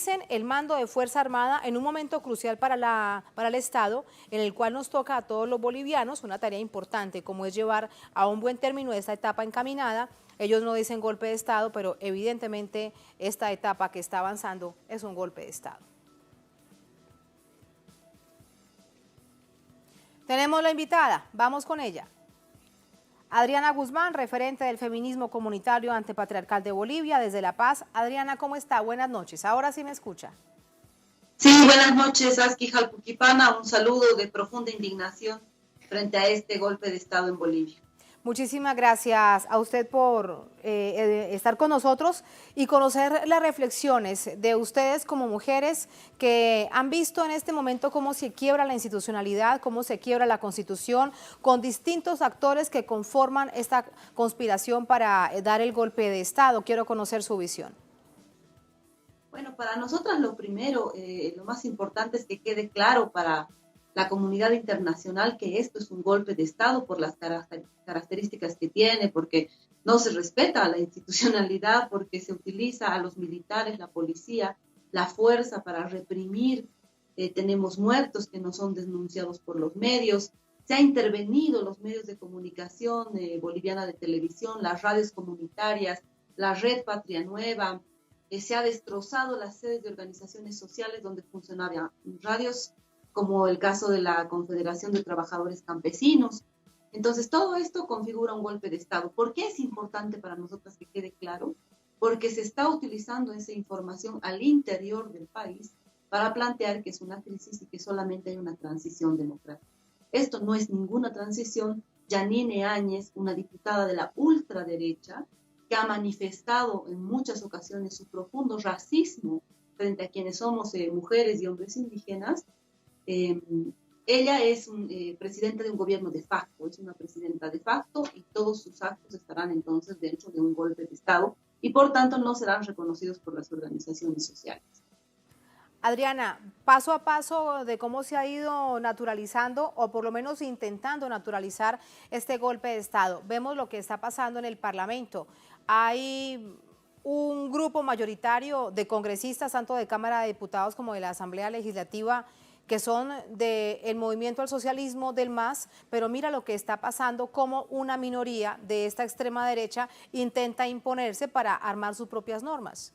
utilicen el mando de Fuerza Armada en un momento crucial para el Estado, en el cual nos toca a todos los bolivianos una tarea importante, como es llevar a un buen término esta etapa encaminada. Ellos no dicen golpe de Estado, pero evidentemente esta etapa que está avanzando es un golpe de Estado. Tenemos la invitada, vamos con ella. Adriana Guzmán, referente del feminismo comunitario antipatriarcal de Bolivia, desde La Paz. Adriana, ¿cómo está? Buenas noches. Ahora sí me escucha. Sí, buenas noches, Aski Jalpuquipana. Un saludo de profunda indignación frente a este golpe de Estado en Bolivia. Muchísimas gracias a usted por estar con nosotros y conocer las reflexiones de ustedes como mujeres que han visto en este momento cómo se quiebra la institucionalidad, cómo se quiebra la Constitución, con distintos actores que conforman esta conspiración para dar el golpe de Estado. Quiero conocer su visión. Bueno, para nosotras lo primero, lo más importante es que quede claro para la comunidad internacional que esto es un golpe de Estado por las características que tiene, porque no se respeta la institucionalidad, porque se utiliza a los militares, la policía, la fuerza para reprimir. Tenemos muertos que no son denunciados por los medios. Se ha intervenido los medios de comunicación boliviana de televisión, las radios comunitarias, la red Patria Nueva. Se ha destrozado las sedes de organizaciones sociales donde funcionaban radios, como el caso de la Confederación de Trabajadores Campesinos. Entonces, todo esto configura un golpe de Estado. ¿Por qué es importante para nosotras que quede claro? Porque se está utilizando esa información al interior del país para plantear que es una crisis y que solamente hay una transición democrática. Esto no es ninguna transición. Yanine Áñez, una diputada de la ultraderecha, que ha manifestado en muchas ocasiones su profundo racismo frente a quienes somos mujeres y hombres indígenas. Ella es presidenta de un gobierno de facto, es una presidenta de facto y todos sus actos estarán entonces dentro de un golpe de Estado y por tanto no serán reconocidos por las organizaciones sociales. Adriana, paso a paso de cómo se ha ido naturalizando o por lo menos intentando naturalizar este golpe de Estado. Vemos lo que está pasando en el Parlamento. Hay un grupo mayoritario de congresistas, tanto de Cámara de Diputados como de la Asamblea Legislativa, que son del movimiento al socialismo del MAS, pero mira lo que está pasando, como una minoría de esta extrema derecha intenta imponerse para armar sus propias normas.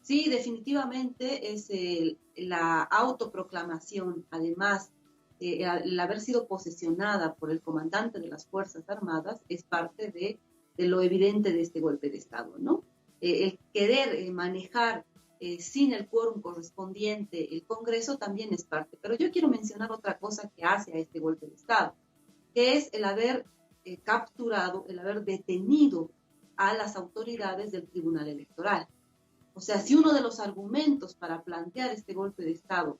Sí, definitivamente es la autoproclamación, además, el haber sido posesionada por el comandante de las Fuerzas Armadas es parte de lo evidente de este golpe de Estado, ¿no? El querer manejar sin el quórum correspondiente el Congreso también es parte. Pero yo quiero mencionar otra cosa que hace a este golpe de Estado, que es el haber capturado, el haber detenido a las autoridades del Tribunal Electoral. O sea, si uno de los argumentos para plantear este golpe de Estado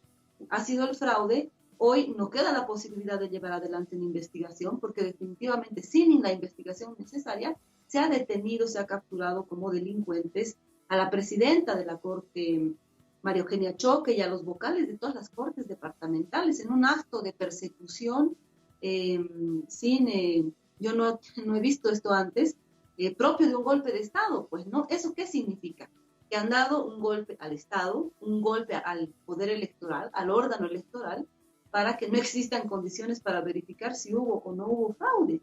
ha sido el fraude, hoy no queda la posibilidad de llevar adelante una investigación, porque definitivamente sin la investigación necesaria se ha detenido, se ha capturado como delincuentes a la presidenta de la Corte, María Eugenia Choque, y a los vocales de todas las cortes departamentales en un acto de persecución yo no he visto esto antes, propio de un golpe de Estado. Pues no, ¿eso qué significa? Que han dado un golpe al Estado, un golpe al poder electoral, al órgano electoral, para que no existan condiciones para verificar si hubo o no hubo fraude.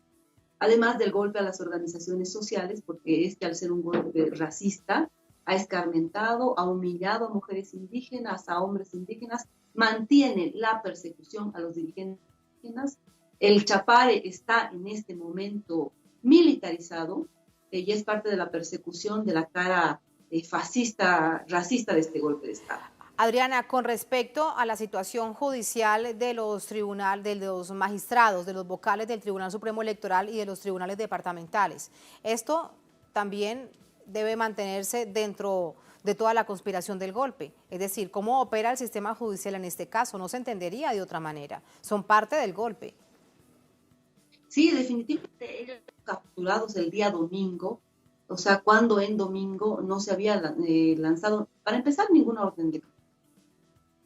Además del golpe a las organizaciones sociales, porque al ser un golpe racista, ha escarmentado, ha humillado a mujeres indígenas, a hombres indígenas, mantiene la persecución a los dirigentes indígenas. El Chapare está en este momento militarizado y es parte de la persecución de la cara fascista, racista de este golpe de Estado. Adriana, con respecto a la situación judicial de los tribunales, de los magistrados, de los vocales del Tribunal Supremo Electoral y de los tribunales departamentales, esto también debe mantenerse dentro de toda la conspiración del golpe. Es decir, ¿cómo opera el sistema judicial en este caso? No se entendería de otra manera. Son parte del golpe. Sí, definitivamente ellos capturados el día domingo, o sea, cuando en domingo no se había lanzado, para empezar, ninguna orden de captura.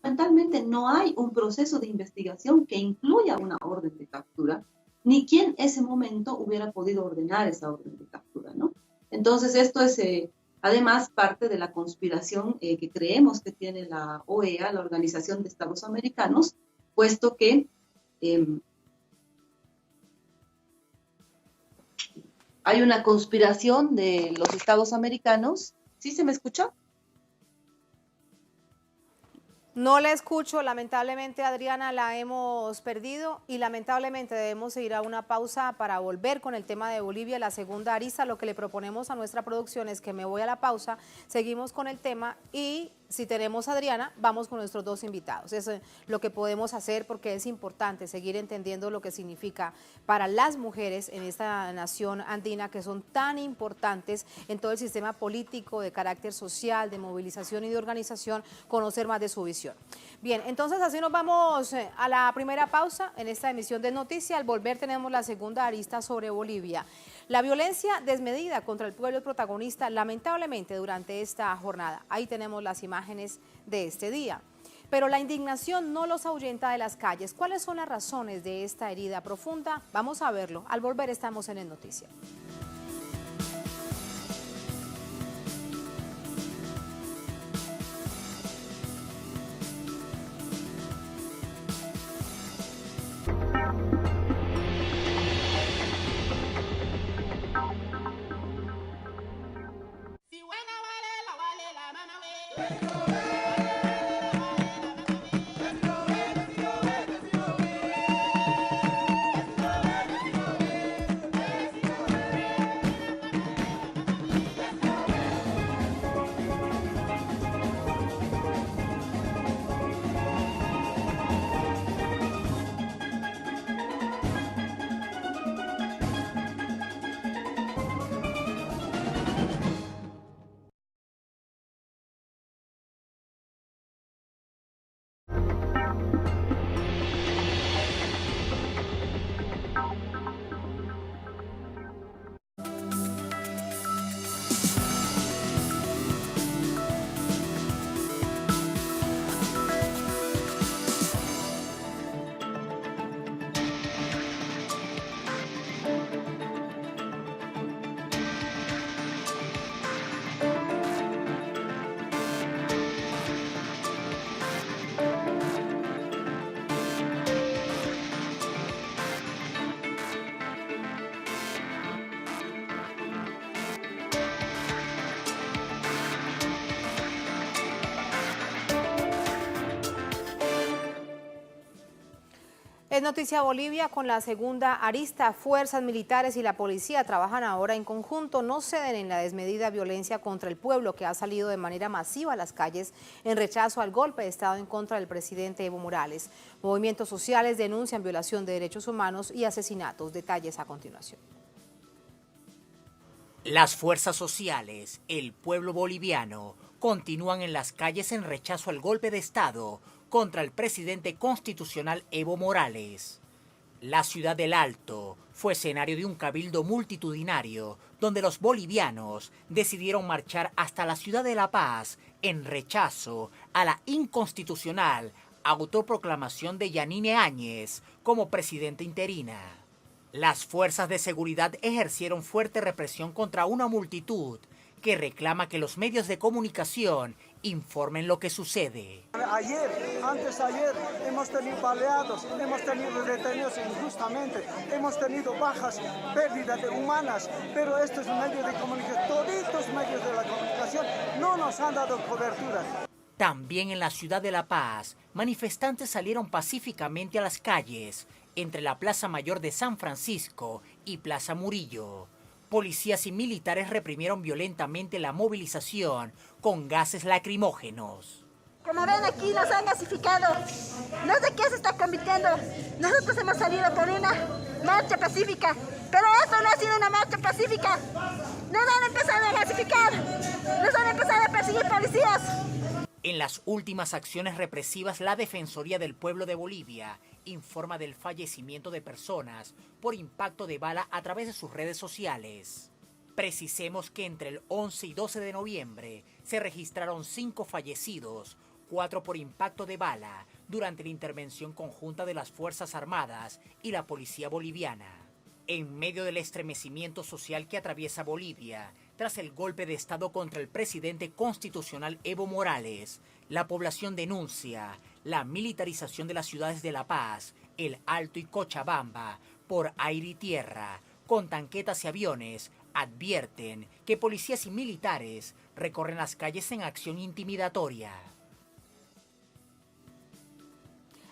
Fundamentalmente no hay un proceso de investigación que incluya una orden de captura, ni quien en ese momento hubiera podido ordenar esa orden de captura, ¿no? Entonces esto es Además, parte de la conspiración que creemos que tiene la OEA, la Organización de Estados Americanos, puesto que hay una conspiración de los Estados americanos. ¿Sí se me escucha? No la escucho, lamentablemente Adriana la hemos perdido y lamentablemente debemos ir a una pausa para volver con el tema de Bolivia, la segunda arista. Lo que le proponemos a nuestra producción es que me voy a la pausa, seguimos con el tema y si tenemos a Adriana, vamos con nuestros dos invitados. Eso es lo que podemos hacer porque es importante seguir entendiendo lo que significa para las mujeres en esta nación andina que son tan importantes en todo el sistema político, de carácter social, de movilización y de organización, conocer más de su visión. Bien, entonces así nos vamos a la primera pausa en esta emisión de Noticias. Al volver tenemos la segunda arista sobre Bolivia. La violencia desmedida contra el pueblo es protagonista, lamentablemente, durante esta jornada. Ahí tenemos las imágenes de este día. Pero la indignación no los ahuyenta de las calles. ¿Cuáles son las razones de esta herida profunda? Vamos a verlo. Al volver estamos en el Noticias. Es noticia Bolivia con la segunda arista. Fuerzas militares y la policía trabajan ahora en conjunto, no ceden en la desmedida violencia contra el pueblo que ha salido de manera masiva a las calles en rechazo al golpe de Estado en contra del presidente Evo Morales. Movimientos sociales denuncian violación de derechos humanos y asesinatos. Detalles a continuación. Las fuerzas sociales, el pueblo boliviano, continúan en las calles en rechazo al golpe de Estado contra el presidente constitucional Evo Morales. La ciudad del Alto fue escenario de un cabildo multitudinario donde los bolivianos decidieron marchar hasta la ciudad de La Paz en rechazo a la inconstitucional autoproclamación de Yanine Áñez como presidenta interina. Las fuerzas de seguridad ejercieron fuerte represión contra una multitud que reclama que los medios de comunicación informen lo que sucede. Antes de ayer, hemos tenido baleados, hemos tenido detenidos injustamente, hemos tenido bajas, pérdidas humanas, pero estos medios de comunicación, toditos medios de la comunicación, no nos han dado cobertura. También en la ciudad de La Paz, manifestantes salieron pacíficamente a las calles, entre la Plaza Mayor de San Francisco y Plaza Murillo. Policías y militares reprimieron violentamente la movilización con gases lacrimógenos. Como ven aquí nos han gasificado, no sé qué se está convirtiendo. Nosotros hemos salido por una marcha pacífica, pero esto no ha sido una marcha pacífica. Nos han empezado a gasificar, nos han empezado a perseguir policías. En las últimas acciones represivas, la Defensoría del Pueblo de Bolivia informa del fallecimiento de personas por impacto de bala a través de sus redes sociales. Precisemos que entre el 11 y 12 de noviembre se registraron 5 fallecidos, 4 por impacto de bala, durante la intervención conjunta de las Fuerzas Armadas y la Policía Boliviana. En medio del estremecimiento social que atraviesa Bolivia, Tras el golpe de Estado contra el presidente constitucional Evo Morales, la población denuncia la militarización de las ciudades de La Paz, El Alto y Cochabamba por aire y tierra, con tanquetas y aviones. Advierten que policías y militares recorren las calles en acción intimidatoria.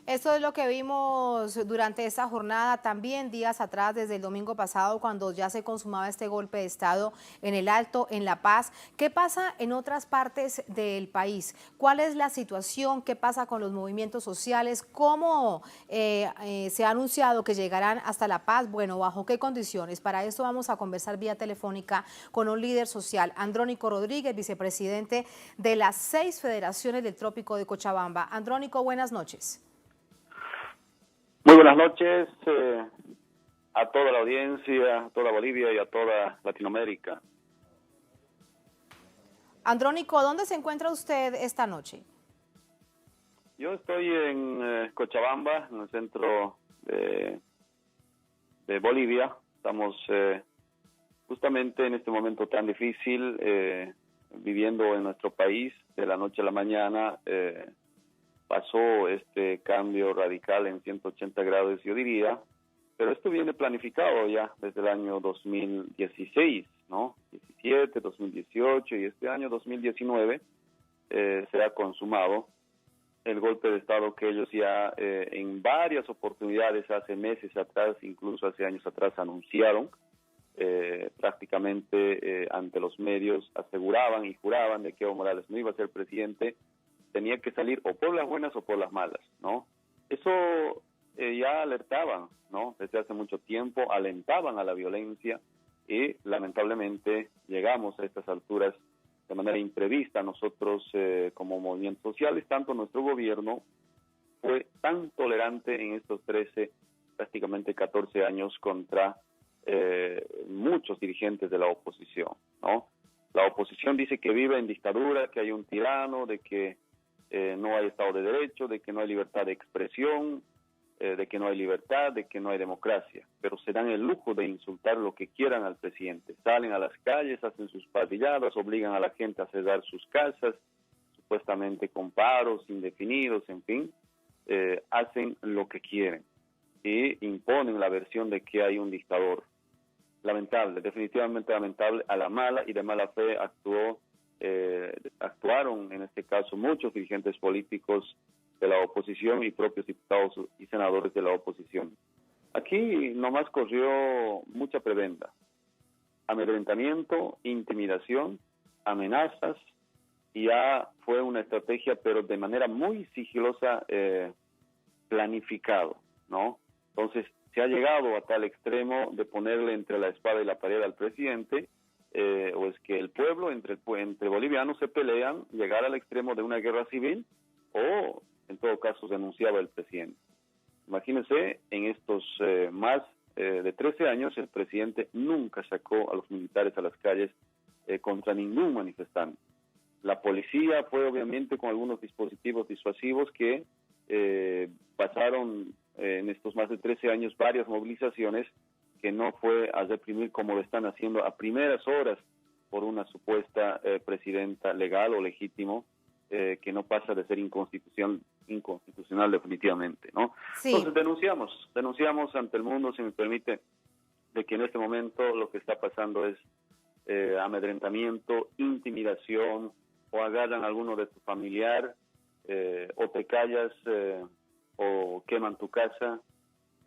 Esto es lo que vimos durante esta jornada, también días atrás, desde el domingo pasado, cuando ya se consumaba este golpe de Estado en El Alto, en La Paz. ¿Qué pasa en otras partes del país? ¿Cuál es la situación? ¿Qué pasa con los movimientos sociales? ¿Cómo se ha anunciado que llegarán hasta La Paz? Bueno, ¿bajo qué condiciones? Para esto vamos a conversar vía telefónica con un líder social, Andrónico Rodríguez, vicepresidente de las 6 federaciones del Trópico de Cochabamba. Andrónico, buenas noches. Muy buenas noches a toda la audiencia, a toda Bolivia y a toda Latinoamérica. Andrónico, ¿dónde se encuentra usted esta noche? Yo estoy en Cochabamba, en el centro de Bolivia. Estamos justamente en este momento tan difícil, viviendo en nuestro país. De la noche a la mañana pasó este cambio radical en 180 grados, yo diría, pero esto viene planificado ya desde el año 2016, ¿no? 17, 2018 y este año 2019 se ha consumado el golpe de Estado que ellos ya en varias oportunidades hace meses atrás, incluso hace años atrás, anunciaron. Prácticamente ante los medios aseguraban y juraban de que Evo Morales no iba a ser presidente, tenía que salir o por las buenas o por las malas, ¿no? Eso ya alertaban, ¿no? Desde hace mucho tiempo alentaban a la violencia y lamentablemente llegamos a estas alturas de manera imprevista. Nosotros como movimientos sociales, tanto nuestro gobierno fue tan tolerante en estos 13, prácticamente 14 años contra muchos dirigentes de la oposición, ¿no? La oposición dice que vive en dictadura, que hay un tirano, de que no hay Estado de Derecho, de que no hay libertad de expresión, de que no hay libertad, de que no hay democracia, pero se dan el lujo de insultar lo que quieran al presidente. Salen a las calles, hacen sus parrilladas, obligan a la gente a cerrar sus casas, supuestamente con paros indefinidos, en fin, hacen lo que quieren y imponen la versión de que hay un dictador. Lamentable, definitivamente lamentable. A la mala y de mala fe actuaron en este caso muchos dirigentes políticos de la oposición y propios diputados y senadores de la oposición. Aquí nomás corrió mucha prebenda, amedrentamiento, intimidación, amenazas, y ya fue una estrategia, pero de manera muy sigilosa, planificado, ¿no? Entonces se ha llegado a tal extremo de ponerle entre la espada y la pared al presidente, o es que el pueblo, entre bolivianos se pelean, llegar al extremo de una guerra civil, o en todo caso denunciaba el presidente. Imagínense, en estos más de 13 años, el presidente nunca sacó a los militares a las calles contra ningún manifestante. La policía fue obviamente con algunos dispositivos disuasivos que pasaron en estos más de 13 años varias movilizaciones, que no fue a reprimir como lo están haciendo a primeras horas por una supuesta presidenta legal o legítimo, que no pasa de ser inconstitucional definitivamente, ¿no? Sí. Entonces denunciamos ante el mundo, si me permite, de que en este momento lo que está pasando es amedrentamiento, intimidación, o agarran a alguno de tu familiar, o te callas, o queman tu casa,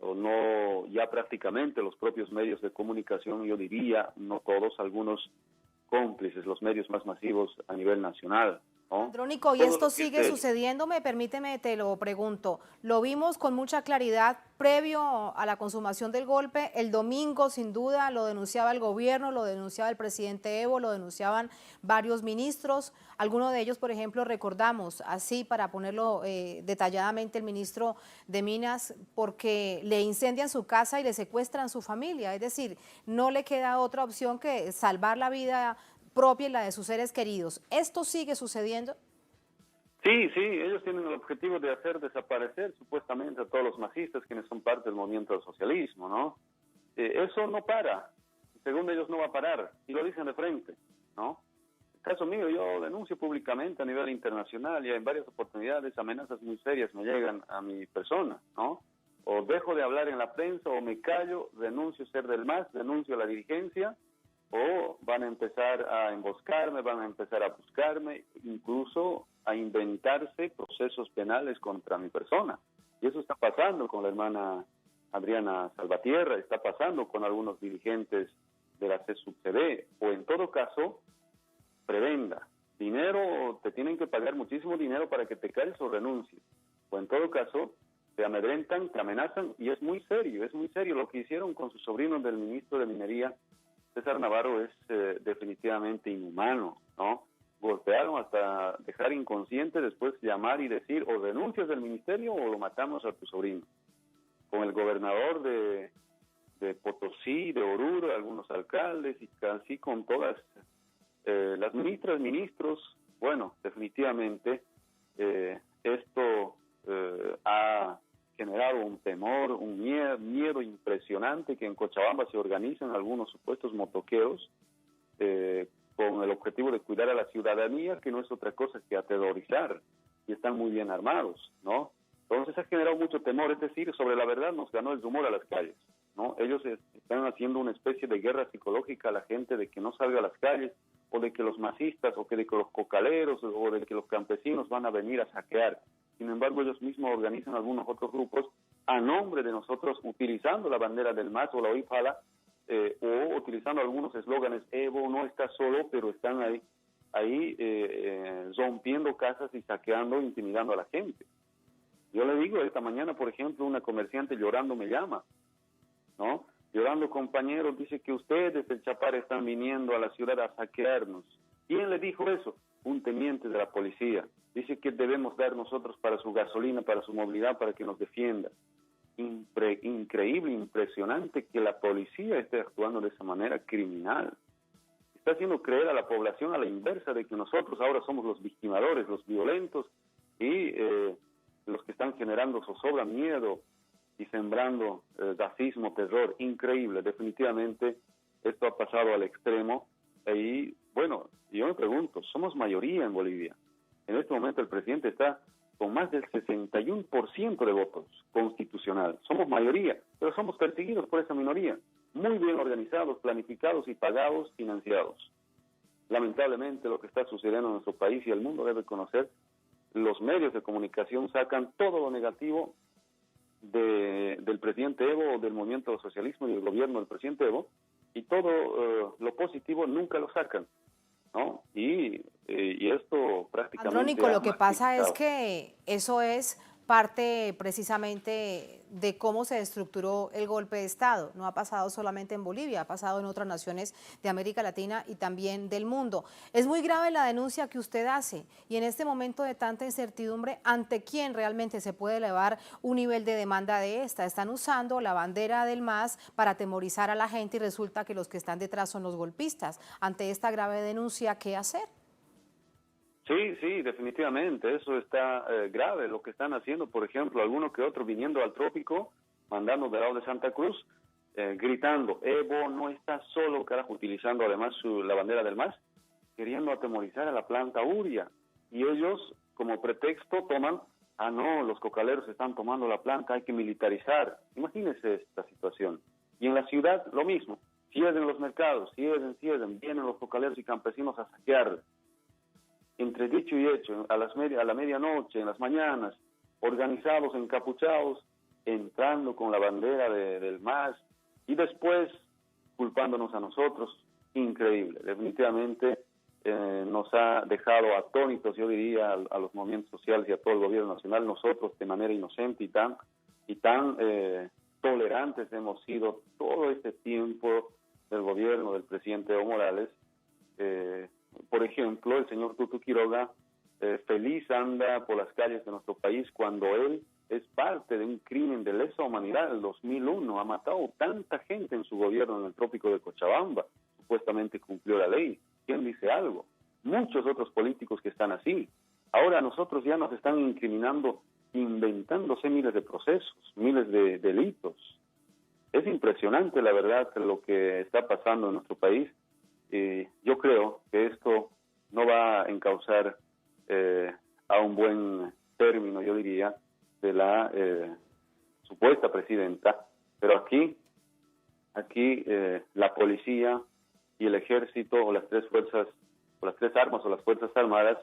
o no, ya prácticamente los propios medios de comunicación, yo diría, no todos, algunos cómplices, los medios más masivos a nivel nacional, ¿no? Andrónico, ¿y esto sigue sucediéndome? Permíteme, te lo pregunto. Lo vimos con mucha claridad previo a la consumación del golpe. El domingo, sin duda, lo denunciaba el gobierno, lo denunciaba el presidente Evo, lo denunciaban varios ministros. Algunos de ellos, por ejemplo, recordamos, así para ponerlo detalladamente, el ministro de Minas, porque le incendian su casa y le secuestran su familia. Es decir, no le queda otra opción que salvar la vida propia y la de sus seres queridos. ¿Esto sigue sucediendo? Sí, ellos tienen el objetivo de hacer desaparecer supuestamente a todos los masistas, quienes son parte del movimiento del socialismo, ¿no? Eso no para, según ellos no va a parar, y lo dicen de frente. ¿no? En el caso mío, yo denuncio públicamente a nivel internacional y en varias oportunidades amenazas muy serias me llegan a mi persona, ¿no? O dejo de hablar en la prensa o me callo, renuncio a ser del MAS, renuncio a la dirigencia, o van a empezar a emboscarme, van a empezar a buscarme, incluso a inventarse procesos penales contra mi persona. Y eso está pasando con la hermana Adriana Salvatierra, está pasando con algunos dirigentes de la CSUCD, o en todo caso, prebenda. Dinero, te tienen que pagar muchísimo dinero para que te calles o renuncies. O en todo caso, te amedrentan, te amenazan, y es muy serio lo que hicieron con su sobrino del ministro de Minería, César Navarro, es definitivamente inhumano, ¿no? Golpearon hasta dejar inconsciente, después llamar y decir, o renuncias del ministerio o lo matamos a tu sobrino. Con el gobernador de Potosí, de Oruro, algunos alcaldes y casi con todas las ministras, ministros. Bueno, definitivamente esto ha generado un temor, un miedo impresionante, que en Cochabamba se organizan algunos supuestos motoqueros con el objetivo de cuidar a la ciudadanía, que no es otra cosa que aterrorizar, y están muy bien armados, ¿no? Entonces ha generado mucho temor, es decir, sobre la verdad nos ganó el rumor a las calles, ¿no? Ellos están haciendo una especie de guerra psicológica a la gente de que no salga a las calles, o de que los masistas, o que de que los cocaleros, o de que los campesinos van a venir a saquear. Sin embargo, ellos mismos organizan algunos otros grupos a nombre de nosotros, utilizando la bandera del MAS o la OIPALA, o utilizando algunos eslóganes. Evo no está solo, pero están ahí rompiendo casas y saqueando, intimidando a la gente. Yo le digo, esta mañana, por ejemplo, una comerciante llorando me llama, ¿no? Llorando, compañeros, dice que ustedes del Chapar están viniendo a la ciudad a saquearnos. ¿Quién le dijo eso? Un teniente de la policía. Dice que debemos dar nosotros para su gasolina, para su movilidad, para que nos defienda. Increíble, impresionante que la policía esté actuando de esa manera criminal. Está haciendo creer a la población a la inversa de que nosotros ahora somos los victimadores, los violentos y los que están generando zozobra, miedo y sembrando racismo, terror. Increíble, definitivamente esto ha pasado al extremo. Y bueno, yo me pregunto, somos mayoría en Bolivia. En este momento el presidente está con más del 61% de votos constitucional. Somos mayoría, pero somos perseguidos por esa minoría. Muy bien organizados, planificados y pagados, financiados. Lamentablemente lo que está sucediendo en nuestro país, y el mundo debe conocer, los medios de comunicación sacan todo lo negativo del presidente Evo, del movimiento del socialismo y del gobierno del presidente Evo, y todo lo positivo nunca lo sacan, ¿no? Y esto prácticamente... Andrónico, lo que pasa es que eso es parte precisamente de cómo se estructuró el golpe de Estado. No ha pasado solamente en Bolivia, ha pasado en otras naciones de América Latina y también del mundo. Es muy grave la denuncia que usted hace, y en este momento de tanta incertidumbre, ¿ante quién realmente se puede elevar un nivel de demanda de esta? Están usando la bandera del MAS para atemorizar a la gente y resulta que los que están detrás son los golpistas. Ante esta grave denuncia, ¿qué hacer? Sí, definitivamente, eso está grave, lo que están haciendo, por ejemplo, algunos que otros viniendo al trópico, mandando del lado de Santa Cruz, gritando, Evo no está solo, carajo, utilizando además la bandera del MAS, queriendo atemorizar a la planta Uria, y ellos como pretexto toman, no, los cocaleros están tomando la planta, hay que militarizar. Imagínense esta situación. Y en la ciudad lo mismo, cierren los mercados, cierren, vienen los cocaleros y campesinos a saquear. Entre dicho y hecho, a la medianoche, en las mañanas, organizados, encapuchados, entrando con la bandera del MAS y después culpándonos a nosotros. Increíble, definitivamente nos ha dejado atónitos, yo diría, a los movimientos sociales y a todo el gobierno nacional. Nosotros de manera inocente y tan tolerantes hemos sido todo este tiempo del gobierno del presidente Evo Morales. Por ejemplo, el señor Tutu Quiroga feliz anda por las calles de nuestro país cuando él es parte de un crimen de lesa humanidad. En el 2001 ha matado tanta gente en su gobierno en el trópico de Cochabamba. Supuestamente cumplió la ley. ¿Quién dice algo? Muchos otros políticos que están así. Ahora a nosotros ya nos están incriminando, inventándose miles de procesos, miles de delitos. Es impresionante, la verdad, lo que está pasando en nuestro país. yo creo que esto no va a encauzar a un buen término, yo diría, de la supuesta presidenta, pero aquí la policía y el ejército o las tres fuerzas, o las tres armas o las fuerzas armadas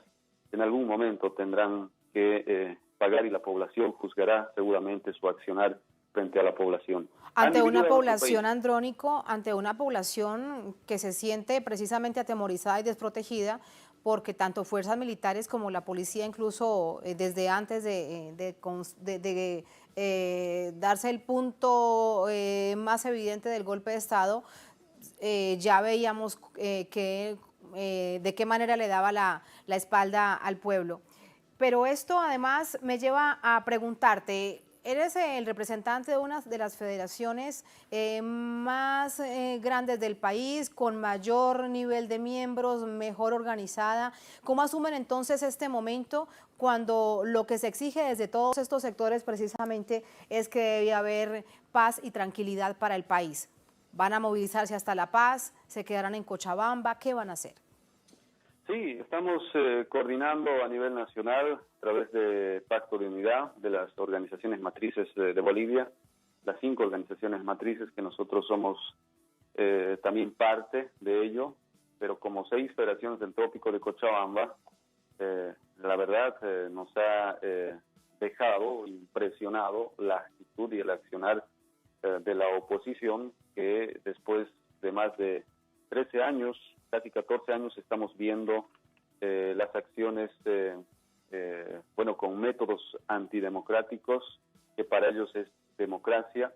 en algún momento tendrán que pagar, y la población juzgará seguramente su accionar frente a la población. Ante una población, Andrónico, ante una población que se siente precisamente atemorizada y desprotegida, porque tanto fuerzas militares como la policía, incluso desde antes de darse el punto más evidente del golpe de Estado, ya veíamos de qué manera le daba la espalda al pueblo. Pero esto además me lleva a preguntarte, eres el representante de una de las federaciones más grandes del país, con mayor nivel de miembros, mejor organizada. ¿Cómo asumen entonces este momento cuando lo que se exige desde todos estos sectores precisamente es que debe haber paz y tranquilidad para el país? ¿Van a movilizarse hasta La Paz? ¿Se quedarán en Cochabamba? ¿Qué van a hacer? Sí, estamos coordinando a nivel nacional a través de Pacto de Unidad de las organizaciones matrices de Bolivia, las 5 organizaciones matrices que nosotros somos también parte de ello, pero como 6 federaciones del Trópico de Cochabamba, la verdad nos ha dejado impresionado la actitud y el accionar de la oposición, que después de más de 13 años, casi 14 años, estamos viendo las acciones, con métodos antidemocráticos, que para ellos es democracia.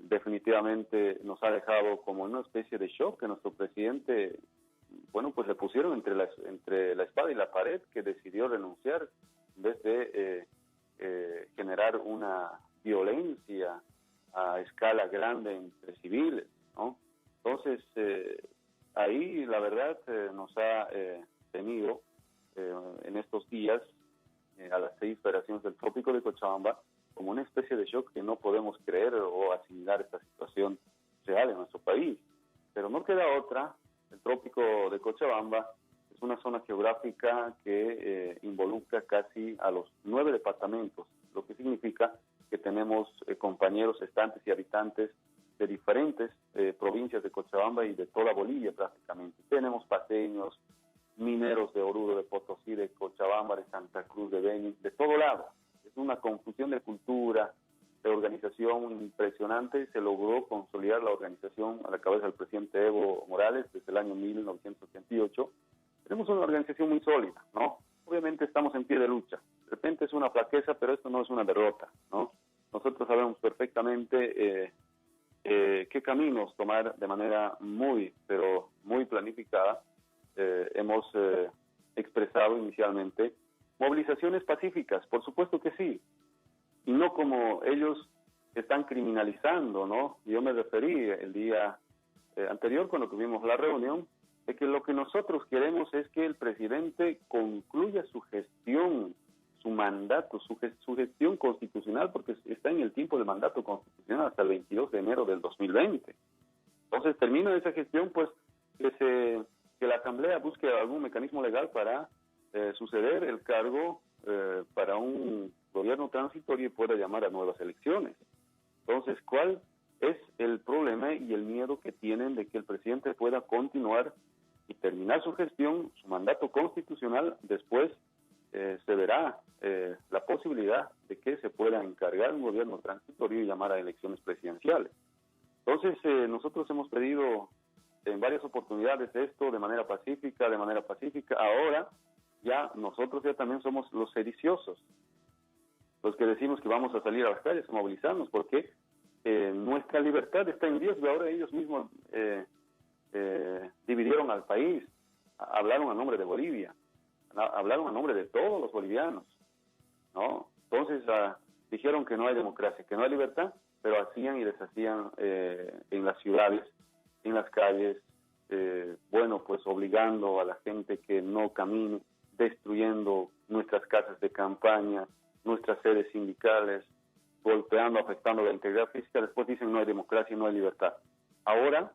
Definitivamente nos ha dejado como una especie de shock que nuestro presidente, pues le pusieron entre la espada y la pared, que decidió renunciar en vez de generar una violencia a escala grande entre civiles, ¿no? Entonces, ahí la verdad nos ha tenido en estos días a las 6 federaciones del Trópico de Cochabamba como una especie de shock que no podemos creer o asimilar esta situación real en nuestro país. Pero no queda otra. El Trópico de Cochabamba es una zona geográfica que involucra casi a los 9 departamentos, lo que significa que tenemos compañeros, estantes y habitantes de diferentes provincias de Cochabamba y de toda Bolivia prácticamente. Tenemos paseños, mineros de Oruro, de Potosí, de Cochabamba, de Santa Cruz, de Beni, de todo lado. Es una confusión de cultura, de organización impresionante. Se logró consolidar la organización a la cabeza del presidente Evo Morales desde el año 1988. Tenemos una organización muy sólida, ¿no? Obviamente estamos en pie de lucha. De repente es una flaqueza, pero esto no es una derrota, ¿no? Nosotros sabemos perfectamente qué caminos tomar de manera muy planificada. Hemos expresado inicialmente movilizaciones pacíficas, por supuesto que sí, y no como ellos están criminalizando, ¿no? Yo me referí el día anterior, cuando tuvimos la reunión, de que lo que nosotros queremos es que el presidente concluya su gestión, su mandato, su gestión constitucional, porque está en el tiempo del mandato constitucional hasta el 22 de enero del 2020. Entonces termina esa gestión, pues que la Asamblea busque algún mecanismo legal para suceder el cargo para un gobierno transitorio y pueda llamar a nuevas elecciones. Entonces, ¿cuál es el problema y el miedo que tienen de que el presidente pueda continuar y terminar su gestión, su mandato constitucional? Después se verá la posibilidad de que se pueda encargar un gobierno transitorio y llamar a elecciones presidenciales. Entonces, nosotros hemos pedido en varias oportunidades esto de manera pacífica. Ahora nosotros también somos los sediciosos, los que decimos que vamos a salir a las calles a movilizarnos, porque nuestra libertad está en riesgo. Ahora ellos mismos dividieron al país, hablaron a nombre de Bolivia, hablaron a nombre de todos los bolivianos, ¿no? Entonces dijeron que no hay democracia, que no hay libertad, pero hacían y deshacían en las ciudades, en las calles, pues obligando a la gente que no camine, destruyendo nuestras casas de campaña, nuestras sedes sindicales, golpeando, afectando la integridad física. Después dicen no hay democracia, no hay libertad. Ahora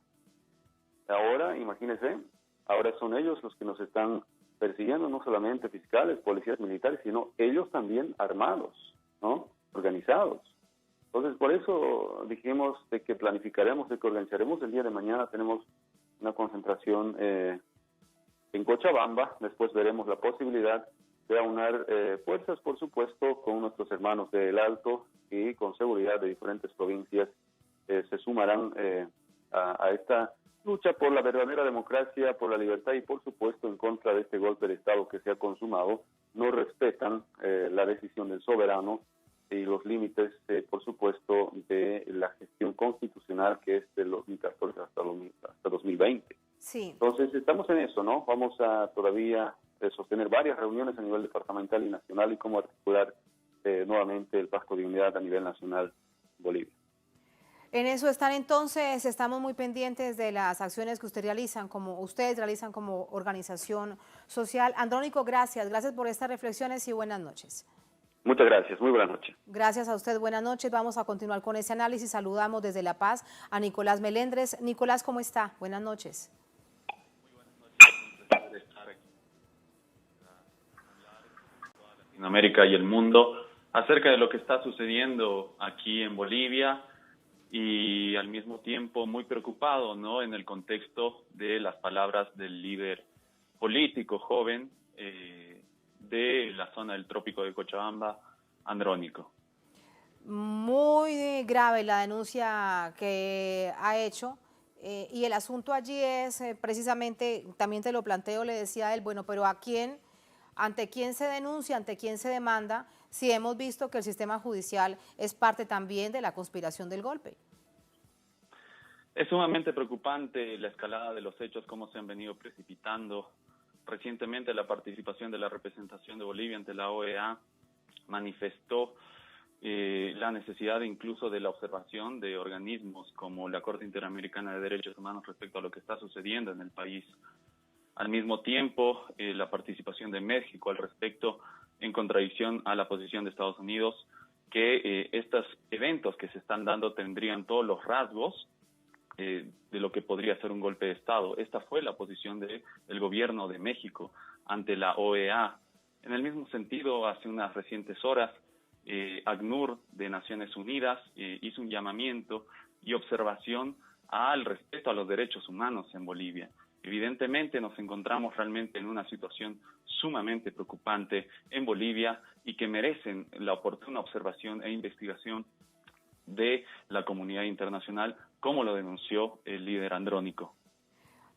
Ahora, imagínense, ahora son ellos los que nos están persiguiendo, no solamente fiscales, policías militares, sino ellos también armados, ¿no? Organizados. Entonces, por eso dijimos de que planificaremos, de que organizaremos el día de mañana. Tenemos una concentración en Cochabamba. Después veremos la posibilidad de aunar fuerzas, por supuesto, con nuestros hermanos del Alto y con seguridad de diferentes provincias. Se sumarán a esta lucha por la verdadera democracia, por la libertad y, por supuesto, en contra de este golpe de Estado que se ha consumado. No respetan la decisión del soberano y los límites, por supuesto, de la gestión constitucional que es de 2014 hasta 2020. Sí. Entonces, estamos en eso, ¿no? Vamos a todavía sostener varias reuniones a nivel departamental y nacional y cómo articular nuevamente el Pacto de Unidad a nivel nacional en Bolivia. En eso están entonces, estamos muy pendientes de las acciones que ustedes realizan como organización social. Andrónico, gracias por estas reflexiones y buenas noches. Muchas gracias, muy buenas noches. Gracias a usted, buenas noches. Vamos a continuar con ese análisis. Saludamos desde La Paz a Nicolás Melendres. Nicolás, ¿cómo está? Buenas noches. Muy buenas noches, un placer estar aquí en toda Latinoamérica y el mundo acerca de lo que está sucediendo aquí en Bolivia y al mismo tiempo muy preocupado, ¿no?, en el contexto de las palabras del líder político joven de la zona del trópico de Cochabamba, Andrónico. Muy grave la denuncia que ha hecho y el asunto allí es precisamente, también te lo planteo, le decía él, bueno, pero ¿ante quién se denuncia, ante quién se demanda, si hemos visto que el sistema judicial es parte también de la conspiración del golpe? Es sumamente preocupante la escalada de los hechos, cómo se han venido precipitando. Recientemente la participación de la representación de Bolivia ante la OEA manifestó la necesidad incluso de la observación de organismos como la Corte Interamericana de Derechos Humanos respecto a lo que está sucediendo en el país. Al mismo tiempo, la participación de México al respecto, en contradicción a la posición de Estados Unidos, que estos eventos que se están dando tendrían todos los rasgos de lo que podría ser un golpe de Estado. Esta fue la posición del gobierno de México ante la OEA. En el mismo sentido, hace unas recientes horas, ACNUR de Naciones Unidas hizo un llamamiento y observación al respeto a los derechos humanos en Bolivia. Evidentemente nos encontramos realmente en una situación sumamente preocupante en Bolivia y que merecen la oportuna observación e investigación de la comunidad internacional, como lo denunció el líder Andrónico.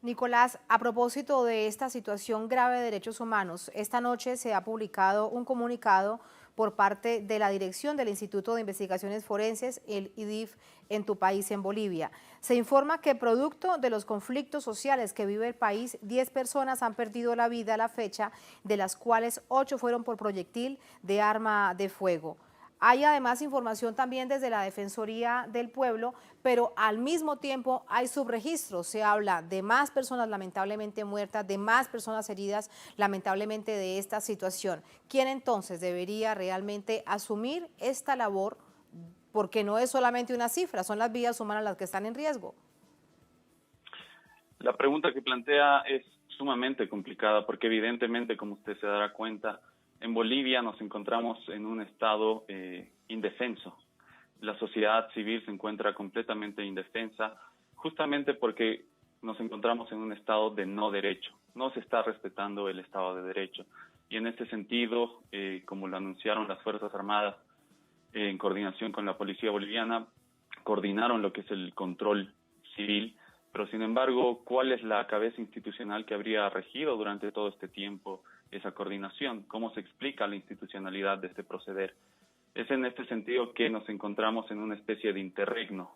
Nicolás, a propósito de esta situación grave de derechos humanos, esta noche se ha publicado un comunicado por parte de la dirección del Instituto de Investigaciones Forenses, el IDIF, en tu país, en Bolivia. Se informa que producto de los conflictos sociales que vive el país, 10 personas han perdido la vida a la fecha, de las cuales 8 fueron por proyectil de arma de fuego. Hay además información también desde la Defensoría del Pueblo, pero al mismo tiempo hay subregistros. Se habla de más personas lamentablemente muertas, de más personas heridas lamentablemente de esta situación. ¿Quién entonces debería realmente asumir esta labor? Porque no es solamente una cifra, son las vidas humanas las que están en riesgo. La pregunta que plantea es sumamente complicada porque evidentemente, como usted se dará cuenta, en Bolivia nos encontramos en un estado indefenso. La sociedad civil se encuentra completamente indefensa, justamente porque nos encontramos en un estado de no derecho. No se está respetando el Estado de Derecho. Y en este sentido, como lo anunciaron las Fuerzas Armadas en coordinación con la Policía Boliviana, coordinaron lo que es el control civil. Pero sin embargo, ¿cuál es la cabeza institucional que habría regido durante todo este tiempo esa coordinación? ¿Cómo se explica la institucionalidad de este proceder? Es en este sentido que nos encontramos en una especie de interregno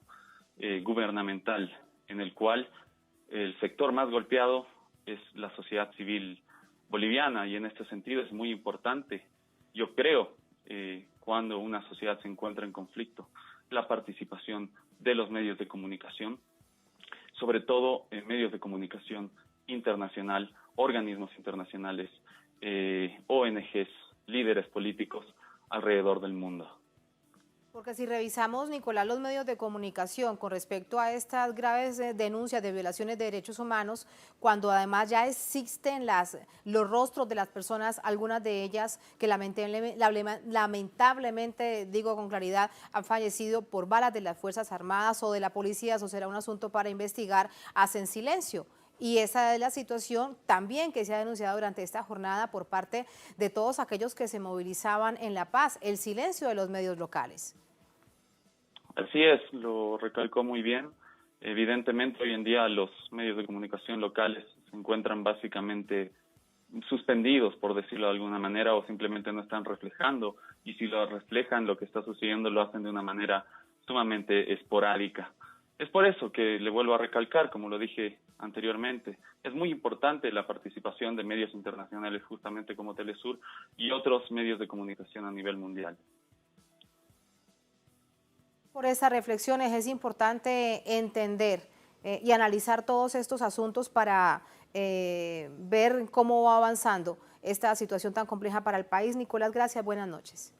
gubernamental, en el cual el sector más golpeado es la sociedad civil boliviana, y en este sentido es muy importante, yo creo, cuando una sociedad se encuentra en conflicto, la participación de los medios de comunicación, sobre todo en medios de comunicación internacional, organismos internacionales, ONGs, líderes políticos alrededor del mundo. Porque si revisamos, Nicolás, los medios de comunicación con respecto a estas graves denuncias de violaciones de derechos humanos, cuando además ya existen los rostros de las personas, algunas de ellas que lamentablemente, digo con claridad, han fallecido por balas de las Fuerzas Armadas o de la policía, eso será un asunto para investigar, hacen silencio. Y esa es la situación también que se ha denunciado durante esta jornada por parte de todos aquellos que se movilizaban en La Paz, el silencio de los medios locales. Así es, lo recalcó muy bien. Evidentemente, hoy en día los medios de comunicación locales se encuentran básicamente suspendidos, por decirlo de alguna manera, o simplemente no están reflejando, y si lo reflejan, lo que está sucediendo lo hacen de una manera sumamente esporádica. Es por eso que le vuelvo a recalcar, como lo dije anteriormente, es muy importante la participación de medios internacionales justamente como Telesur y otros medios de comunicación a nivel mundial. Por esas reflexiones es importante entender y analizar todos estos asuntos para ver cómo va avanzando esta situación tan compleja para el país. Nicolás, gracias, buenas noches.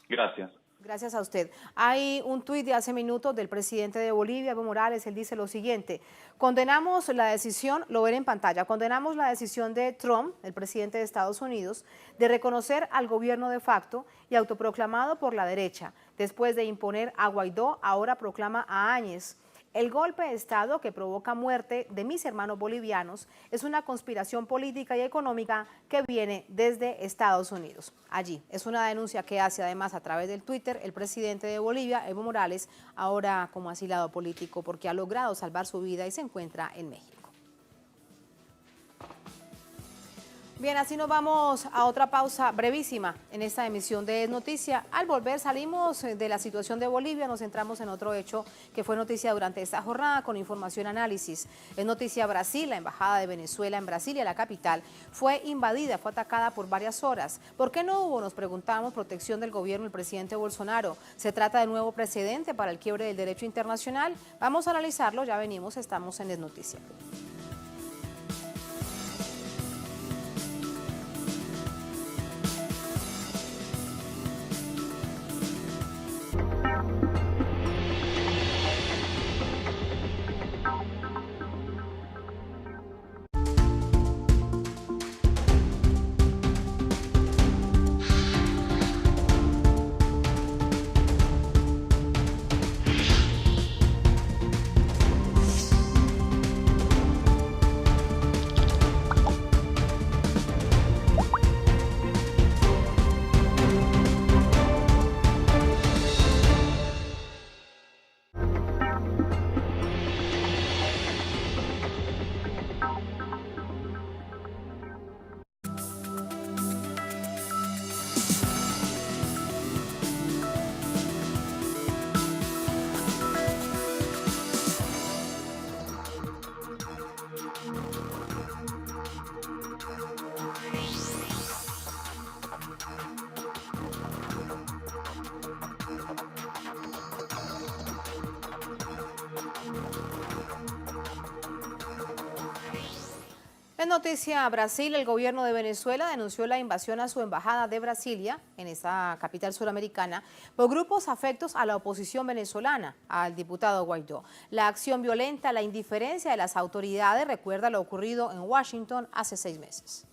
Gracias. Gracias a usted. Hay un tuit de hace minutos del presidente de Bolivia, Evo Morales. Él dice lo siguiente: condenamos la decisión, lo ven en pantalla, condenamos la decisión de Trump, el presidente de Estados Unidos, de reconocer al gobierno de facto y autoproclamado por la derecha. Después de imponer a Guaidó, ahora proclama a Áñez. El golpe de Estado que provoca muerte de mis hermanos bolivianos es una conspiración política y económica que viene desde Estados Unidos. Allí es una denuncia que hace además a través del Twitter el presidente de Bolivia, Evo Morales, ahora como asilado político porque ha logrado salvar su vida y se encuentra en México. Bien, así nos vamos a otra pausa brevísima en esta emisión de Es Noticia. Al volver salimos de la situación de Bolivia, nos centramos en otro hecho que fue noticia durante esta jornada con información y análisis. Es noticia Brasil, la embajada de Venezuela en Brasilia, la capital, fue invadida, fue atacada por varias horas. ¿Por qué no hubo, nos preguntamos, protección del gobierno del presidente Bolsonaro? ¿Se trata de nuevo precedente para el quiebre del derecho internacional? Vamos a analizarlo, ya venimos, estamos en Es Noticia. En noticia Brasil, el gobierno de Venezuela denunció la invasión a su embajada de Brasilia, en esa capital suramericana, por grupos afectos a la oposición venezolana, al diputado Guaidó. La acción violenta, la indiferencia de las autoridades recuerda lo ocurrido en Washington hace 6 meses.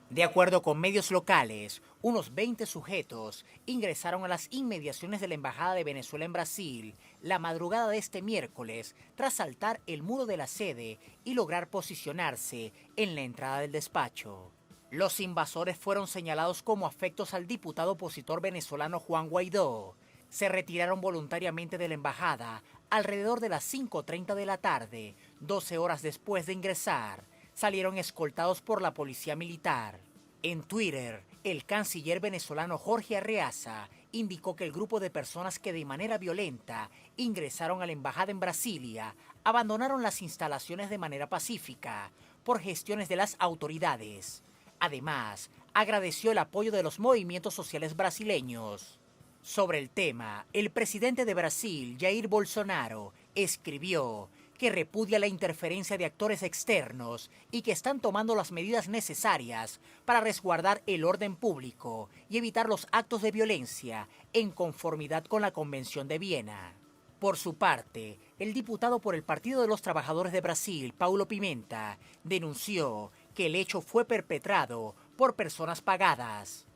De acuerdo con medios locales, unos 20 sujetos ingresaron a las inmediaciones de la Embajada de Venezuela en Brasil la madrugada de este miércoles tras saltar el muro de la sede y lograr posicionarse en la entrada del despacho. Los invasores fueron señalados como afectos al diputado opositor venezolano Juan Guaidó. Se retiraron voluntariamente de la embajada alrededor de las 5:30 de la tarde, 12 horas después de ingresar. Salieron escoltados por la policía militar. En Twitter, el canciller venezolano Jorge Arreaza indicó que el grupo de personas que de manera violenta ingresaron a la embajada en Brasilia abandonaron las instalaciones de manera pacífica por gestiones de las autoridades. Además, agradeció el apoyo de los movimientos sociales brasileños. Sobre el tema, el presidente de Brasil, Jair Bolsonaro, escribió que repudia la interferencia de actores externos y que están tomando las medidas necesarias para resguardar el orden público y evitar los actos de violencia en conformidad con la Convención de Viena. Por su parte, el diputado por el Partido de los Trabajadores de Brasil, Paulo Pimenta, denunció que el hecho fue perpetrado por personas pagadas.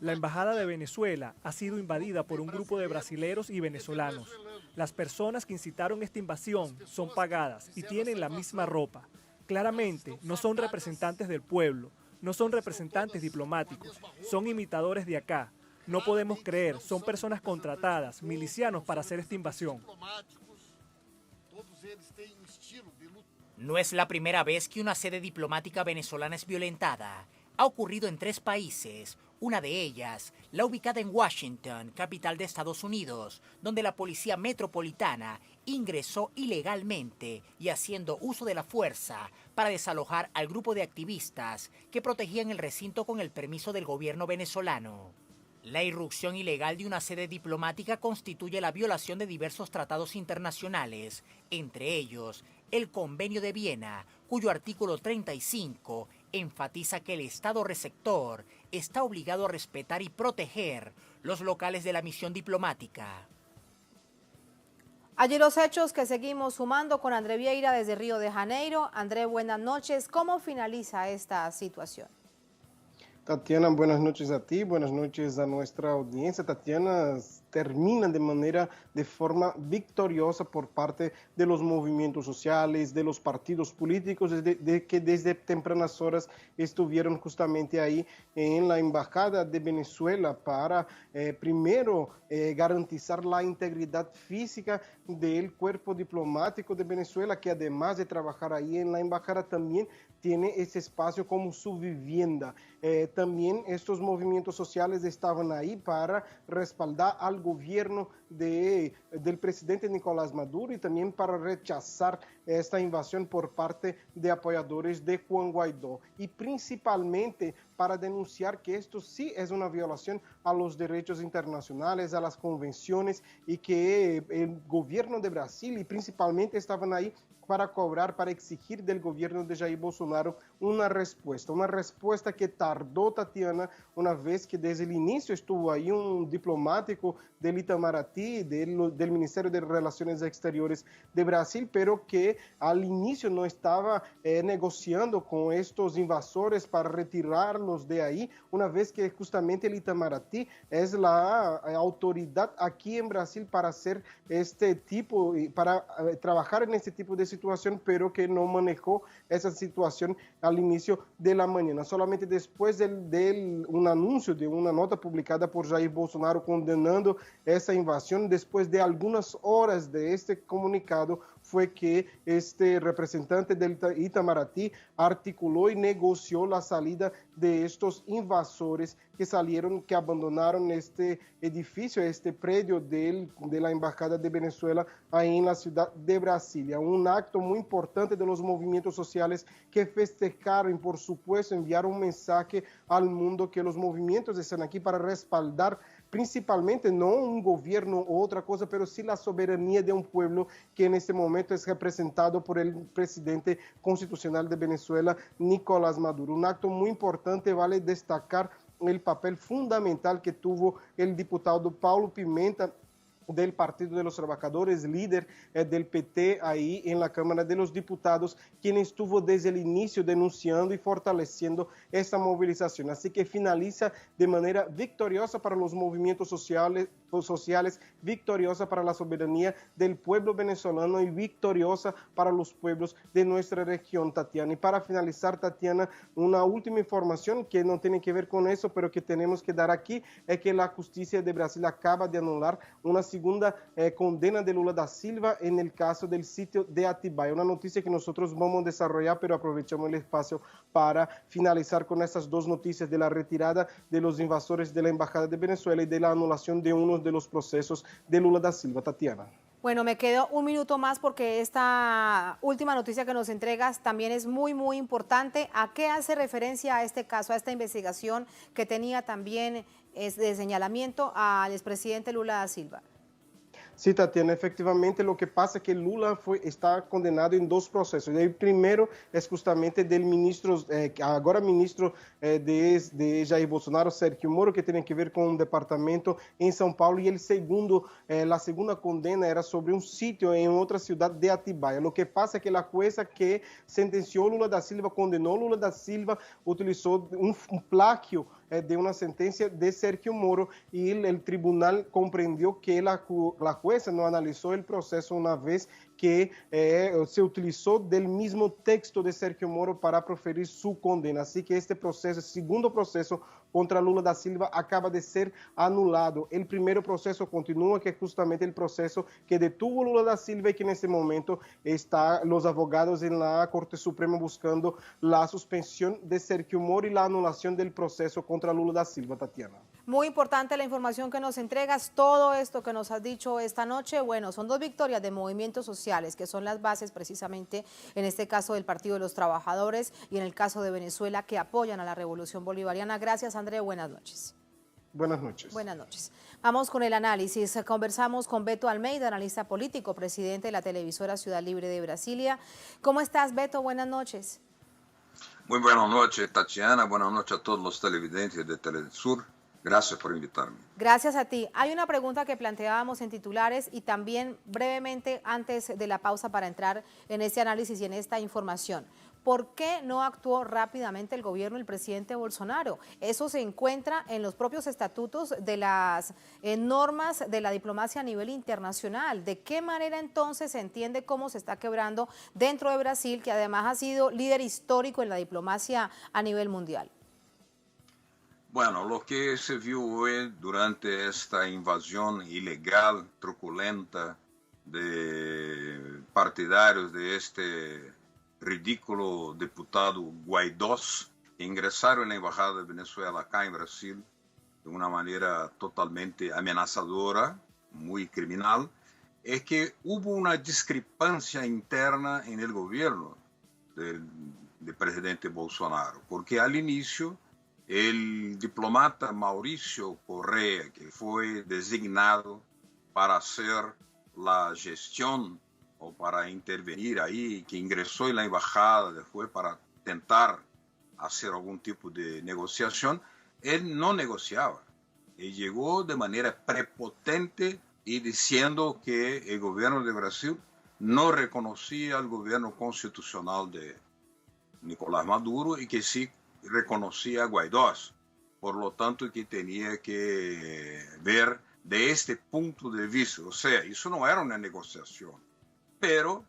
La embajada de Venezuela ha sido invadida por un grupo de brasileros y venezolanos. Las personas que incitaron esta invasión son pagadas y tienen la misma ropa. Claramente no son representantes del pueblo, no son representantes diplomáticos, son imitadores de acá. No podemos creer, son personas contratadas, milicianos para hacer esta invasión. No es la primera vez que una sede diplomática venezolana es violentada. Ha ocurrido en 3 países, una de ellas, la ubicada en Washington, capital de Estados Unidos, donde la policía metropolitana ingresó ilegalmente y haciendo uso de la fuerza para desalojar al grupo de activistas que protegían el recinto con el permiso del gobierno venezolano. La irrupción ilegal de una sede diplomática constituye la violación de diversos tratados internacionales, entre ellos el Convenio de Viena, cuyo artículo 35 enfatiza que el Estado receptor está obligado a respetar y proteger los locales de la misión diplomática. Allí los hechos que seguimos sumando con André Vieira desde Río de Janeiro. André, buenas noches. ¿Cómo finaliza esta situación? Tatiana, buenas noches a ti, buenas noches a nuestra audiencia. Tatiana, termina de forma victoriosa por parte de los movimientos sociales, de los partidos políticos, que desde tempranas horas estuvieron justamente ahí en la Embajada de Venezuela para, primero, garantizar la integridad física del cuerpo diplomático de Venezuela, que además de trabajar ahí en la Embajada también tiene ese espacio como su vivienda. También estos movimientos sociales estaban ahí para respaldar al gobierno del presidente Nicolás Maduro y también para rechazar esta invasión por parte de apoyadores de Juan Guaidó y principalmente para denunciar que esto sí es una violación a los derechos internacionales, a las convenciones y que el gobierno de Brasil y principalmente estaban ahí para cobrar, para exigir del gobierno de Jair Bolsonaro una respuesta que tardó, Tatiana, una vez que desde el inicio estuvo ahí un diplomático del Itamaraty, del Ministerio de Relaciones Exteriores de Brasil, pero que al inicio no estaba negociando con estos invasores para retirarlos de ahí, una vez que justamente el Itamaraty es la autoridad aquí en Brasil para hacer este tipo, para trabajar en este tipo de situación, pero que no manejó esa situación al inicio de la mañana. Solamente después de un anuncio, de una nota publicada por Jair Bolsonaro condenando esa invasión, después de algunas horas de este comunicado, fue que este representante del Itamaraty articuló y negoció la salida de estos invasores que abandonaron este edificio, este predio de la Embajada de Venezuela ahí en la ciudad de Brasilia. Un acto muy importante de los movimientos sociales que festejaron y, por supuesto, enviaron un mensaje al mundo que los movimientos están aquí para respaldar principalmente no un gobierno o otra cosa, pero sí la soberanía de un pueblo que en este momento es representado por el presidente constitucional de Venezuela, Nicolás Maduro. Un acto muy importante, vale destacar el papel fundamental que tuvo el diputado Paulo Pimenta, del Partido de los Trabajadores, líder del PT ahí en la Cámara de los Diputados, quien estuvo desde el inicio denunciando y fortaleciendo esta movilización. Así que finaliza de manera victoriosa para los movimientos sociales, victoriosa para la soberanía del pueblo venezolano y victoriosa para los pueblos de nuestra región, Tatiana. Y para finalizar, Tatiana, una última información que no tiene que ver con eso, pero que tenemos que dar aquí, es que la justicia de Brasil acaba de anular una segunda condena de Lula da Silva en el caso del sitio de Atibaia. Una noticia que nosotros vamos a desarrollar, pero aprovechamos el espacio para finalizar con estas dos noticias de la retirada de los invasores de la Embajada de Venezuela y de la anulación de uno de los procesos de Lula da Silva. Tatiana. Bueno, me quedo un minuto más porque esta última noticia que nos entregas también es muy, muy importante. ¿A qué hace referencia a este caso, a esta investigación que tenía también de señalamiento al expresidente Lula da Silva? Sí, Tatiana, efectivamente lo que pasa es que Lula está condenado en dos procesos. El primero es justamente del ministro, ahora ministro de Jair Bolsonaro, Sérgio Moro, que tiene que ver con un departamento en São Paulo, y el segundo, la segunda condena era sobre un sitio en otra ciudad de Atibaia. Lo que pasa es que la jueza que sentenció Lula da Silva, condenó Lula da Silva, utilizó un plagio de una sentencia de Sérgio Moro, y el tribunal comprendió que la jueza no analizó el proceso una vez que se utilizó del mismo texto de Sérgio Moro para proferir su condena. Así que este proceso, el segundo proceso contra Lula da Silva, acaba de ser anulado. El primer proceso continúa, que es justamente el proceso que detuvo Lula da Silva, y que en este momento están los abogados en la Corte Suprema buscando la suspensión de Sérgio Moro y la anulación del proceso contra Lula da Silva, Tatiana. Muy importante la información que nos entregas, todo esto que nos has dicho esta noche. Bueno, son dos victorias de movimientos sociales, que son las bases precisamente, en este caso del Partido de los Trabajadores y en el caso de Venezuela, que apoyan a la Revolución Bolivariana. Gracias, André. Buenas noches. Buenas noches. Buenas noches. Vamos con el análisis. Conversamos con Beto Almeida, analista político, presidente de la televisora Ciudad Libre de Brasilia. ¿Cómo estás, Beto? Buenas noches. Muy buenas noches, Tatiana. Buenas noches a todos los televidentes de Telesur. Gracias por invitarme. Gracias a ti. Hay una pregunta que planteábamos en titulares y también brevemente antes de la pausa para entrar en este análisis y en esta información. ¿Por qué no actuó rápidamente el gobierno del presidente Bolsonaro? Eso se encuentra en los propios estatutos de las normas de la diplomacia a nivel internacional. ¿De qué manera entonces se entiende cómo se está quebrando dentro de Brasil, que además ha sido líder histórico en la diplomacia a nivel mundial? Bueno, lo que se vio hoy durante esta invasión ilegal, truculenta, de partidarios de este ridículo deputado Guaidó, que ingresaron en la embajada de Venezuela acá en Brasil de una manera totalmente amenazadora, muy criminal, es que hubo una discrepancia interna en el gobierno del presidente Bolsonaro, porque al inicio el diplomata Mauricio Correa, que fue designado para hacer la gestión o para intervenir ahí, que ingresó en la embajada después para tentar hacer algún tipo de negociación, él no negociaba. Él llegó de manera prepotente y diciendo que el gobierno de Brasil no reconocía el gobierno constitucional de Nicolás Maduro y que sí reconocía a Guaidó, por lo tanto que tenía que ver de este punto de vista, o sea, eso no era una negociación, pero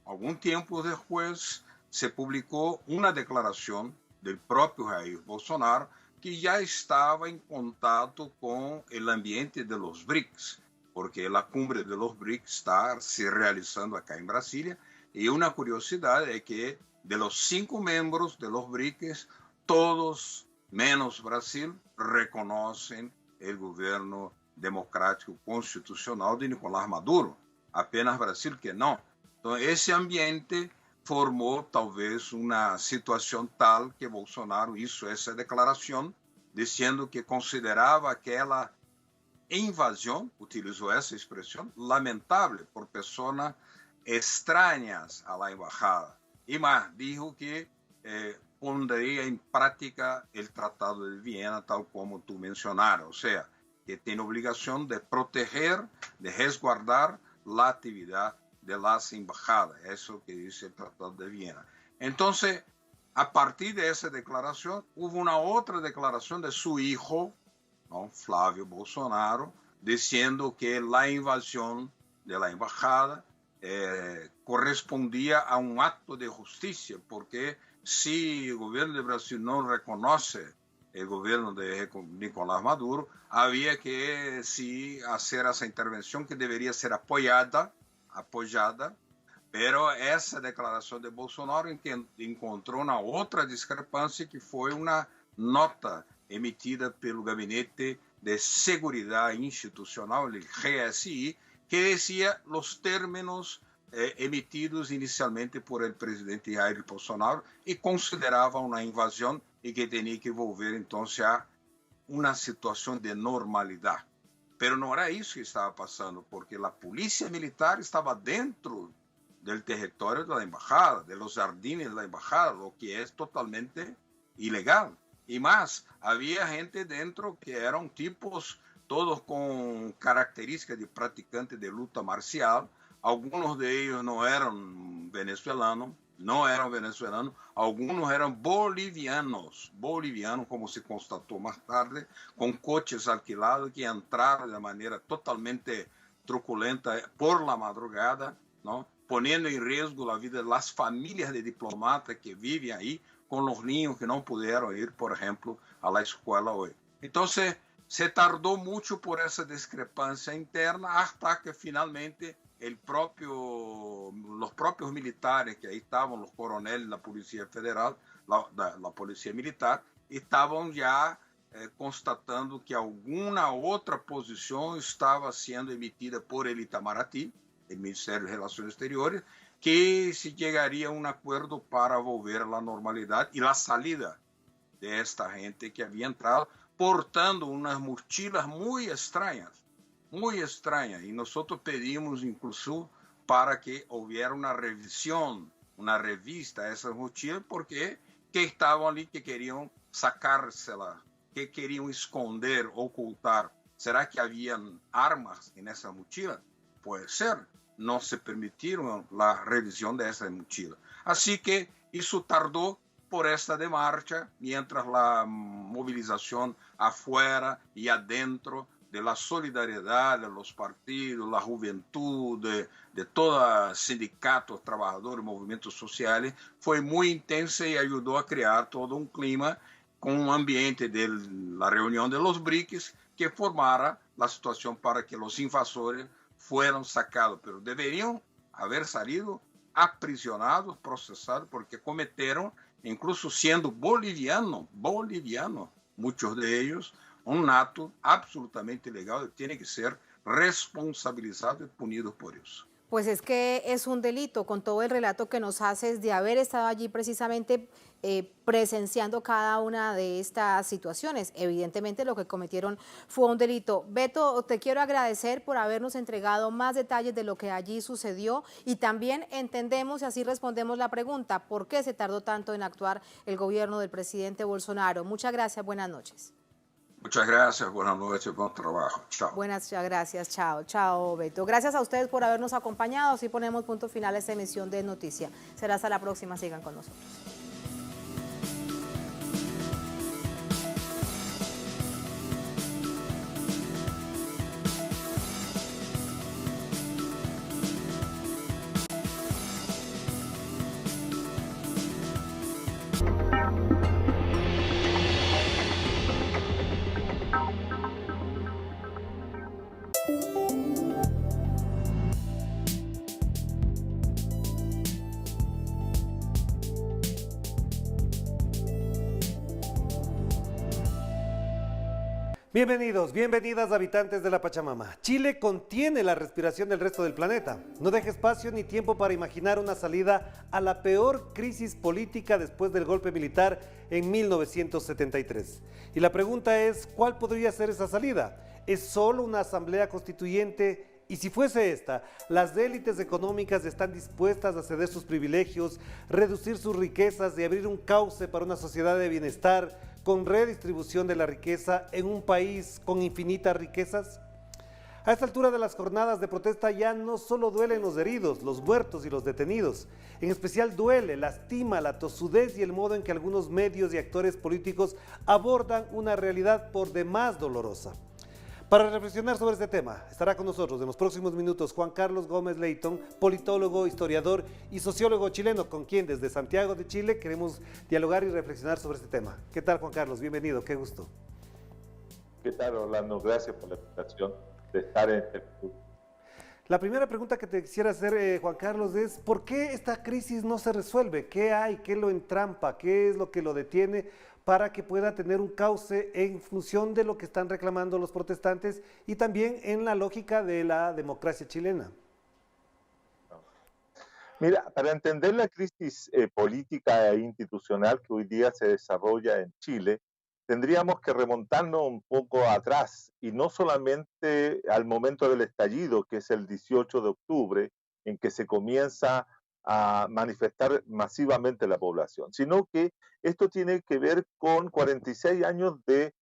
algún tiempo después se publicó una declaración del propio Jair Bolsonaro que ya estaba en contacto con el ambiente de los BRICS, porque la cumbre de los BRICS está se realizando acá en Brasilia, y una curiosidad es que de los 5 miembros de los BRICS, todos, menos Brasil, reconocen el gobierno democrático constitucional de Nicolás Maduro. Apenas Brasil que no. Entonces, ese ambiente formó talvez una situación tal que Bolsonaro hizo esa declaración diciendo que consideraba aquella invasión, utilizó esa expresión, lamentable por personas extrañas a la embajada. Y más, dijo que pondría en práctica el Tratado de Viena, tal como tú mencionaste, o sea, que tiene obligación de proteger, de resguardar la actividad de las embajadas, eso que dice el Tratado de Viena. Entonces, a partir de esa declaración, hubo una otra declaración de su hijo, ¿no?, Flávio Bolsonaro, diciendo que la invasión de la embajada correspondía a un acto de justicia, porque si el gobierno de Brasil no reconoce el gobierno de Nicolás Maduro, había que sí hacer esa intervención que debería ser apoyada, pero esa declaración de Bolsonaro encontró una otra discrepancia que fue una nota emitida pelo Gabinete de Seguridad Institucional, el GSI, que decía los términos emitidos inicialmente por el presidente Jair Bolsonaro y consideraba una invasión y que tenía que volver entonces a una situación de normalidad. Pero no era isso que estava passando, porque a polícia militar estava dentro del territorio de la embajada, de los jardines de la embajada, lo que es totalmente ilegal. Y más, había gente dentro que eran tipos todos con características de practicantes de luta marcial. Algunos de ellos no eran venezolanos, algunos eran bolivianos, como se constató más tarde, con coches alquilados que entraron de manera totalmente truculenta por la madrugada, ¿no? Poniendo en riesgo la vida de las familias de diplomatas que viven ahí con los niños que no pudieron ir, por ejemplo, a la escuela hoy. Entonces, se tardó mucho por esa discrepancia interna hasta que finalmente los propios militares que ahí estaban, los coroneles de la Policía Federal, la Policía Militar, estaban ya constatando que alguna otra posición estaba siendo emitida por el Itamaraty, el Ministerio de Relaciones Exteriores, que se llegaría a un acuerdo para volver a la normalidad y la salida de esta gente que había entrado portando unas mochilas muy extrañas, y nosotros pedimos incluso para que hubiera una revisión, una revista a esas mochilas, porque que estaban ali que querían sacársela, que querían esconder, ocultar. ¿Será que habían armas en esa mochila? Puede ser. No se permitieron la revisión de esa mochila. Así que eso tardó por esta de marcha, mientras la movilización afuera y adentro de la solidaridad de los partidos, la juventud, de todos sindicatos, trabajadores, movimientos sociales, fue muy intensa y ayudó a crear todo un clima con un ambiente de la reunión de los BRICS que formara la situación para que los invasores fueron sacados, pero deberían haber salido aprisionados, procesados, porque cometieron, incluso siendo bolivianos, muchos de ellos, un acto absolutamente ilegal y tienen que ser responsabilizados y punidos por eso. Pues es que es un delito, con todo el relato que nos haces de haber estado allí precisamente presenciando cada una de estas situaciones. Evidentemente lo que cometieron fue un delito. Beto, te quiero agradecer por habernos entregado más detalles de lo que allí sucedió y también entendemos y así respondemos la pregunta, ¿por qué se tardó tanto en actuar el gobierno del presidente Bolsonaro? Muchas gracias, buenas noches. Muchas gracias, buenas noches, buen trabajo. Chao. Buenas gracias, chao, Beto. Gracias a ustedes por habernos acompañado. Así ponemos punto final a esta emisión de Noticia. Será hasta la próxima, sigan con nosotros. Bienvenidos, bienvenidas habitantes de la Pachamama. Chile contiene la respiración del resto del planeta. No deja espacio ni tiempo para imaginar una salida a la peor crisis política después del golpe militar en 1973. Y la pregunta es, ¿cuál podría ser esa salida? ¿Es solo una asamblea constituyente? Y si fuese esta, las élites económicas están dispuestas a ceder sus privilegios, reducir sus riquezas y abrir un cauce para una sociedad de bienestar con redistribución de la riqueza en un país con infinitas riquezas? A esta altura de las jornadas de protesta ya no solo duelen los heridos, los muertos y los detenidos. En especial duele, lastima la tosudez y el modo en que algunos medios y actores políticos abordan una realidad por demás dolorosa. Para reflexionar sobre este tema, estará con nosotros en los próximos minutos Juan Carlos Gómez Leighton, politólogo, historiador y sociólogo chileno, con quien desde Santiago de Chile queremos dialogar y reflexionar sobre este tema. ¿Qué tal, Juan Carlos? Bienvenido, qué gusto. ¿Qué tal, Orlando? Gracias por la invitación de estar en este punto. La primera pregunta que te quisiera hacer, Juan Carlos, es ¿por qué esta crisis no se resuelve? ¿Qué hay? ¿Qué lo entrampa? ¿Qué es lo que lo detiene para que pueda tener un cauce en función de lo que están reclamando los protestantes y también en la lógica de la democracia chilena? Mira, para entender la crisis política e institucional que hoy día se desarrolla en Chile, tendríamos que remontarnos un poco atrás y no solamente al momento del estallido, que es el 18 de octubre, en que se comienza a manifestar masivamente la población, sino que esto tiene que ver con 46 años de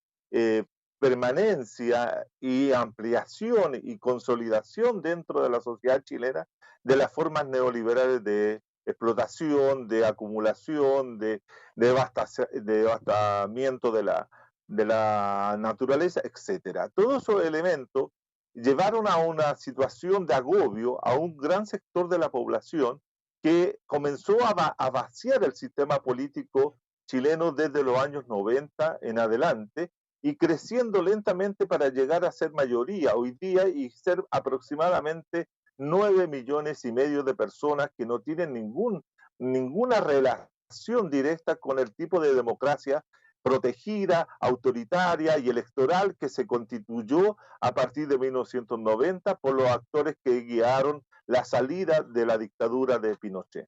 permanencia y ampliación y consolidación dentro de la sociedad chilena de las formas neoliberales de explotación, de acumulación, de devastamiento de la naturaleza, etcétera. Todos esos elementos llevaron a una situación de agobio a un gran sector de la población que comenzó a vaciar el sistema político chileno desde los años 90 en adelante y creciendo lentamente para llegar a ser mayoría hoy día y ser aproximadamente 9,5 millones de personas que no tienen ninguna relación directa con el tipo de democracia protegida, autoritaria y electoral que se constituyó a partir de 1990 por los actores que guiaron la salida de la dictadura de Pinochet.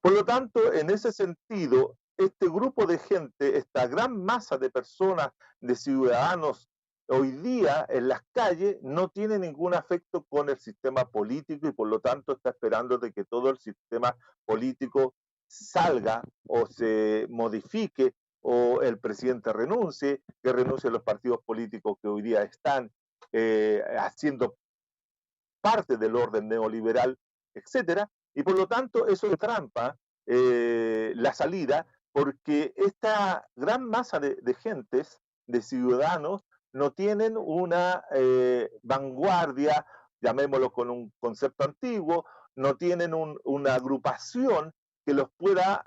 Por lo tanto, en ese sentido, este grupo de gente, esta gran masa de personas, de ciudadanos, hoy día en las calles no tiene ningún afecto con el sistema político y por lo tanto está esperando de que todo el sistema político salga o se modifique o el presidente renuncie, que renuncien los partidos políticos que hoy día están haciendo parte del orden neoliberal, etcétera, y por lo tanto eso trampa la salida, porque esta gran masa de gentes, de ciudadanos, no tienen una vanguardia, llamémoslo con un concepto antiguo, no tienen una agrupación que los pueda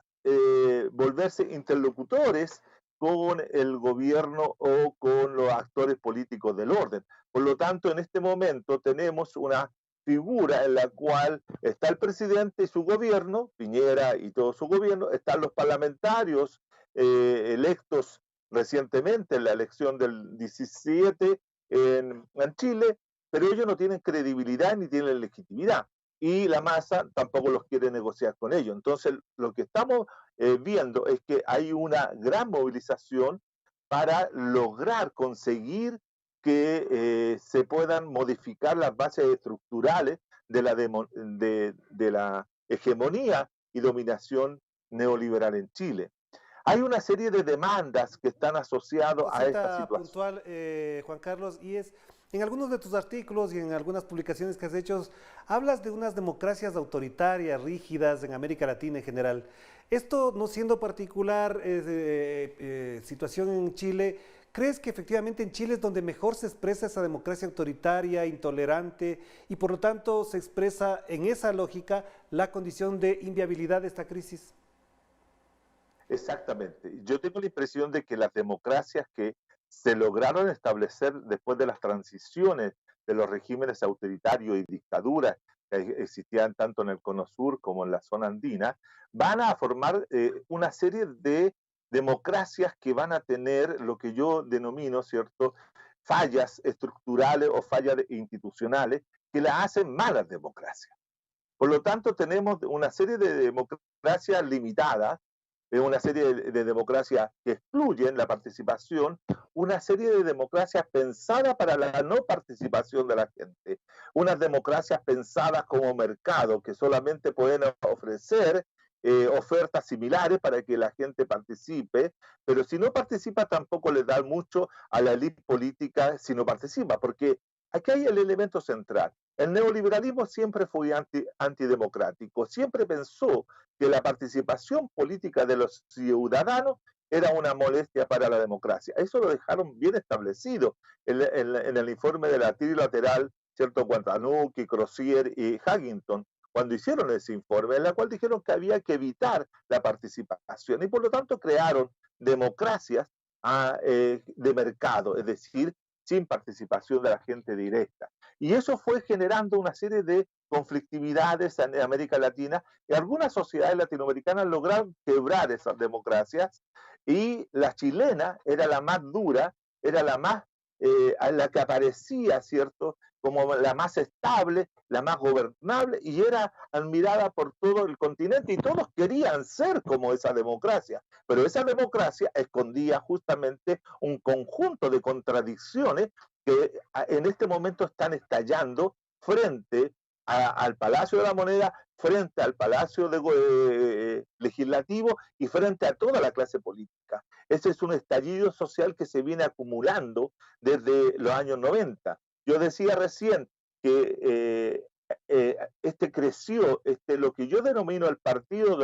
volverse interlocutores con el gobierno o con los actores políticos del orden. Por lo tanto, en este momento tenemos una figura en la cual está el presidente y su gobierno, Piñera y todo su gobierno, están los parlamentarios electos recientemente en la elección del 17 en Chile, pero ellos no tienen credibilidad ni tienen legitimidad y la masa tampoco los quiere negociar con ellos. Entonces, lo que estamos viendo es que hay una gran movilización para lograr conseguir que se puedan modificar las bases estructurales de la hegemonía y dominación neoliberal en Chile. Hay una serie de demandas que están asociadas a esta situación. Puntual, Juan Carlos, y es, en algunos de tus artículos y en algunas publicaciones que has hecho, hablas de unas democracias autoritarias, rígidas en América Latina en general. Esto, no siendo particular situación en Chile, ¿crees que efectivamente en Chile es donde mejor se expresa esa democracia autoritaria, intolerante, y por lo tanto se expresa en esa lógica la condición de inviabilidad de esta crisis? Exactamente. Yo tengo la impresión de que las democracias que se lograron establecer después de las transiciones de los regímenes autoritarios y dictaduras que existían tanto en el Cono Sur como en la zona andina, van a formar una serie de democracias que van a tener lo que yo denomino, ¿cierto?, fallas estructurales o fallas institucionales que las hacen malas democracias. Por lo tanto, tenemos una serie de democracias limitadas, una serie de democracias que excluyen la participación, una serie de democracias pensadas para la no participación de la gente, unas democracias pensadas como mercado que solamente pueden ofrecer ofertas similares para que la gente participe, pero si no participa tampoco le da mucho a la élite política si no participa, porque aquí hay el elemento central. El neoliberalismo siempre fue antidemocrático, siempre pensó que la participación política de los ciudadanos era una molestia para la democracia. Eso lo dejaron bien establecido en el informe de la trilateral, ¿cierto? Guantanuki, Crozier y Huggington, cuando hicieron ese informe, en la cual dijeron que había que evitar la participación y por lo tanto crearon democracias de mercado, es decir, sin participación de la gente directa. Y eso fue generando una serie de conflictividades en América Latina y algunas sociedades latinoamericanas lograron quebrar esas democracias y la chilena era la más dura, era la más, a la que aparecía, ¿cierto?, como la más estable, la más gobernable, y era admirada por todo el continente, y todos querían ser como esa democracia, pero esa democracia escondía justamente un conjunto de contradicciones que en este momento están estallando frente al Palacio de la Moneda, frente al Palacio Legislativo y frente a toda la clase política. Ese es un estallido social que se viene acumulando desde los años 90. Yo decía recién que creció, lo que yo denomino el partido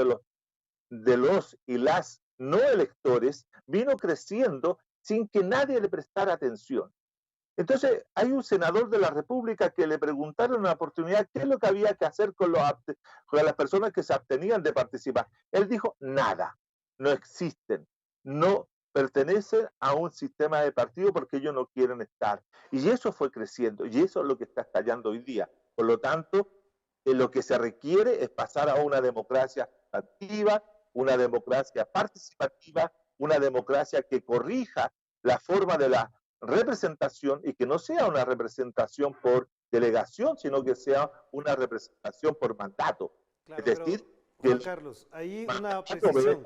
de los y las no electores, vino creciendo sin que nadie le prestara atención. Entonces, hay un senador de la República que le preguntaron en una oportunidad qué es lo que había que hacer con las personas que se abstenían de participar. Él dijo, nada, no existen, no pertenecen a un sistema de partido porque ellos no quieren estar. Y eso fue creciendo, y eso es lo que está estallando hoy día. Por lo tanto, lo que se requiere es pasar a una democracia activa, una democracia participativa, una democracia que corrija la forma de la representación y que no sea una representación por delegación, sino que sea una representación por mandato. Claro, es decir, Juan Carlos, ahí una precisión.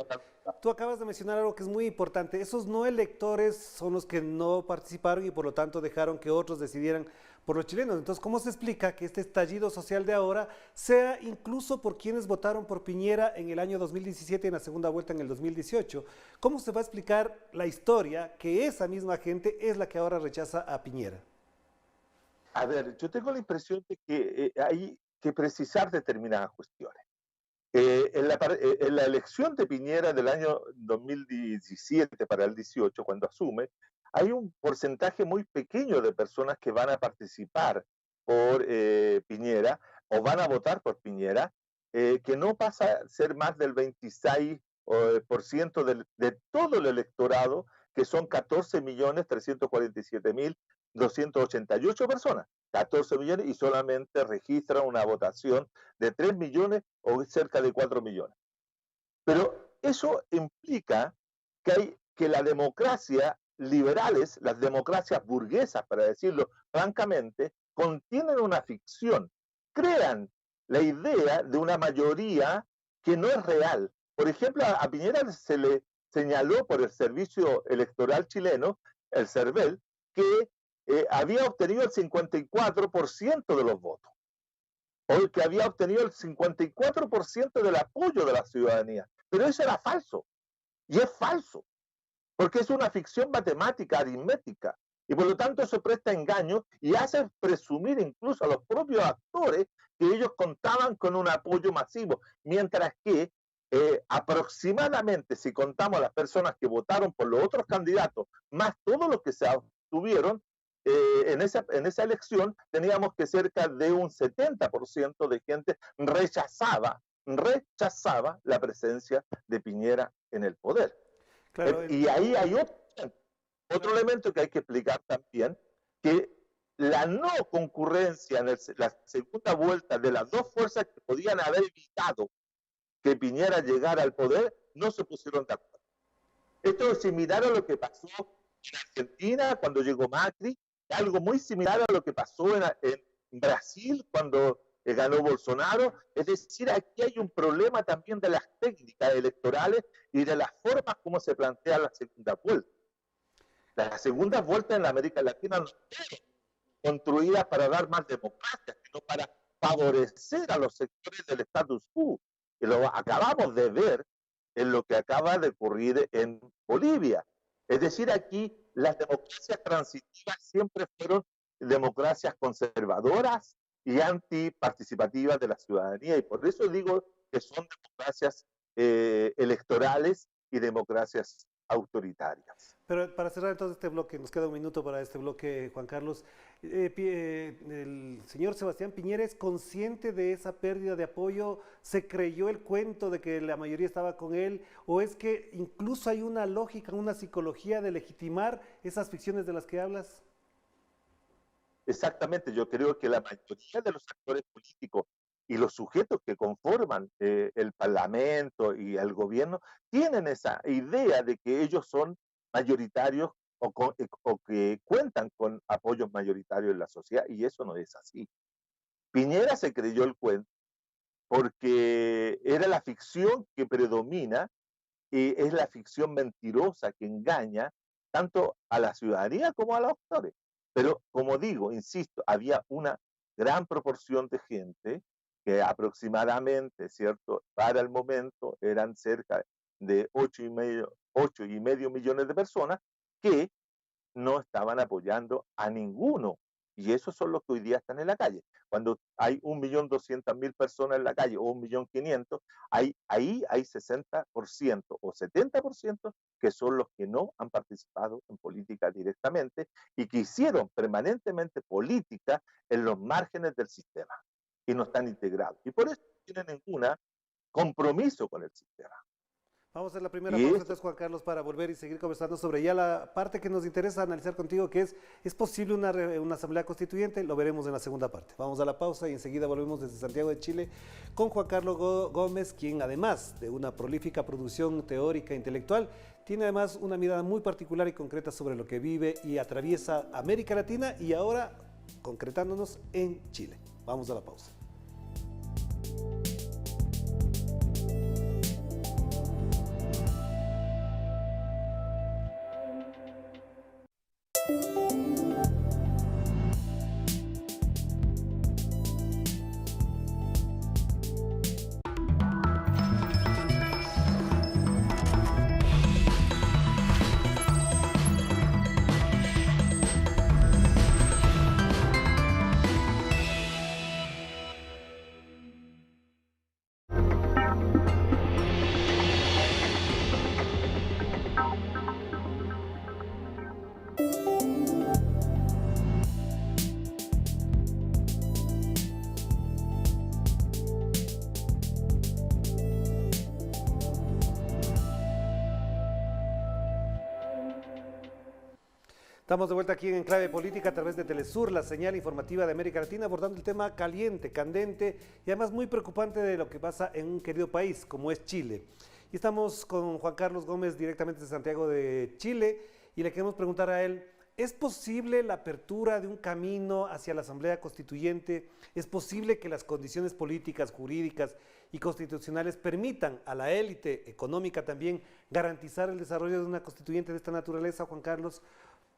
Tú acabas de mencionar algo que es muy importante. Esos no electores son los que no participaron y por lo tanto dejaron que otros decidieran por los chilenos. Entonces, ¿cómo se explica que este estallido social de ahora sea incluso por quienes votaron por Piñera en el año 2017 y en la segunda vuelta en el 2018? ¿Cómo se va a explicar la historia que esa misma gente es la que ahora rechaza a Piñera? A ver, yo tengo la impresión de que hay que precisar determinadas cuestiones. En la elección de Piñera del año 2017 para el 18, cuando asume, hay un porcentaje muy pequeño de personas que van a participar por Piñera o van a votar por Piñera, que no pasa a ser más del 26% de todo el electorado, que son 14.347.288 personas. 14 millones y solamente registran una votación de 3 millones o cerca de 4 millones. Pero eso implica que la democracia liberales, las democracias burguesas, para decirlo francamente, contienen una ficción, crean la idea de una mayoría que no es real. Por ejemplo, a Piñera se le señaló por el Servicio Electoral Chileno, el CERVEL, que había obtenido el 54% de los votos, o que había obtenido el 54% del apoyo de la ciudadanía. Pero eso era falso, y es falso, porque es una ficción matemática, aritmética, y por lo tanto eso presta engaño y hace presumir incluso a los propios actores que ellos contaban con un apoyo masivo, mientras que aproximadamente, si contamos las personas que votaron por los otros candidatos, más todos los que se abstuvieron, en esa elección teníamos que cerca de un 70% de gente rechazaba la presencia de Piñera en el poder. Claro, y ahí hay otro elemento que hay que explicar también, que la no concurrencia en la segunda vuelta de las dos fuerzas que podían haber evitado que Piñera llegara al poder, no se pusieron de acuerdo. Esto es similar a lo que pasó en Argentina cuando llegó Macri, algo muy similar a lo que pasó en Brasil cuando ganó Bolsonaro. Es decir, aquí hay un problema también de las técnicas electorales y de las formas como se plantea la segunda vuelta. Las segundas vueltas en la América Latina no fueron construidas para dar más democracia, sino para favorecer a los sectores del status quo. Y lo acabamos de ver en lo que acaba de ocurrir en Bolivia. Es decir, aquí las democracias transitivas siempre fueron democracias conservadoras y antiparticipativas de la ciudadanía, y por eso digo que son democracias electorales y democracias autoritarias. Pero para cerrar entonces este bloque, nos queda un minuto para este bloque, Juan Carlos. ¿El señor Sebastián Piñera es consciente de esa pérdida de apoyo? ¿Se creyó el cuento de que la mayoría estaba con él? ¿O es que incluso hay una lógica, una psicología de legitimar esas ficciones de las que hablas? Exactamente, yo creo que la mayoría de los actores políticos y los sujetos que conforman el Parlamento y el gobierno tienen esa idea de que ellos son mayoritarios o que cuentan con apoyos mayoritarios en la sociedad, y eso no es así. Piñera se creyó el cuento porque era la ficción que predomina y es la ficción mentirosa que engaña tanto a la ciudadanía como a los actores. Pero como digo, insisto, había una gran proporción de gente que aproximadamente, ¿cierto? Para el momento eran cerca de 8,5 millones de personas que no estaban apoyando a ninguno. Y esos son los que hoy día están en la calle. Cuando hay 1.200.000 personas en la calle o 1.500.000, ahí hay 60% o 70% que son los que no han participado en política directamente y que hicieron permanentemente política en los márgenes del sistema y no están integrados. Y por eso no tienen ningún compromiso con el sistema. Vamos a hacer la primera pausa, entonces, Juan Carlos, para volver y seguir conversando sobre ya la parte que nos interesa analizar contigo, que ¿es posible una asamblea constituyente? Lo veremos en la segunda parte. Vamos a la pausa y enseguida volvemos desde Santiago de Chile con Juan Carlos Gómez, quien además de una prolífica producción teórica e intelectual, tiene además una mirada muy particular y concreta sobre lo que vive y atraviesa América Latina y ahora concretándonos en Chile. Vamos a la pausa. Estamos de vuelta aquí en Enclave Política a través de Telesur, la señal informativa de América Latina, abordando el tema caliente, candente y además muy preocupante de lo que pasa en un querido país como es Chile. Y estamos con Juan Carlos Gómez directamente de Santiago de Chile y le queremos preguntar a él, ¿es posible la apertura de un camino hacia la Asamblea Constituyente? ¿Es posible que las condiciones políticas, jurídicas y constitucionales permitan a la élite económica también garantizar el desarrollo de una constituyente de esta naturaleza, Juan Carlos?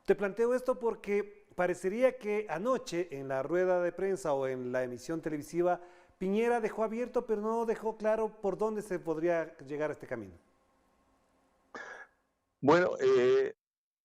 Te planteo esto porque parecería que anoche en la rueda de prensa o en la emisión televisiva Piñera dejó abierto, pero no dejó claro por dónde se podría llegar a este camino. Bueno,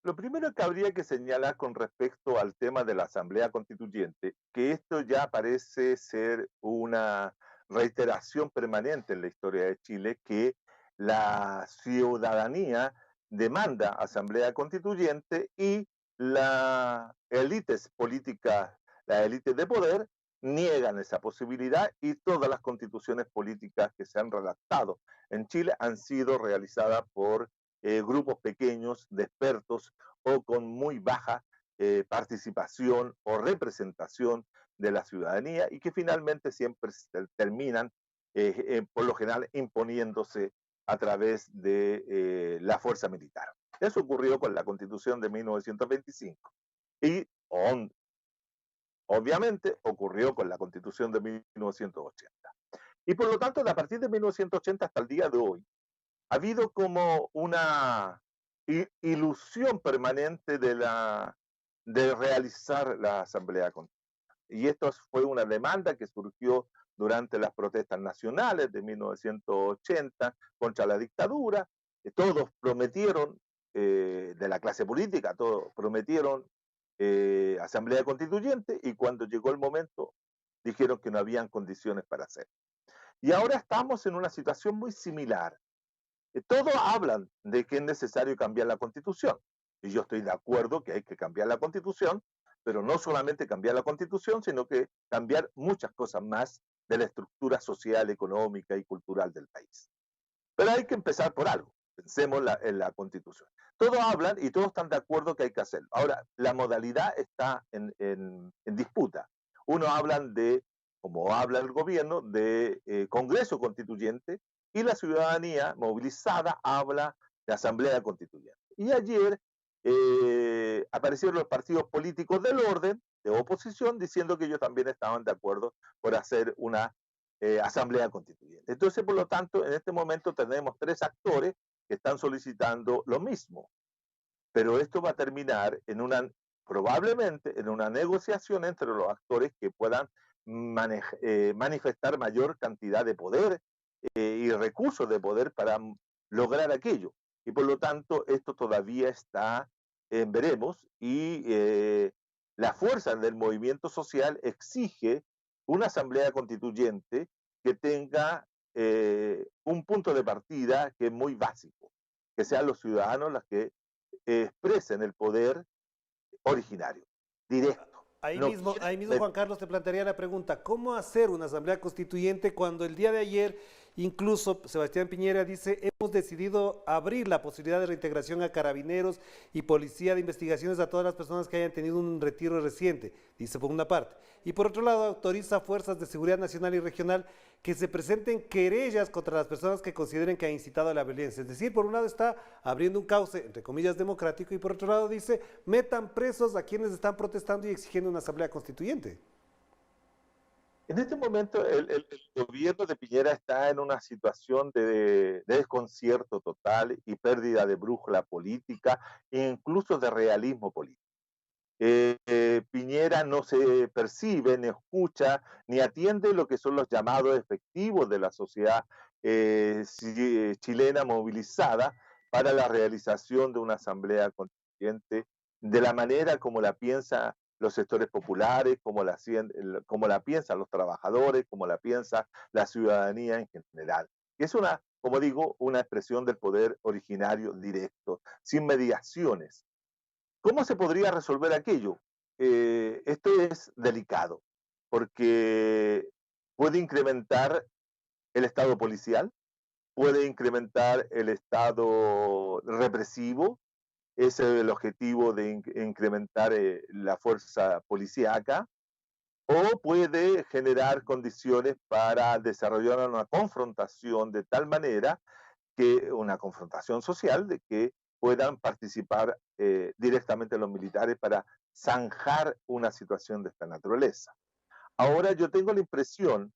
lo primero que habría que señalar con respecto al tema de la Asamblea Constituyente, que esto ya parece ser una reiteración permanente en la historia de Chile, que la ciudadanía demanda Asamblea Constituyente y las élites políticas, las élites de poder, niegan esa posibilidad y todas las constituciones políticas que se han redactado en Chile han sido realizadas por grupos pequeños de expertos o con muy baja participación o representación de la ciudadanía y que finalmente siempre terminan, por lo general, imponiéndose a través de la fuerza militar. Eso ocurrió con la Constitución de 1925 y obviamente ocurrió con la Constitución de 1980. Y por lo tanto, a partir de 1980 hasta el día de hoy, ha habido como una ilusión permanente de realizar la Asamblea Constituyente. Y esto fue una demanda que surgió durante las protestas nacionales de 1980 contra la dictadura. Todos prometieron, de la clase política, todos prometieron Asamblea Constituyente y cuando llegó el momento dijeron que no habían condiciones para hacerlo. Y ahora estamos en una situación muy similar. Todos hablan de que es necesario cambiar la Constitución. Y yo estoy de acuerdo que hay que cambiar la Constitución, pero no solamente cambiar la Constitución, sino que cambiar muchas cosas más de la estructura social, económica y cultural del país. Pero hay que empezar por algo. Pensemos en la Constitución. Todos hablan y todos están de acuerdo que hay que hacerlo. Ahora, la modalidad está en disputa. Uno hablan de, como habla el gobierno, de Congreso Constituyente y la ciudadanía movilizada habla de Asamblea Constituyente. Y ayer aparecieron los partidos políticos del orden, de oposición, diciendo que ellos también estaban de acuerdo por hacer una asamblea constituyente. Entonces, por lo tanto, en este momento tenemos 3 actores que están solicitando lo mismo. Pero esto va a terminar probablemente en una negociación entre los actores que puedan manifestar mayor cantidad de poder y recursos de poder para lograr aquello. Y por lo tanto, esto todavía está en veremos y la fuerza del movimiento social exige una asamblea constituyente que tenga un punto de partida que es muy básico, que sean los ciudadanos los que expresen el poder originario, directo. Ahí mismo, Juan Carlos, te plantearía la pregunta, ¿cómo hacer una asamblea constituyente cuando el día de ayer, incluso Sebastián Piñera dice, hemos decidido abrir la posibilidad de reintegración a carabineros y policía de investigaciones a todas las personas que hayan tenido un retiro reciente, dice por una parte, y por otro lado autoriza a fuerzas de seguridad nacional y regional que se presenten querellas contra las personas que consideren que han incitado a la violencia? Es decir, por un lado está abriendo un cauce, entre comillas, democrático, y por otro lado dice, metan presos a quienes están protestando y exigiendo una asamblea constituyente. En este momento el gobierno de Piñera está en una situación de desconcierto total y pérdida de brújula política e incluso de realismo político. Piñera no se percibe, ni escucha, ni atiende lo que son los llamados efectivos de la sociedad chilena movilizada para la realización de una asamblea constituyente de la manera como la piensa los sectores populares, como la piensan los trabajadores, como la piensa la ciudadanía en general. Que es como digo, una expresión del poder originario directo, sin mediaciones. ¿Cómo se podría resolver aquello? Esto es delicado, porque puede incrementar el Estado policial, puede incrementar el Estado represivo. Ese es el objetivo de incrementar la fuerza policíaca, o puede generar condiciones para desarrollar una confrontación de tal manera que una confrontación social de que puedan participar directamente los militares para zanjar una situación de esta naturaleza. Ahora yo tengo la impresión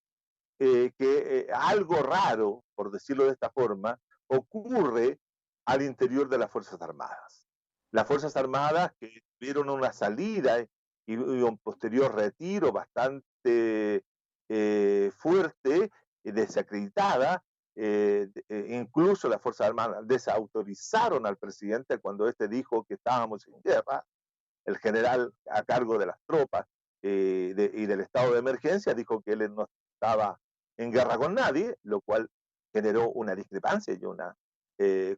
que algo raro, por decirlo de esta forma, ocurre al interior de las Fuerzas Armadas. Las Fuerzas Armadas que tuvieron una salida y un posterior retiro bastante fuerte, desacreditada, incluso las Fuerzas Armadas desautorizaron al presidente cuando éste dijo que estábamos en guerra. El general a cargo de las tropas y del estado de emergencia dijo que él no estaba en guerra con nadie, lo cual generó una discrepancia y una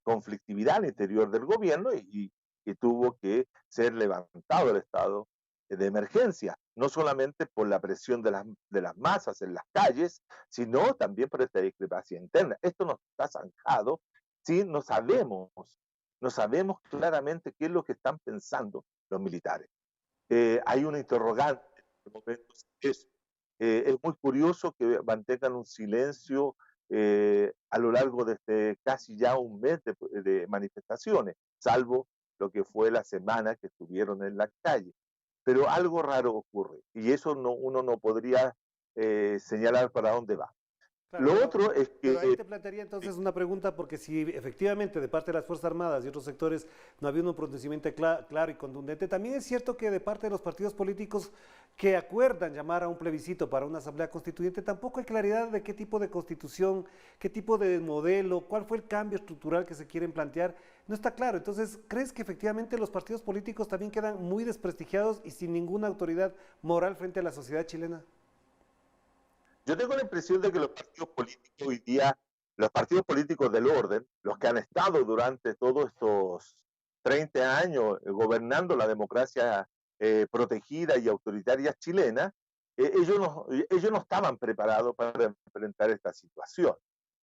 conflictividad al interior del gobierno y tuvo que ser levantado el estado de emergencia, no solamente por la presión de las masas en las calles, sino también por esta discrepancia interna. Esto no está zanjado, ¿sí? No sabemos claramente qué es lo que están pensando los militares. Hay una interrogante en este momento. Es muy curioso que mantengan un silencio a lo largo de casi ya un mes de manifestaciones, salvo lo que fue la semana que estuvieron en la calle. Pero algo raro ocurre y eso uno no podría señalar para dónde va. Claro, lo otro es que... Pero ahí te plantearía entonces una pregunta, porque si efectivamente de parte de las Fuerzas Armadas y otros sectores no había un pronunciamiento claro y contundente, también es cierto que de parte de los partidos políticos que acuerdan llamar a un plebiscito para una asamblea constituyente, tampoco hay claridad de qué tipo de constitución, qué tipo de modelo, cuál fue el cambio estructural que se quieren plantear, no está claro. Entonces, ¿crees que efectivamente los partidos políticos también quedan muy desprestigiados y sin ninguna autoridad moral frente a la sociedad chilena? Yo tengo la impresión de que los partidos políticos hoy día, los partidos políticos del orden, los que han estado durante todos estos 30 años gobernando la democracia protegida y autoritaria chilena, ellos no estaban preparados para enfrentar esta situación.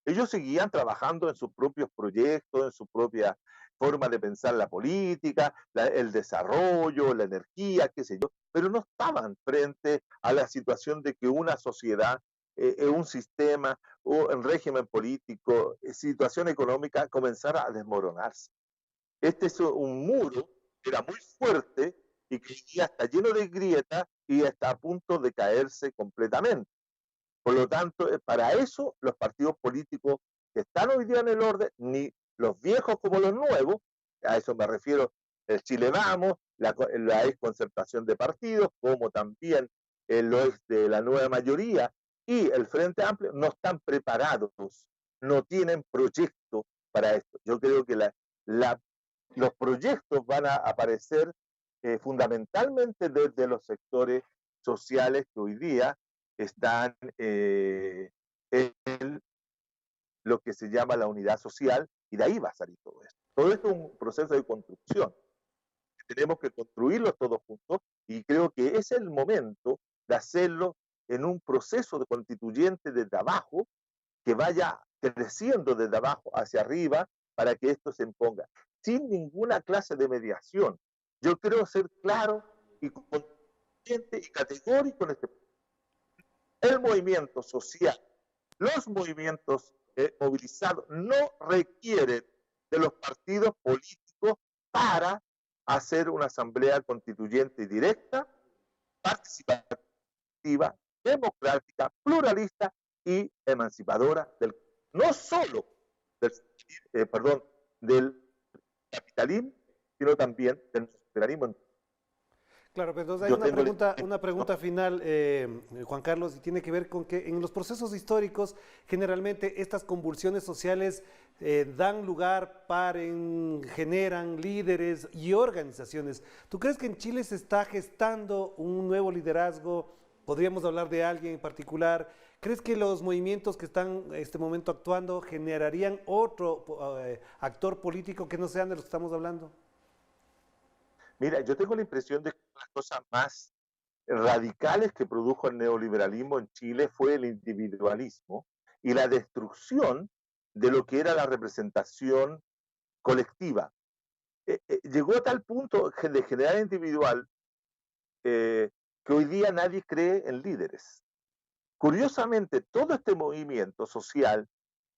Ellos seguían trabajando en sus propios proyectos, en su propia forma de pensar la política, el desarrollo, la energía, qué sé yo, pero no estaban frente a la situación de que una sociedad, un sistema, un régimen político, situación económica comenzara a desmoronarse. Este es un muro era muy fuerte y que hoy día está lleno de grietas y está a punto de caerse completamente. Por lo tanto, para eso los partidos políticos que están hoy día en el orden, ni los viejos como los nuevos, a eso me refiero el Chile Vamos, la ex concertación de partidos, como también lo ex de la nueva mayoría y el Frente Amplio, no están preparados, no tienen proyecto para esto. Yo creo que los proyectos van a aparecer fundamentalmente desde los sectores sociales que hoy día están en lo que se llama la unidad social, y de ahí va a salir todo esto. Todo esto es un proceso de construcción. Tenemos que construirlo todos juntos, y creo que es el momento de hacerlo en un proceso de constituyente desde abajo, que vaya creciendo desde abajo hacia arriba para que esto se imponga, sin ninguna clase de mediación. Yo creo ser claro y consciente y categórico en este punto. El movimiento social, los movimientos movilizados no requieren de los partidos políticos para hacer una asamblea constituyente directa, participativa, democrática, pluralista y emancipadora no solo del capitalismo, sino también del socialismo. Claro, pero entonces hay una pregunta final, Juan Carlos, y tiene que ver con que en los procesos históricos generalmente estas convulsiones sociales dan lugar, generan líderes y organizaciones. ¿Tú crees que en Chile se está gestando un nuevo liderazgo? ¿Podríamos hablar de alguien en particular? ¿Crees que los movimientos que están en este momento actuando generarían otro actor político que no sean de los que estamos hablando? Mira, yo tengo la impresión de que una de las cosas más radicales que produjo el neoliberalismo en Chile fue el individualismo y la destrucción de lo que era la representación colectiva. Llegó a tal punto de generar individual que hoy día nadie cree en líderes. Curiosamente, todo este movimiento social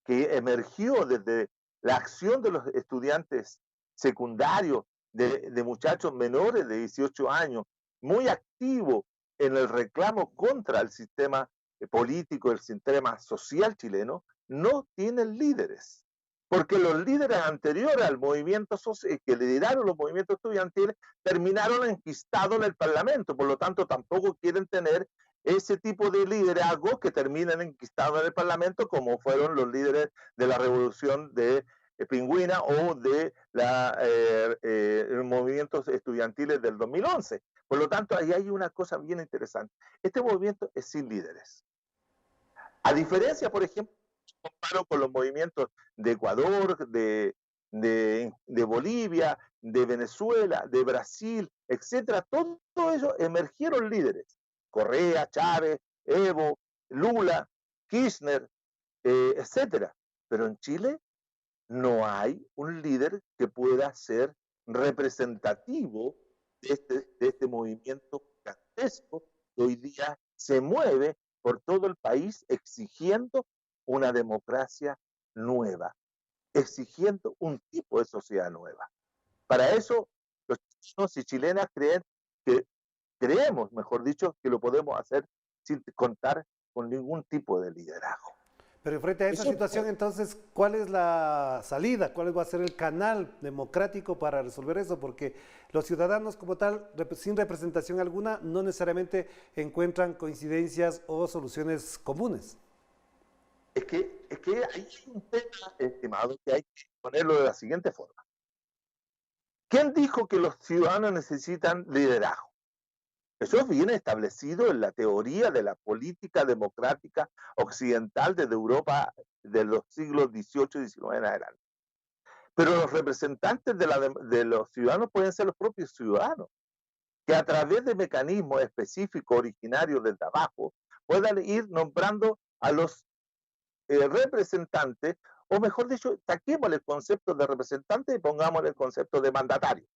que emergió desde la acción de los estudiantes secundarios, de muchachos menores de 18 años, muy activo en el reclamo contra el sistema político, el sistema social chileno, no tienen líderes. Porque los líderes anteriores al movimiento social, que lideraron los movimientos estudiantiles, terminaron enquistados en el Parlamento. Por lo tanto, tampoco quieren tener ese tipo de liderazgo que terminan enquistados en el Parlamento, como fueron los líderes de la revolución de Pingüina o de los movimientos estudiantiles del 2011. Por lo tanto, ahí hay una cosa bien interesante. Este movimiento es sin líderes. A diferencia, por ejemplo, comparo con los movimientos de Ecuador, de Bolivia, de Venezuela, de Brasil, etcétera. Todo ello emergieron líderes. Correa, Chávez, Evo, Lula, Kirchner, etcétera. Pero en Chile no hay un líder que pueda ser representativo de este movimiento gigantesco que hoy día se mueve por todo el país exigiendo una democracia nueva, exigiendo un tipo de sociedad nueva. Para eso, los chilenos y chilenas creemos, mejor dicho, que lo podemos hacer sin contar con ningún tipo de liderazgo. Pero frente a esa situación, entonces, ¿cuál es la salida? ¿Cuál va a ser el canal democrático para resolver eso? Porque los ciudadanos como tal, sin representación alguna, no necesariamente encuentran coincidencias o soluciones comunes. Es que hay un tema, estimado, que hay que ponerlo de la siguiente forma. ¿Quién dijo que los ciudadanos necesitan liderazgo? Eso viene establecido en la teoría de la política democrática occidental desde Europa de los siglos XVIII y XIX en adelante. Pero los representantes de los ciudadanos pueden ser los propios ciudadanos, que a través de mecanismos específicos originarios desde abajo puedan ir nombrando a los representantes, o mejor dicho, saquémosle el concepto de representante y pongámosle el concepto de mandatario.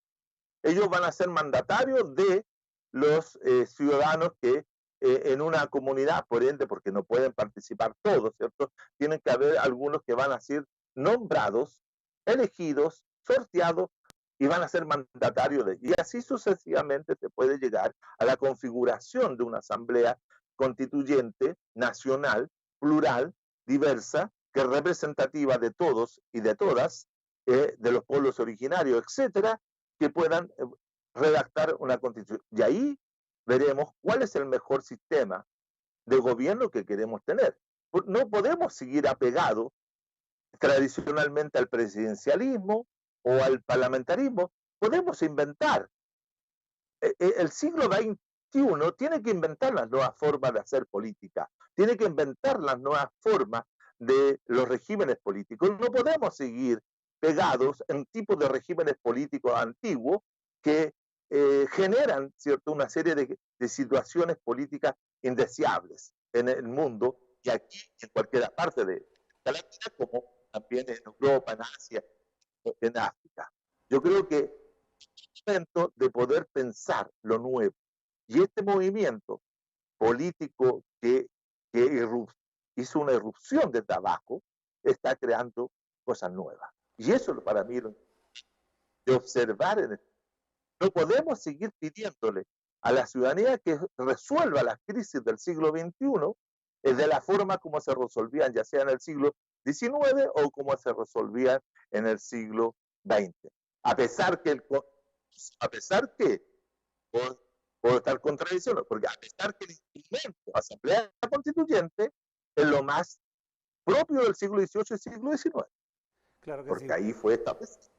Ellos van a ser mandatarios de los ciudadanos que en una comunidad, por ende, porque no pueden participar todos, ¿cierto? Tienen que haber algunos que van a ser nombrados, elegidos, sorteados y van a ser mandatarios y así sucesivamente se puede llegar a la configuración de una asamblea constituyente, nacional, plural, diversa, que es representativa de todos y de todas, de los pueblos originarios, etcétera, que puedan redactar una constitución. Y ahí veremos cuál es el mejor sistema de gobierno que queremos tener. No podemos seguir apegados tradicionalmente al presidencialismo o al parlamentarismo. Podemos inventar. El siglo XXI tiene que inventar las nuevas formas de hacer política, tiene que inventar las nuevas formas de los regímenes políticos. No podemos seguir pegados en tipos de regímenes políticos antiguos que generan, ¿cierto?, una serie de situaciones políticas indeseables en el mundo y aquí en cualquier parte de la Latina, como también en Europa, en Asia, en África. Yo creo que es momento de poder pensar lo nuevo. Y este movimiento político que hizo una irrupción de trabajo está creando cosas nuevas. Y eso para mí de observar. No podemos seguir pidiéndole a la ciudadanía que resuelva las crisis del siglo XXI de la forma como se resolvían ya sea en el siglo XIX o como se resolvían en el siglo XX. A pesar que puedo estar contradiciendo, porque a pesar que el instrumento Asamblea Constituyente es lo más propio del siglo XVIII y siglo XIX. Claro que porque sí. ahí fue establecido.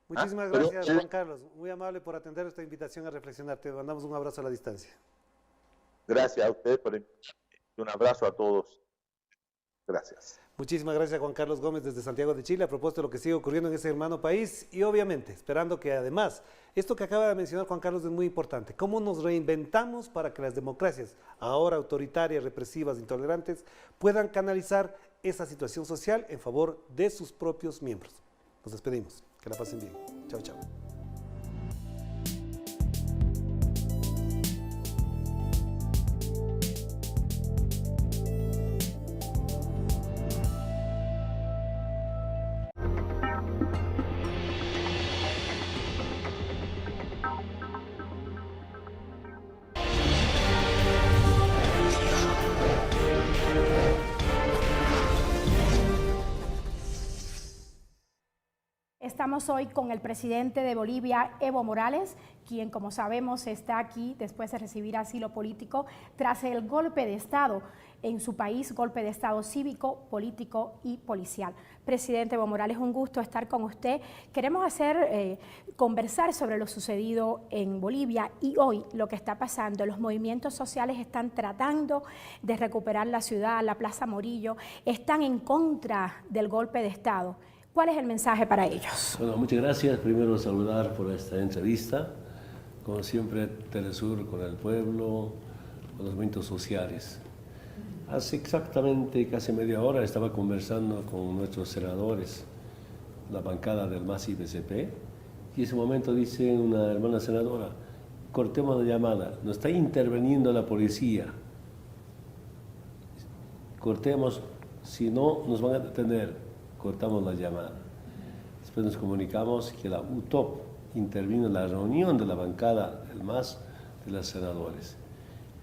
Muchísimas gracias, Juan Carlos. Muy amable por atender esta invitación a reflexionar. Te mandamos un abrazo a la distancia. Gracias a ustedes por invitarme. Un abrazo a todos. Gracias. Muchísimas gracias, Juan Carlos Gómez, desde Santiago de Chile, a propósito de lo que sigue ocurriendo en ese hermano país y obviamente esperando que además, esto que acaba de mencionar Juan Carlos es muy importante, cómo nos reinventamos para que las democracias, ahora autoritarias, represivas, intolerantes, puedan canalizar esa situación social en favor de sus propios miembros. Nos despedimos. Que la pasen bien. Chao, chao. Estamos hoy con el presidente de Bolivia, Evo Morales, quien, como sabemos, está aquí después de recibir asilo político tras el golpe de Estado en su país, golpe de Estado cívico, político y policial. Presidente Evo Morales, un gusto estar con usted. Queremos conversar sobre lo sucedido en Bolivia y hoy lo que está pasando. Los movimientos sociales están tratando de recuperar la ciudad, la Plaza Morillo, están en contra del golpe de Estado. ¿Cuál es el mensaje para ellos? Bueno, muchas gracias. Primero saludar por esta entrevista. Como siempre, Telesur con el pueblo, con los movimientos sociales. Hace exactamente casi media hora estaba conversando con nuestros senadores, la bancada del MAS y PCP, y en ese momento dice una hermana senadora, cortemos la llamada, nos está interviniendo la policía. Cortemos, si no nos van a detener. Cortamos la llamada. Después nos comunicamos que la UTOP intervino en la reunión de la bancada del MAS de los senadores.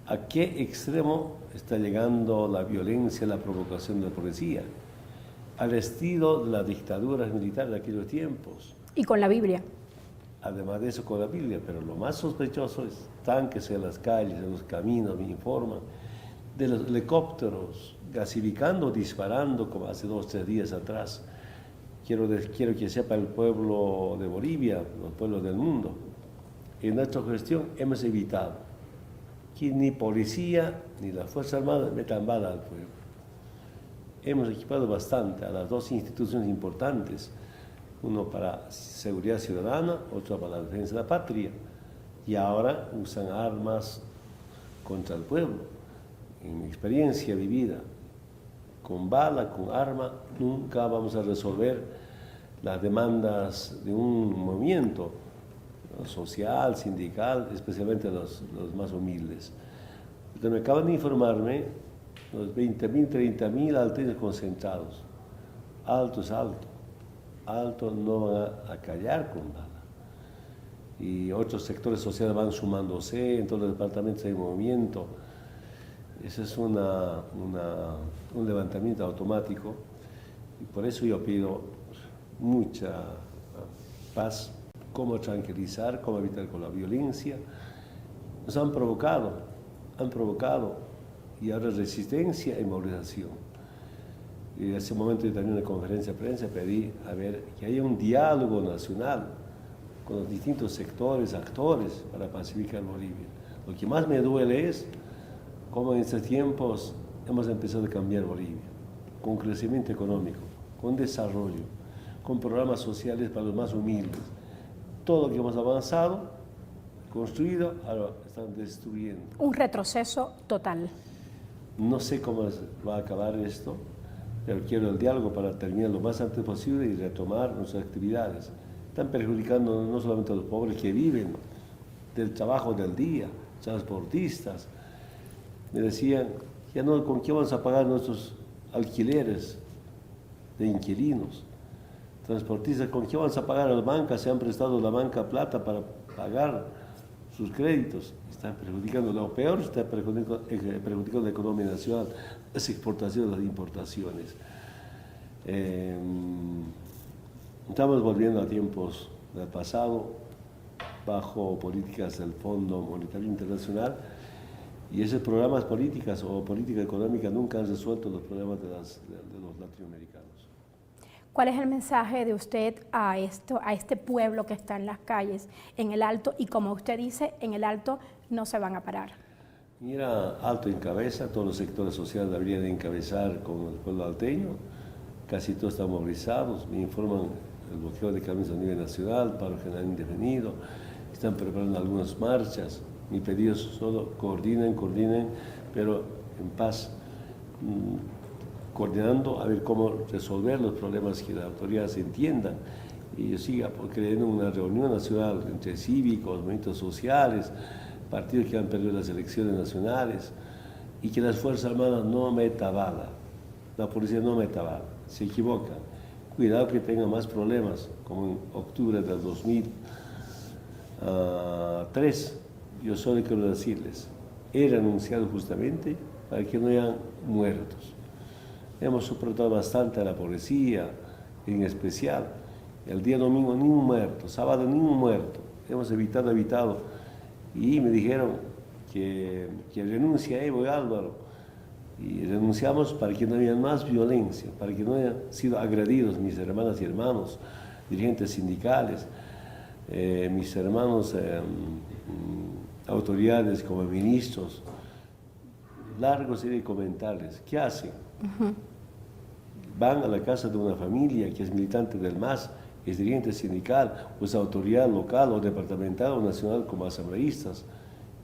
¿A qué extremo está llegando la violencia, la provocación de la policía? Al estilo de la dictadura militar de aquellos tiempos. Y con la Biblia. Además de eso, con la Biblia. Pero lo más sospechoso es tanques en las calles, en los caminos, me informan, de los helicópteros, gasificando, disparando, como hace 2 o 3 días atrás. Quiero que sepa el pueblo de Bolivia, los pueblos del mundo. En nuestra gestión hemos evitado que ni policía ni la Fuerza Armada metan bala al pueblo. Hemos equipado bastante a las 2 instituciones importantes, uno para seguridad ciudadana, otro para la defensa de la patria, y ahora usan armas contra el pueblo. En mi experiencia vivida, con bala, con arma, nunca vamos a resolver las demandas de un movimiento social, sindical, especialmente los más humildes. Entonces, me acaban de informarme, los 20.000, 30.000 alteños concentrados. Alto es alto. Alto no van a callar con bala. y otros sectores sociales van sumándose, en todos los departamentos hay movimiento. Ese es un levantamiento automático y por eso yo pido mucha paz, cómo tranquilizar, cómo evitar con la violencia. Nos han provocado y ahora resistencia y movilización. Y en ese momento yo también en una conferencia de prensa pedí que haya un diálogo nacional con los distintos sectores, actores para pacificar Bolivia. Lo que más me duele es cómo en estos tiempos hemos empezado a cambiar Bolivia, con crecimiento económico, con desarrollo, con programas sociales para los más humildes. Todo lo que hemos avanzado, construido, ahora están destruyendo. Un retroceso total. No sé cómo va a acabar esto, pero quiero el diálogo para terminar lo más antes posible y retomar nuestras actividades. Están perjudicando no solamente a los pobres que viven del trabajo del día, transportistas. Me decían, ya no, ¿con qué vamos a pagar nuestros alquileres de inquilinos? Transportistas, ¿con qué vamos a pagar a las bancas? Se han prestado la banca plata para pagar sus créditos. Están perjudicando, lo peor, está perjudicando la economía nacional, las exportaciones, las importaciones. Estamos volviendo a tiempos del pasado, bajo políticas del Fondo Monetario Internacional, y esos programas políticas o política económica nunca han resuelto los problemas de los latinoamericanos. ¿Cuál es el mensaje de usted a este pueblo que está en las calles, en el Alto? Y como usted dice, en el Alto no se van a parar. Mira, Alto encabeza, todos los sectores sociales deberían de encabezar con el pueblo alteño, casi todos están movilizados, me informan el bloqueo de caminos a nivel nacional, paro general indefinido, están preparando algunas marchas. Mi pedido es solo coordinen, pero en paz, coordinando a ver cómo resolver los problemas que las autoridades entiendan y siga creyendo una reunión nacional entre cívicos, movimientos sociales, partidos que han perdido las elecciones nacionales y que las Fuerzas Armadas no metan bala, la policía no meta bala, se equivocan. Cuidado que tengan más problemas, como en octubre del 2003. Yo solo quiero decirles, he renunciado justamente para que no hayan muertos. Hemos soportado bastante a la policía, en especial. El día domingo ni un muerto, sábado ni un muerto. Hemos evitado. Y me dijeron que renuncia Evo y Álvaro. Y renunciamos para que no haya más violencia, para que no hayan sido agredidos mis hermanas y hermanos, dirigentes sindicales, mis hermanos autoridades como ministros. Largo serie de comentarios. ¿Qué hacen? Van a la casa de una familia que es militante del MAS, es dirigente sindical, o es autoridad local o departamental o nacional como asambleístas.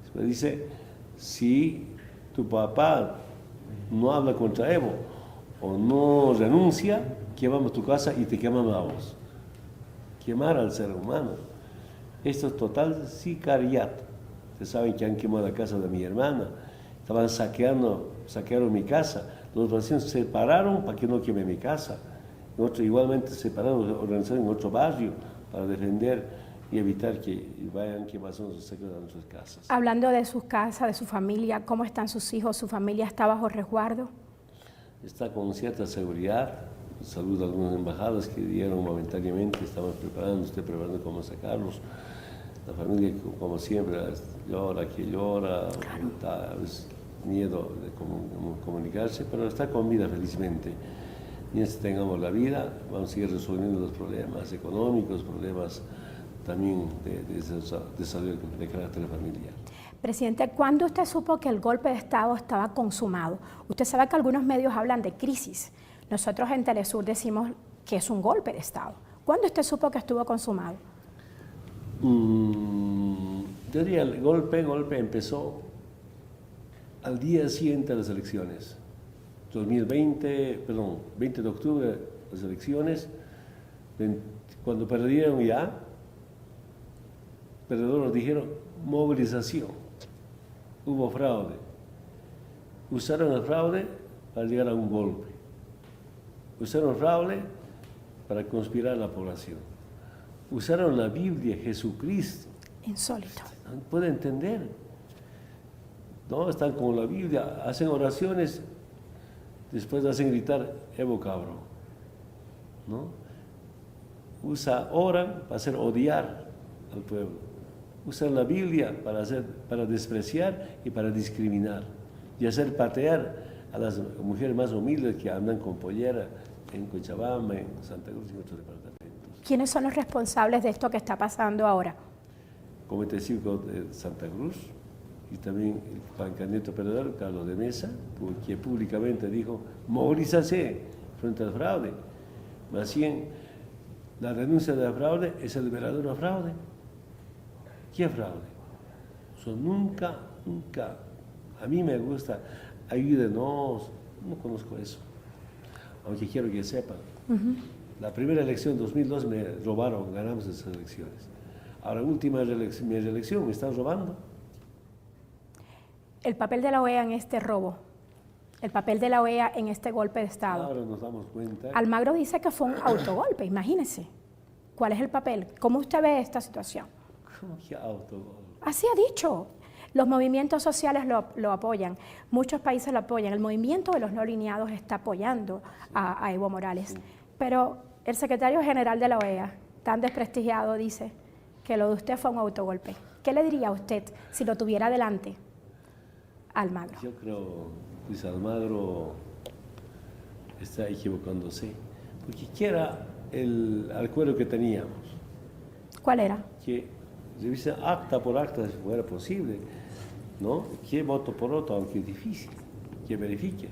Después dice, si tu papá no habla contra Evo o no renuncia, quemamos tu casa y te quemamos a vos. Quemar al ser humano. Esto es total sicariato. Ustedes saben que han quemado la casa de mi hermana, saquearon mi casa. Los vecinos se separaron para que no queme mi casa. Igualmente separaron, organizaron en otro barrio para defender y evitar que vayan quemando sus secretos a nuestras casas. Hablando de sus casas, de su familia, ¿cómo están sus hijos? ¿Su familia está bajo resguardo? Está con cierta seguridad. Saludo a algunas embajadas que dieron momentáneamente, estamos estoy preparando cómo sacarlos. La familia, como siempre, llora, claro. Es miedo de comunicarse, pero está con vida felizmente. Mientras tengamos la vida, vamos a seguir resolviendo los problemas económicos, problemas también de desarrollo de carácter familiar. Presidente, ¿cuándo usted supo que el golpe de Estado estaba consumado? Usted sabe que algunos medios hablan de crisis. Nosotros en Telesur decimos que es un golpe de Estado. ¿Cuándo usted supo que estuvo consumado? Yo diría, el golpe empezó al día siguiente de las elecciones. 2020 de octubre, las elecciones, cuando perdieron perdedores dijeron movilización, hubo fraude. Usaron el fraude para llegar a un golpe. Usaron el fraude para conspirar a la población. Usaron la Biblia, Jesucristo, Insólito. No puede entender. No, están con la Biblia, hacen oraciones, después hacen gritar Evo cabrón, ¿no? Oran para hacer odiar al pueblo. Usan la Biblia para despreciar y para discriminar y hacer patear a las mujeres más humildes que andan con pollera en Cochabamba, en Santa Cruz y en otros departamentos. ¿Quiénes son los responsables de esto que está pasando ahora? Comité Cívico de Santa Cruz y también el candidato perdedor, Carlos de Mesa, que públicamente dijo, movilízase frente al fraude. Más bien, la renuncia del fraude es el verdadero fraude. ¿Qué fraude? Eso nunca, a mí me gusta, ayúdenos, no conozco eso, aunque quiero que sepan. La primera elección en 2002 me robaron, ganamos esas elecciones. Ahora, última mi reelección, me están robando. El papel de la OEA en este robo, el papel de la OEA en este golpe de Estado. Ahora nos damos cuenta. Almagro dice que fue un autogolpe, imagínese. ¿Cuál es el papel? ¿Cómo usted ve esta situación? ¿Cómo que autogolpe? Así ha dicho. Los movimientos sociales lo apoyan, muchos países lo apoyan, el movimiento de los no alineados está apoyando a Evo Morales. Sí. Pero el secretario general de la OEA, tan desprestigiado, dice que lo de usted fue un autogolpe. ¿Qué le diría a usted si lo tuviera delante, Almagro? Yo creo que Luis Almagro está equivocándose, porque ¿qué era el acuerdo que teníamos? ¿Cuál era? Que revise acta por acta si fuera posible, ¿no? Que voto por voto, aunque es difícil, que verifique.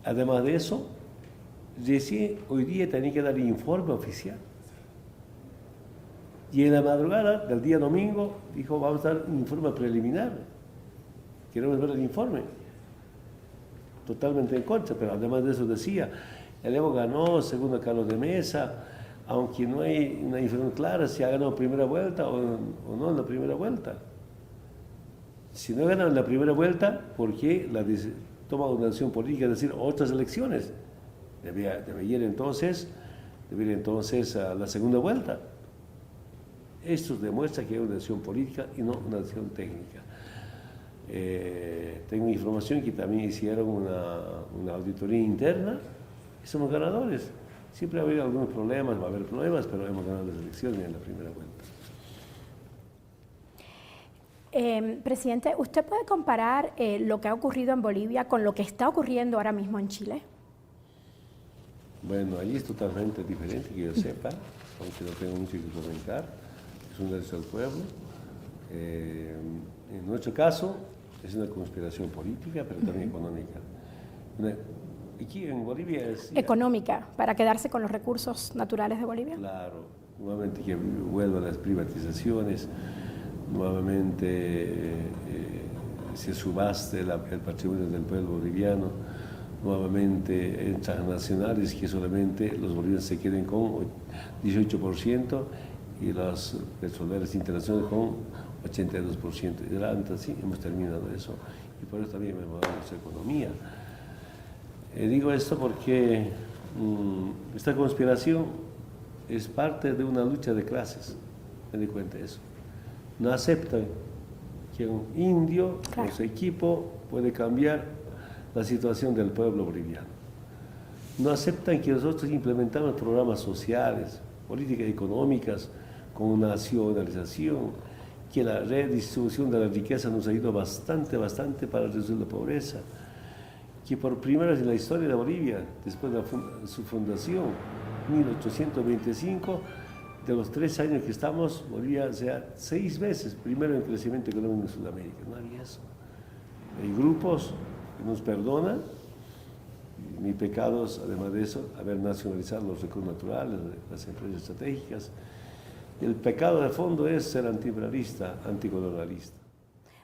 Además de eso, recién hoy día tenía que dar el informe oficial. Y en la madrugada del día domingo dijo, vamos a dar un informe preliminar. Queremos ver el informe. Totalmente en contra, pero además de eso decía, el Evo ganó, según a Carlos de Mesa, aunque no hay una información clara si ha ganado primera vuelta o no en la primera vuelta. Si no ganan en la primera vuelta, ¿por qué toma una decisión política de decir otras elecciones? Debería ir entonces a la segunda vuelta. Esto demuestra que es una decisión política y no una decisión técnica. Tengo información que también hicieron una auditoría interna y somos ganadores. Siempre ha habido algunos problemas, va a haber problemas, pero hemos ganado las elecciones en la primera vuelta. Presidente, ¿usted puede comparar lo que ha ocurrido en Bolivia con lo que está ocurriendo ahora mismo en Chile? Bueno, allí es totalmente diferente, que yo sepa, aunque no tengo mucho que comentar. Es un derecho al pueblo. En nuestro caso, es una conspiración política, pero también económica. Aquí en Bolivia es... Económica, para quedarse con los recursos naturales de Bolivia. Claro, nuevamente que vuelvan las privatizaciones, nuevamente se subaste el patrimonio del pueblo boliviano, nuevamente en transnacionales que solamente los bolivianos se queden con 18% y los petroleros internacionales con 82%. Y adelante, sí, hemos terminado eso y por eso también hemos dado nuestra economía. Digo esto porque esta conspiración es parte de una lucha de clases, me di cuenta de eso. No aceptan que un indio con su equipo puede cambiar la situación del pueblo boliviano. No aceptan que nosotros implementamos programas sociales, políticas económicas, con nacionalización, que la redistribución de la riqueza nos ha ido bastante para reducir la pobreza, que por primera vez en la historia de Bolivia, después de su fundación, 1825, de los 3 años que estamos, Bolivia sea 6 veces primero en crecimiento económico en Sudamérica. No había eso. Hay grupos que nos perdonan, mi pecado es, además de eso, haber nacionalizado los recursos naturales, las empresas estratégicas. El pecado de fondo es ser antiimperialista, anticolonialista.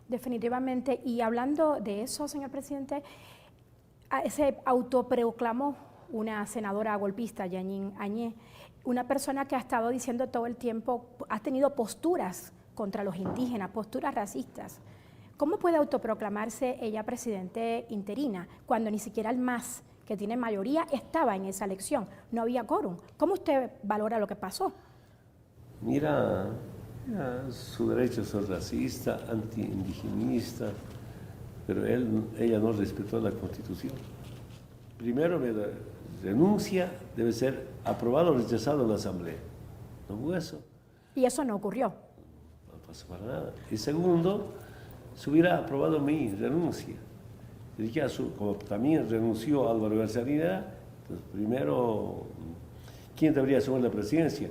Definitivamente, y hablando de eso, señor presidente, se autoproclamó una senadora golpista, Yanín Añez, una persona que ha estado diciendo todo el tiempo, ha tenido posturas contra los indígenas, posturas racistas. ¿Cómo puede autoproclamarse ella presidente interina cuando ni siquiera el MAS, que tiene mayoría, estaba en esa elección? No había quórum. ¿Cómo usted valora lo que pasó? Mira, su derecho a ser racista, anti-indigenista, pero ella no respetó la Constitución. Primero, renuncia debe ser aprobado o rechazado en la Asamblea. No hubo eso. Y eso no ocurrió. No pasó para nada. Y segundo, se hubiera aprobado mi renuncia. Y como también renunció Álvaro García Linera, entonces primero, ¿quién debería asumir la presidencia?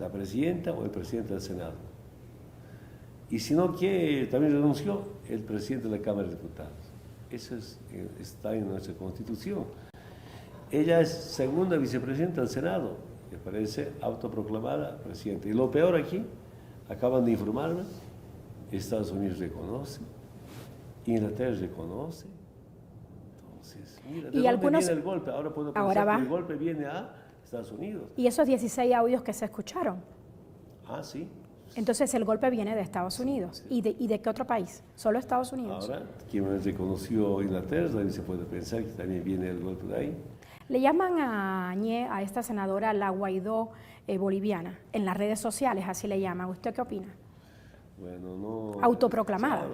¿La presidenta o el presidente del Senado? Y si no, ¿quién también renunció? El presidente de la Cámara de Diputados. Eso está en nuestra Constitución. Ella es segunda vicepresidenta del Senado, me parece autoproclamada presidenta. Y lo peor aquí, acaban de informarme, Estados Unidos reconoce, Inglaterra reconoce. Entonces, mira, ¿de dónde viene el golpe? Ahora puedo pensar que el golpe viene a Estados Unidos. ¿Y esos 16 audios que se escucharon? Ah, sí. Entonces el golpe viene de Estados Unidos. ¿Y de qué otro país? ¿Solo Estados Unidos? Ahora, quien reconoció Inglaterra, también se puede pensar que también viene el golpe de ahí. Le llaman a esta senadora la Guaidó boliviana, en las redes sociales, así le llaman. ¿Usted qué opina? Bueno, no... Autoproclamada.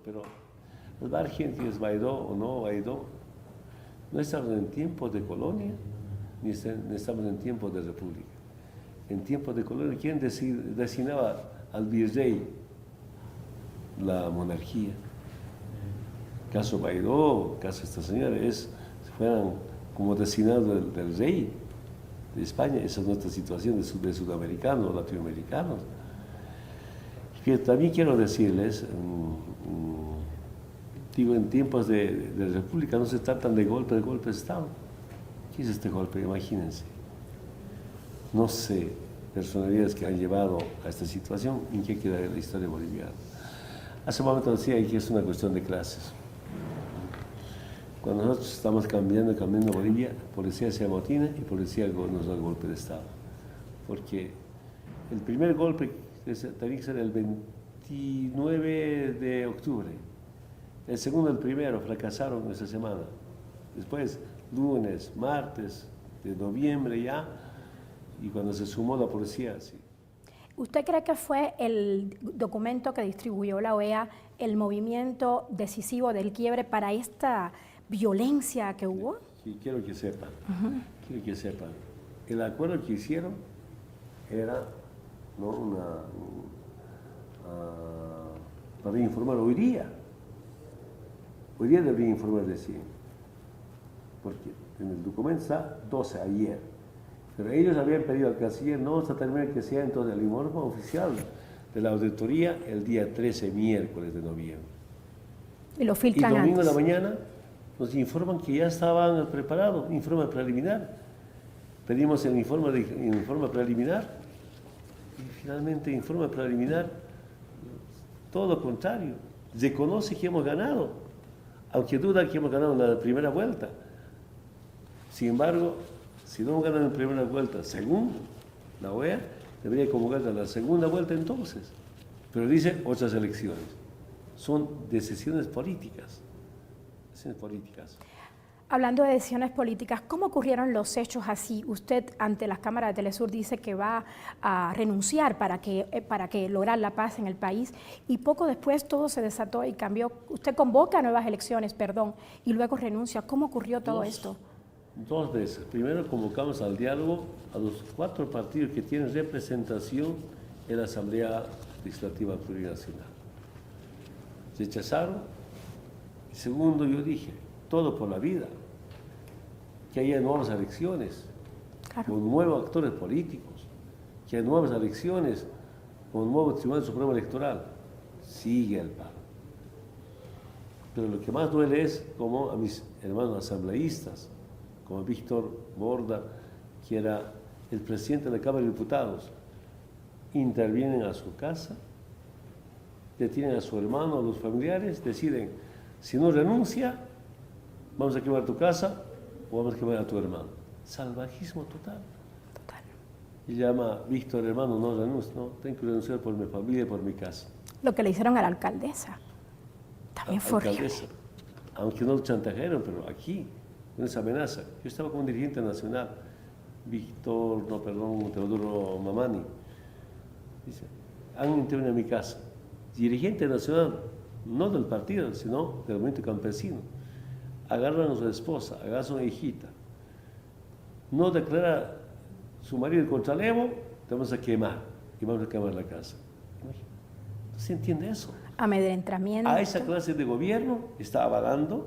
Pero la Argentina es Guaidó o no Guaidó. No estamos en tiempos de colonia, ni estamos en tiempos de república. En tiempos de colonia, ¿quién designaba al virrey? La monarquía. Caso Guaidó, caso esta señora, fueran como designados del rey de España. Esa es nuestra situación de sudamericanos, latinoamericanos. Que también quiero decirles, digo, en tiempos de república no se tratan de golpe de Estado. ¿Qué es este golpe? Imagínense. No sé, personalidades que han llevado a esta situación, ¿en qué queda la historia boliviana? Hace un momento decía que es una cuestión de clases. Cuando nosotros estamos cambiando Bolivia, policía se amotina y policía nos da golpe de Estado. Porque el primer golpe tenía que ser el 29 de octubre. El segundo, el primero, fracasaron esa semana. Después, lunes, martes de noviembre ya, y cuando se sumó la policía, sí. ¿Usted cree que fue el documento que distribuyó la OEA el movimiento decisivo del quiebre para esta violencia que hubo? Sí, quiero que sepan, el acuerdo que hicieron era para informar hoy día debería informar de sí, porque en el documento está 12 ayer, pero ellos habían pedido al canciller no hasta terminar que sea entonces el informe oficial de la auditoría el día 13, miércoles de noviembre. Y lo filtran antes. Y domingo en la mañana nos informan que ya estaban preparados, informe preliminar. Pedimos el informe preliminar y finalmente informe preliminar, todo lo contrario, reconoce que hemos ganado, aunque duda que hemos ganado en la primera vuelta. Sin embargo, si no hemos ganado en la primera vuelta, según la OEA, debería convocar a la segunda vuelta entonces. Pero dice otras elecciones. Son decisiones políticas. Hablando de decisiones políticas, ¿cómo ocurrieron los hechos así? Usted ante las cámaras de Telesur dice que va a renunciar para que lograr la paz en el país y poco después todo se desató y cambió. Usted convoca nuevas elecciones, y luego renuncia. ¿Cómo ocurrió todo esto? 2 veces. Primero convocamos al diálogo a los 4 partidos que tienen representación en la Asamblea Legislativa Plurinacional. Rechazaron. Y segundo, yo dije, todo por la vida, que haya nuevas elecciones, con nuevos actores políticos, que haya nuevas elecciones, con un nuevo Tribunal Supremo Electoral. Sigue el paro. Pero lo que más duele es como a mis hermanos asambleístas, como Víctor Borda, que era el presidente de la Cámara de Diputados, intervienen a su casa, detienen a su hermano, a los familiares, deciden, si no renuncia, vamos a quemar tu casa o vamos a quemar a tu hermano. Salvajismo total. Y llama, Víctor, hermano, no renuncio, no, tengo que renunciar por mi familia y por mi casa. Lo que le hicieron a la alcaldesa. También fue horrible. Aunque no lo chantajearon, pero aquí, con esa amenaza. Yo estaba como dirigente nacional, Teodoro Mamani. Dice, han intervenido en mi casa. Dirigente nacional, no del partido, sino del movimiento campesino. Agarran a su esposa, agarran a su hijita. No declara su marido contra el Evo, te vamos a quemar. Y vamos a quemar la casa. ¿No se entiende eso? Amedrentamiento. A esa clase de gobierno está avalando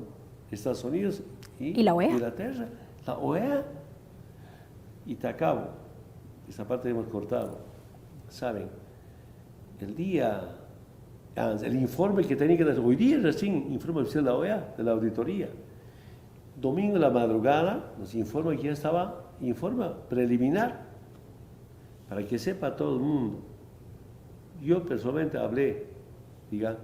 Estados Unidos y la OEA. Inglaterra, la OEA. Y te acabo, esa parte hemos cortado. Saben, el informe que tenía que dar hoy día recién informe oficial de la OEA, de la auditoría. Domingo en la madrugada nos informa que ya estaba informe preliminar para que sepa todo el mundo. Yo personalmente hablé, diga,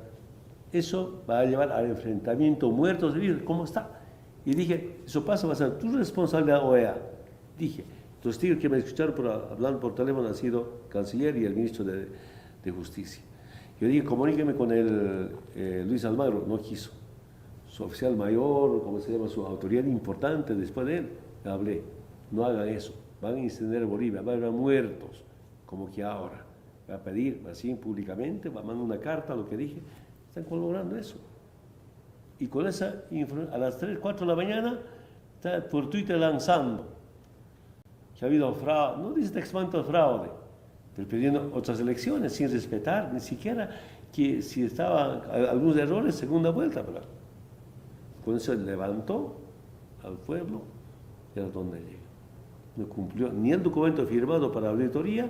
eso va a llevar al enfrentamiento, muertos, heridos, ¿cómo está? Y dije, eso pasa, va a ser tu responsabilidad, OEA. Dije, los testigos que me escucharon hablando por teléfono han sido el canciller y el ministro de Justicia. Yo dije, comuníqueme con Luis Almagro, no quiso. Su oficial mayor, como se llama, su autoridad importante, después de él, le hablé, no hagan eso, van a incendiar Bolivia, van a haber muertos, como que ahora. Va a pedir, así públicamente, va a mandar una carta, lo que dije, están colaborando eso. Y con esa, a las 3, 4 de la mañana, está por Twitter lanzando que ha habido fraude, no dice textualmente fraude, pero pidiendo otras elecciones sin respetar, ni siquiera que si estaban algunos errores, segunda vuelta, pero con eso levantó al pueblo y a donde llega. No cumplió ni el documento firmado para la auditoría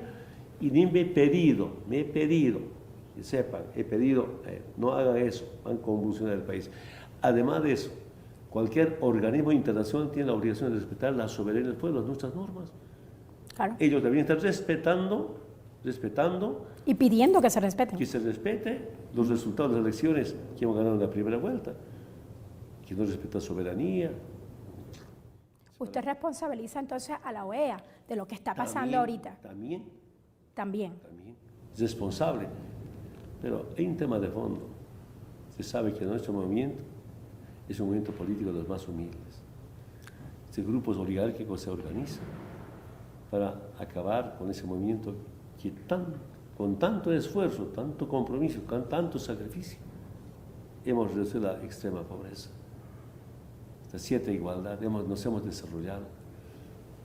y ni me he pedido, que sepan, he pedido, no hagan eso, van a convulsionar el país. Además de eso, cualquier organismo internacional tiene la obligación de respetar la soberanía del pueblo, nuestras normas. Claro. Ellos deberían estar respetando y pidiendo que se respeten. Que se respete los resultados de las elecciones que hemos ganado en la primera vuelta. Que no respeta soberanía. Usted responsabiliza entonces a la OEA de lo que está pasando ahorita. También. Es responsable. Pero hay un tema de fondo. Se sabe que nuestro movimiento es un movimiento político de los más humildes. Estos grupos oligárquicos se organizan para acabar con ese movimiento que con tanto esfuerzo, tanto compromiso, con tanto sacrificio, hemos reducido la extrema pobreza. La 7 igualdad, nos hemos desarrollado.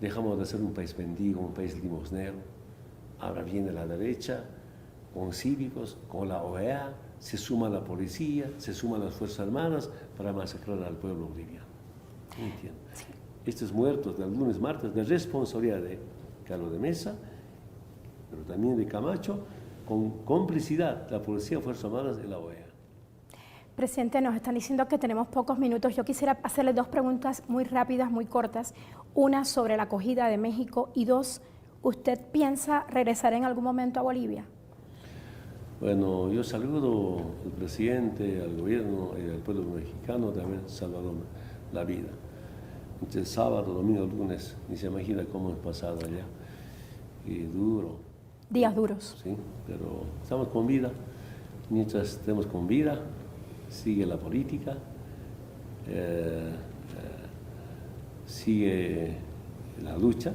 Dejamos de ser un país mendigo, un país limosnero. Ahora viene la derecha, con cívicos, con la OEA, se suma la policía, se suman las Fuerzas Armadas para masacrar al pueblo boliviano. ¿Entienden? Sí. Estos muertos del lunes, martes, de responsabilidad de Carlos de Mesa, pero también de Camacho, con complicidad de la policía, Fuerzas Armadas y la OEA. Presidente, nos están diciendo que tenemos pocos minutos. Yo quisiera hacerle 2 preguntas muy rápidas, muy cortas. Una sobre la acogida de México y 2, ¿usted piensa regresar en algún momento a Bolivia? Bueno, yo saludo al presidente, al gobierno y al pueblo mexicano de haber salvado la vida. Entre sábado, domingo, lunes, ni se imagina cómo hemos pasado allá. Y duro. Días duros. Sí, pero estamos con vida. Mientras estemos con vida, sigue la política, sigue la lucha,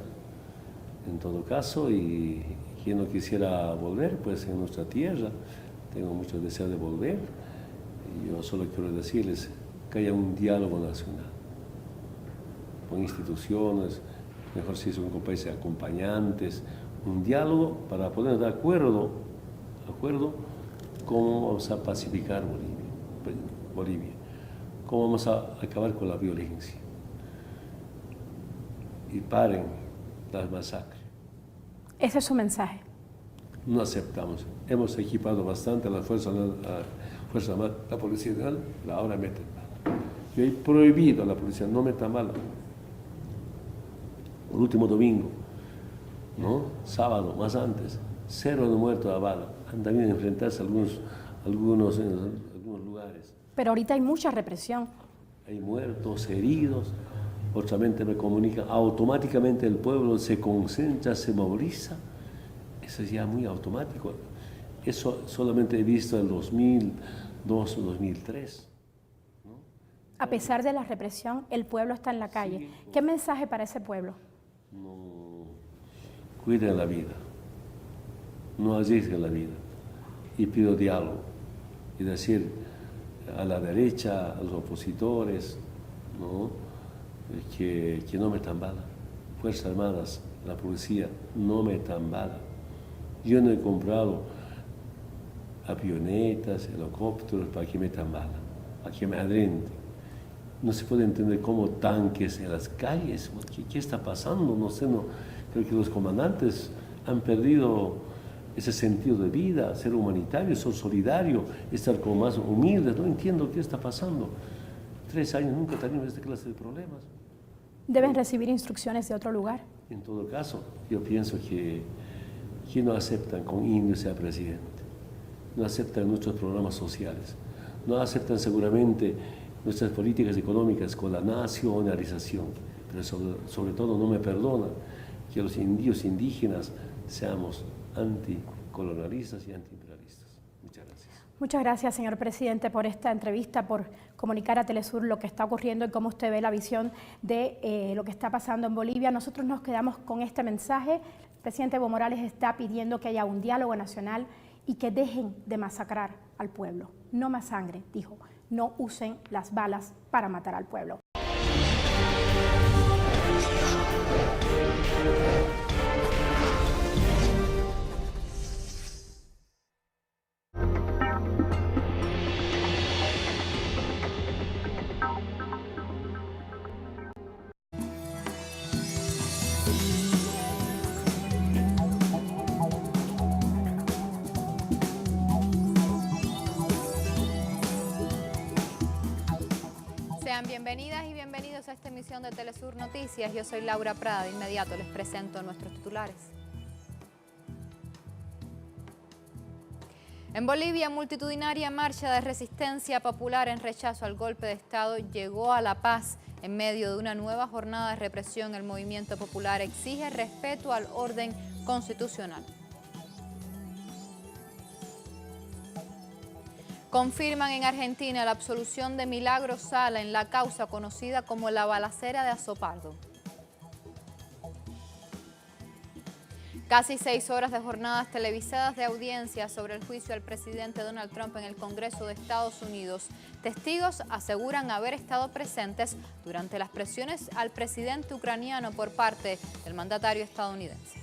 en todo caso, y quien no quisiera volver, pues en nuestra tierra, tengo mucho deseo de volver, y yo solo quiero decirles que haya un diálogo nacional, con instituciones, mejor si son con países acompañantes, un diálogo para ponernos de acuerdo cómo vamos a pacificar Bolivia, cómo vamos a acabar con la violencia y paren las masacres. Ese es su mensaje. No aceptamos. Hemos equipado bastante a la Fuerza Armada, la Policía Nacional, ahora meten bala. Yo he prohibido a la policía, no metan bala. El último domingo, ¿no? Sábado, más antes, 0 de muertos a bala. Han también enfrentarse a algunos lugares. Pero ahorita hay mucha represión. Hay muertos, heridos. Otra mente me comunica, automáticamente el pueblo se concentra, se moviliza. Eso es ya muy automático. Eso solamente he visto en 2002 o 2003. ¿no? A pesar de la represión, el pueblo está en la calle. Sí. ¿Qué mensaje para ese pueblo? No, cuiden la vida. no arriesgue la vida. Y pido diálogo y decir a la derecha, a los opositores, ¿no? que no metan bala. Fuerzas Armadas, la policía, no metan bala. Yo no he comprado avionetas, helicópteros para que metan bala, para que me adrenten. No se puede entender cómo tanques en las calles. ¿Qué está pasando? No sé, creo que los comandantes han perdido ese sentido de vida, ser humanitario, ser solidario, estar como más humildes. No entiendo qué está pasando. 3 años nunca tenemos esta clase de problemas. ¿Deben recibir instrucciones de otro lugar? En todo caso, yo pienso que no aceptan con Indio sea presidente, no aceptan nuestros programas sociales, no aceptan seguramente nuestras políticas económicas con la nacionalización, pero sobre todo no me perdonan que los indios indígenas seamos anticolonialistas y antiimperialistas. Muchas gracias. Muchas gracias, señor presidente, por esta entrevista, por comunicar a Telesur lo que está ocurriendo y cómo usted ve la visión de lo que está pasando en Bolivia. Nosotros nos quedamos con este mensaje. El presidente Evo Morales está pidiendo que haya un diálogo nacional y que dejen de masacrar al pueblo. No más sangre, dijo. No usen las balas para matar al pueblo. Sean bienvenidas y bienvenidos a esta emisión de Telesur Noticias. Yo soy Laura Prada. De inmediato les presento nuestros titulares. En Bolivia, multitudinaria marcha de resistencia popular en rechazo al golpe de Estado llegó a La Paz. En medio de una nueva jornada de represión, el movimiento popular exige respeto al orden constitucional. Confirman en Argentina la absolución de Milagro Sala en la causa conocida como la balacera de Azopardo. Casi 6 horas de jornadas televisadas de audiencia sobre el juicio al presidente Donald Trump en el Congreso de Estados Unidos. Testigos aseguran haber estado presentes durante las presiones al presidente ucraniano por parte del mandatario estadounidense.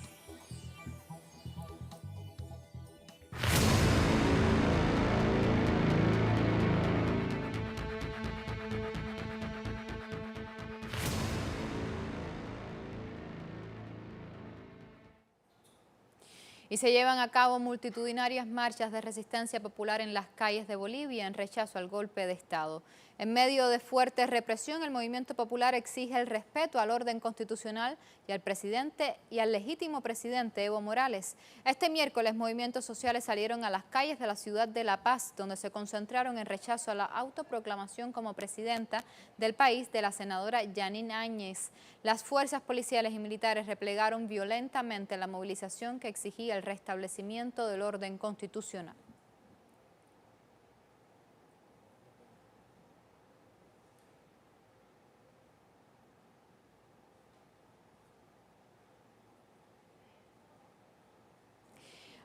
Y se llevan a cabo multitudinarias marchas de resistencia popular en las calles de Bolivia en rechazo al golpe de Estado. En medio de fuerte represión, el movimiento popular exige el respeto al orden constitucional y al presidente y al legítimo presidente Evo Morales. Este miércoles, movimientos sociales salieron a las calles de la ciudad de La Paz, donde se concentraron en rechazo a la autoproclamación como presidenta del país de la senadora Yanine Áñez. Las fuerzas policiales y militares replegaron violentamente la movilización que exigía el restablecimiento del orden constitucional.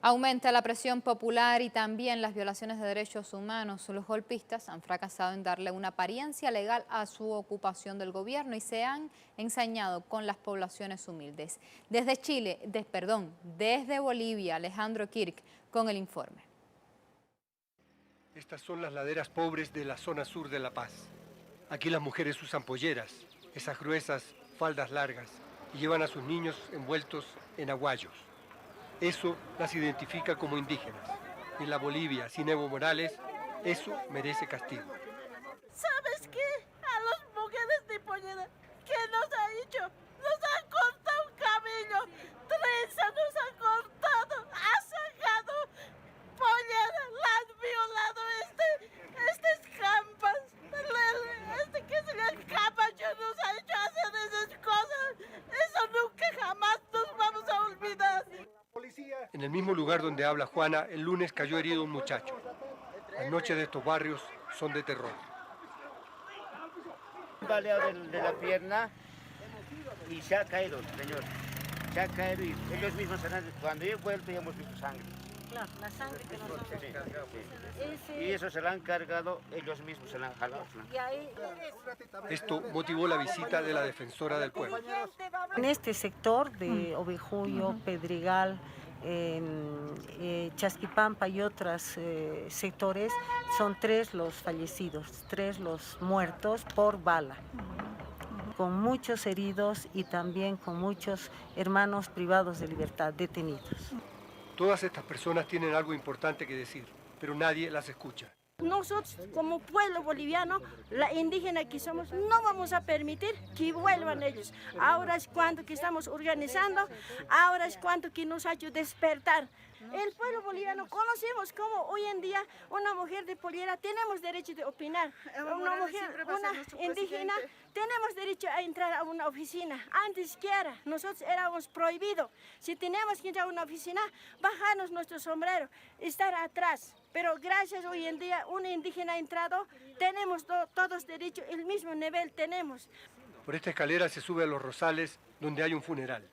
Aumenta la presión popular y también las violaciones de derechos humanos. Los golpistas han fracasado en darle una apariencia legal a su ocupación del gobierno y se han ensañado con las poblaciones humildes. Desde Bolivia, Alejandro Kirk con el informe. Estas son las laderas pobres de la zona sur de La Paz. Aquí las mujeres usan polleras, esas gruesas faldas largas, y llevan a sus niños envueltos en aguayos. Eso las identifica como indígenas. En la Bolivia, sin Evo Morales, eso merece castigo. ¿Sabes qué? A las mujeres de pollera, ¿qué nos ha hecho? Nos han cortado un cabello, trenza nos han cortado, ha sacado pollera, la han violado estas campas. Que se le Camacho nos ha hecho hacer esas cosas. Eso nunca jamás nos vamos a olvidar. En el mismo lugar donde habla Juana, el lunes cayó herido un muchacho. Las noches de estos barrios son de terror. Un baleado de la pierna y se ha caído, señor. Se ha caído y ellos mismos, cuando yo he vuelto, ya hemos visto sangre. claro, la sangre que nosotros... Y eso se la han cargado, ellos mismos se la han jalado. Y ahí... Esto motivó la visita de la defensora del pueblo. En este sector de Ovejuyo, Pedregal, Chasquipampa y otros sectores, son 3 los fallecidos, 3 los muertos por bala, con muchos heridos y también con muchos hermanos privados de libertad, detenidos. Todas estas personas tienen algo importante que decir, pero nadie las escucha. Nosotros, como pueblo boliviano, la indígena que somos, no vamos a permitir que vuelvan ellos. Ahora es cuando que estamos organizando, ahora es cuando que nos ha hecho despertar. El pueblo boliviano conocemos como hoy en día una mujer de Poliera tenemos derecho de opinar. Una mujer, una indígena, tenemos derecho a entrar a una oficina. Antes que era, nosotros éramos prohibidos. Si teníamos que entrar a una oficina, bajarnos nuestro sombrero, estar atrás. Pero gracias hoy en día, un indígena ha entrado, tenemos todos derechos, el mismo nivel tenemos. Por esta escalera se sube a los Rosales, donde hay un funeral.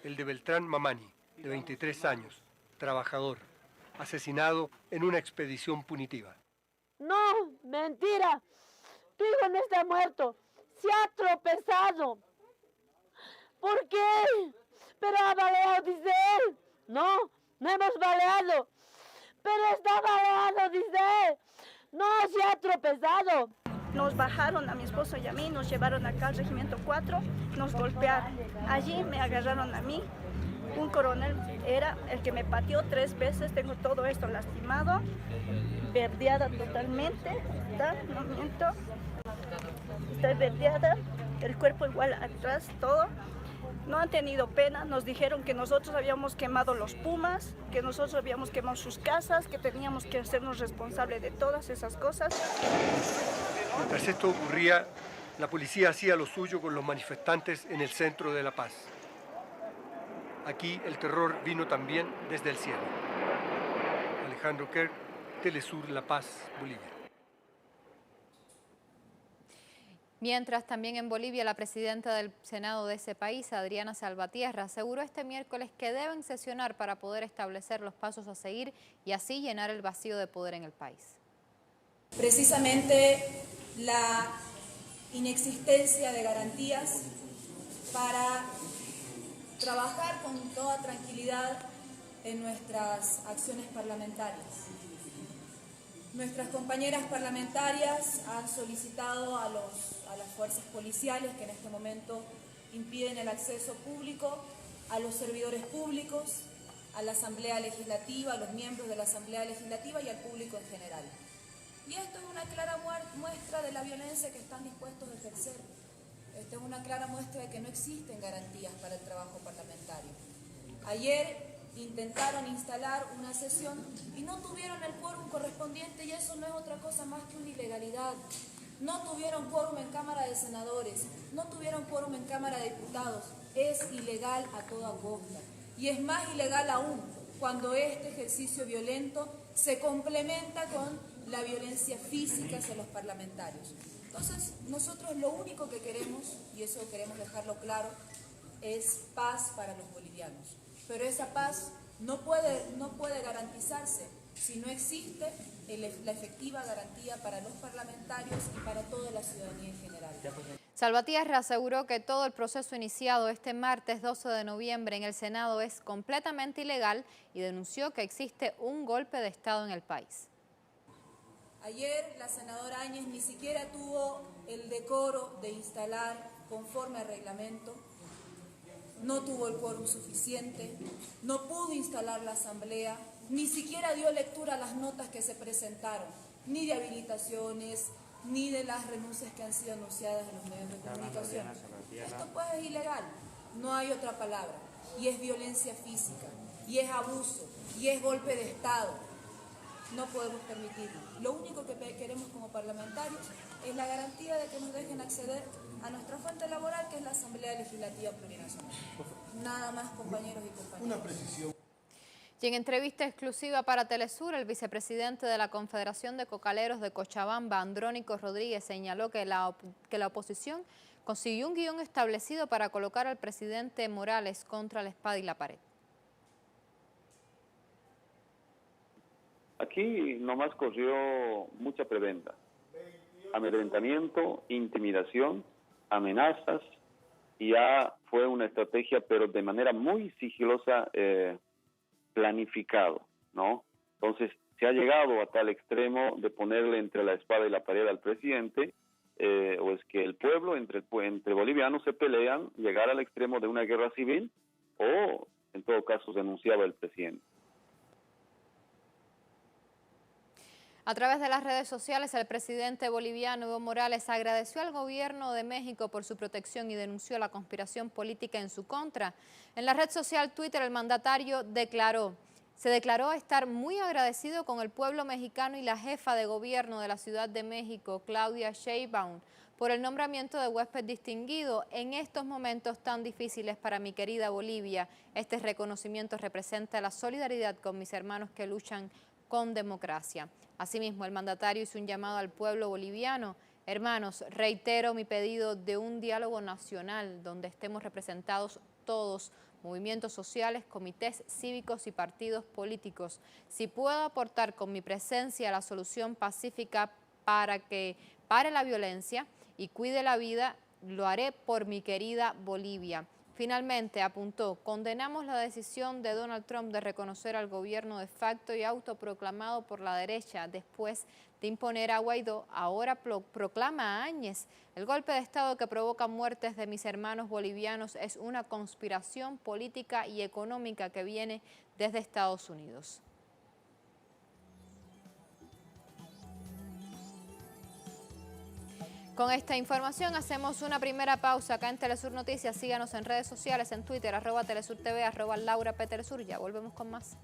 El de Beltrán Mamani, de 23 años, trabajador, asesinado en una expedición punitiva. No, mentira. Tu hijo no está muerto, se ha tropezado. ¿Por qué? Pero ha baleado, dice él. No, no hemos baleado. Pero está baleado, dice él. No, se ha tropezado. Nos bajaron a mi esposo y a mí, nos llevaron acá al regimiento 4, nos golpearon. Allí me agarraron a mí. Un coronel era el que me pateó 3 veces, tengo todo esto lastimado, verdeada totalmente, ¿está? No miento. Estoy verdeada, el cuerpo igual atrás, todo. No han tenido pena, nos dijeron que nosotros habíamos quemado los Pumas, que nosotros habíamos quemado sus casas, que teníamos que hacernos responsables de todas esas cosas. Mientras esto ocurría, la policía hacía lo suyo con los manifestantes en el centro de La Paz. Aquí el terror vino también desde el cielo. Alejandro Kerr, Telesur, La Paz, Bolivia. Mientras también en Bolivia la presidenta del Senado de ese país, Adriana Salvatierra, aseguró este miércoles que deben sesionar para poder establecer los pasos a seguir y así llenar el vacío de poder en el país. Precisamente la inexistencia de garantías para trabajar con toda tranquilidad en nuestras acciones parlamentarias. Nuestras compañeras parlamentarias han solicitado a las fuerzas policiales que en este momento impiden el acceso público a los servidores públicos, a la Asamblea Legislativa, a los miembros de la Asamblea Legislativa y al público en general. Y esto es una clara muestra de la violencia que están dispuestos a ejercer. Esta es una clara muestra de que no existen garantías para el trabajo parlamentario. Ayer intentaron instalar una sesión y no tuvieron el quórum correspondiente y eso no es otra cosa más que una ilegalidad. No tuvieron quórum en Cámara de Senadores, no tuvieron quórum en Cámara de Diputados. Es ilegal a toda costa. Y es más ilegal aún cuando este ejercicio violento se complementa con la violencia física hacia los parlamentarios. Entonces, nosotros lo único que queremos, y eso queremos dejarlo claro, es paz para los bolivianos. Pero esa paz no puede garantizarse si no existe la efectiva garantía para los parlamentarios y para toda la ciudadanía en general. Salvatierra aseguró que todo el proceso iniciado este martes 12 de noviembre en el Senado es completamente ilegal y denunció que existe un golpe de Estado en el país. Ayer la senadora Áñez ni siquiera tuvo el decoro de instalar conforme al reglamento, no tuvo el quórum suficiente, no pudo instalar la asamblea, ni siquiera dio lectura a las notas que se presentaron, ni de habilitaciones, ni de las renuncias que han sido anunciadas en los medios de comunicación. Esto pues es ilegal, no hay otra palabra, y es violencia física, y es abuso, y es golpe de Estado. No podemos permitirlo. Lo único que queremos como parlamentarios es la garantía de que nos dejen acceder a nuestra fuente laboral, que es la Asamblea Legislativa Plurinacional. Nada más, compañeros y compañeras. Una precisión. Y en entrevista exclusiva para Telesur, el vicepresidente de la Confederación de Cocaleros de Cochabamba, Andrónico Rodríguez, señaló que la oposición consiguió un guión establecido para colocar al presidente Morales contra la espada y la pared. Aquí nomás corrió mucha preventa, amedrentamiento, intimidación, amenazas, y ya fue una estrategia, pero de manera muy sigilosa, planificado, ¿no? Entonces, se ha llegado a tal extremo de ponerle entre la espada y la pared al presidente, o es que el pueblo, entre bolivianos se pelean, llegar al extremo de una guerra civil, o en todo caso denunciaba el presidente. A través de las redes sociales, el presidente boliviano Evo Morales agradeció al gobierno de México por su protección y denunció la conspiración política en su contra. En la red social Twitter, el mandatario se declaró estar muy agradecido con el pueblo mexicano y la jefa de gobierno de la Ciudad de México, Claudia Sheinbaum, por el nombramiento de huésped distinguido en estos momentos tan difíciles para mi querida Bolivia. Este reconocimiento representa la solidaridad con mis hermanos que luchan con democracia. Asimismo, el mandatario hizo un llamado al pueblo boliviano. Hermanos, reitero mi pedido de un diálogo nacional donde estemos representados todos, movimientos sociales, comités cívicos y partidos políticos. Si puedo aportar con mi presencia la solución pacífica para que pare la violencia y cuide la vida, lo haré por mi querida Bolivia. Finalmente, apuntó, condenamos la decisión de Donald Trump de reconocer al gobierno de facto y autoproclamado por la derecha después de imponer a Guaidó. Ahora proclama a Áñez. El golpe de Estado que provoca muertes de mis hermanos bolivianos es una conspiración política y económica que viene desde Estados Unidos. Con esta información hacemos una primera pausa acá en Telesur Noticias. Síganos en redes sociales, en Twitter, @TelesurTV, @LauraPTelesur. Ya volvemos con más.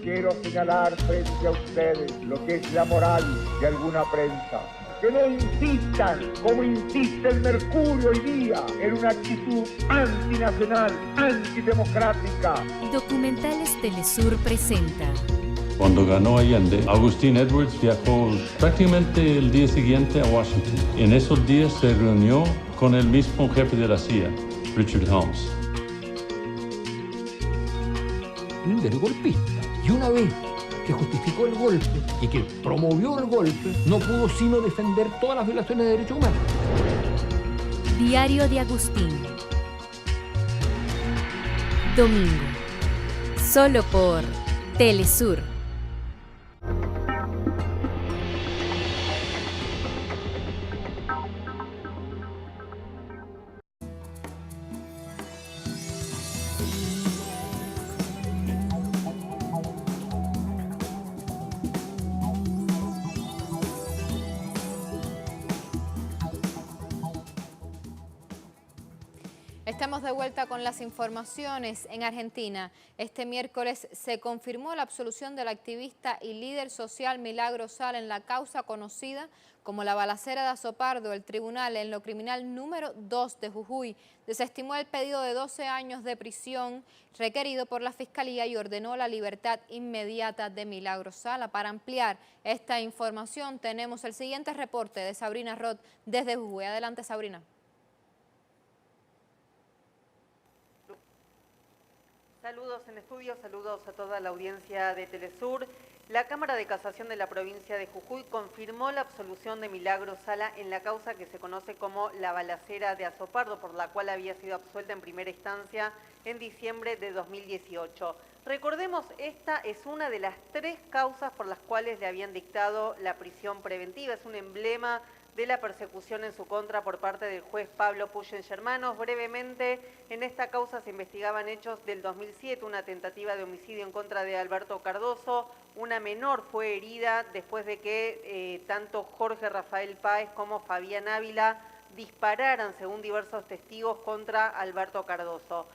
Quiero señalar frente a ustedes lo que es la moral de alguna prensa. Que no insistan, como insiste el Mercurio hoy día, en una actitud antinacional, antidemocrática. Documentales Telesur presenta. Cuando ganó Allende, Agustín Edwards viajó prácticamente el día siguiente a Washington. En esos días se reunió con el mismo jefe de la CIA, Richard Helms. Un líder golpista. Y una vez que justificó el golpe y que promovió el golpe, no pudo sino defender todas las violaciones de derechos humanos. Diario de Agustín. Domingo. Solo por Telesur. Estamos de vuelta con las informaciones. En Argentina, este miércoles se confirmó la absolución del activista y líder social Milagro Sala en la causa conocida como la balacera de Azopardo. El tribunal en lo criminal número 2 de Jujuy desestimó el pedido de 12 años de prisión requerido por la Fiscalía y ordenó la libertad inmediata de Milagro Sala. Para ampliar esta información tenemos el siguiente reporte de Sabrina Roth desde Jujuy. Adelante, Sabrina. Saludos en estudio, saludos a toda la audiencia de Telesur. La Cámara de Casación de la provincia de Jujuy confirmó la absolución de Milagro Sala en la causa que se conoce como la balacera de Azopardo, por la cual había sido absuelta en primera instancia en diciembre de 2018. Recordemos, esta es una de las 3 causas por las cuales le habían dictado la prisión preventiva. Es un emblema de la persecución en su contra por parte del juez Pablo Puyens Hermanos. Brevemente, en esta causa se investigaban hechos del 2007, una tentativa de homicidio en contra de Alberto Cardoso. Una menor fue herida después de que tanto Jorge Rafael Páez como Fabián Ávila dispararan, según diversos testigos, contra Alberto Cardoso.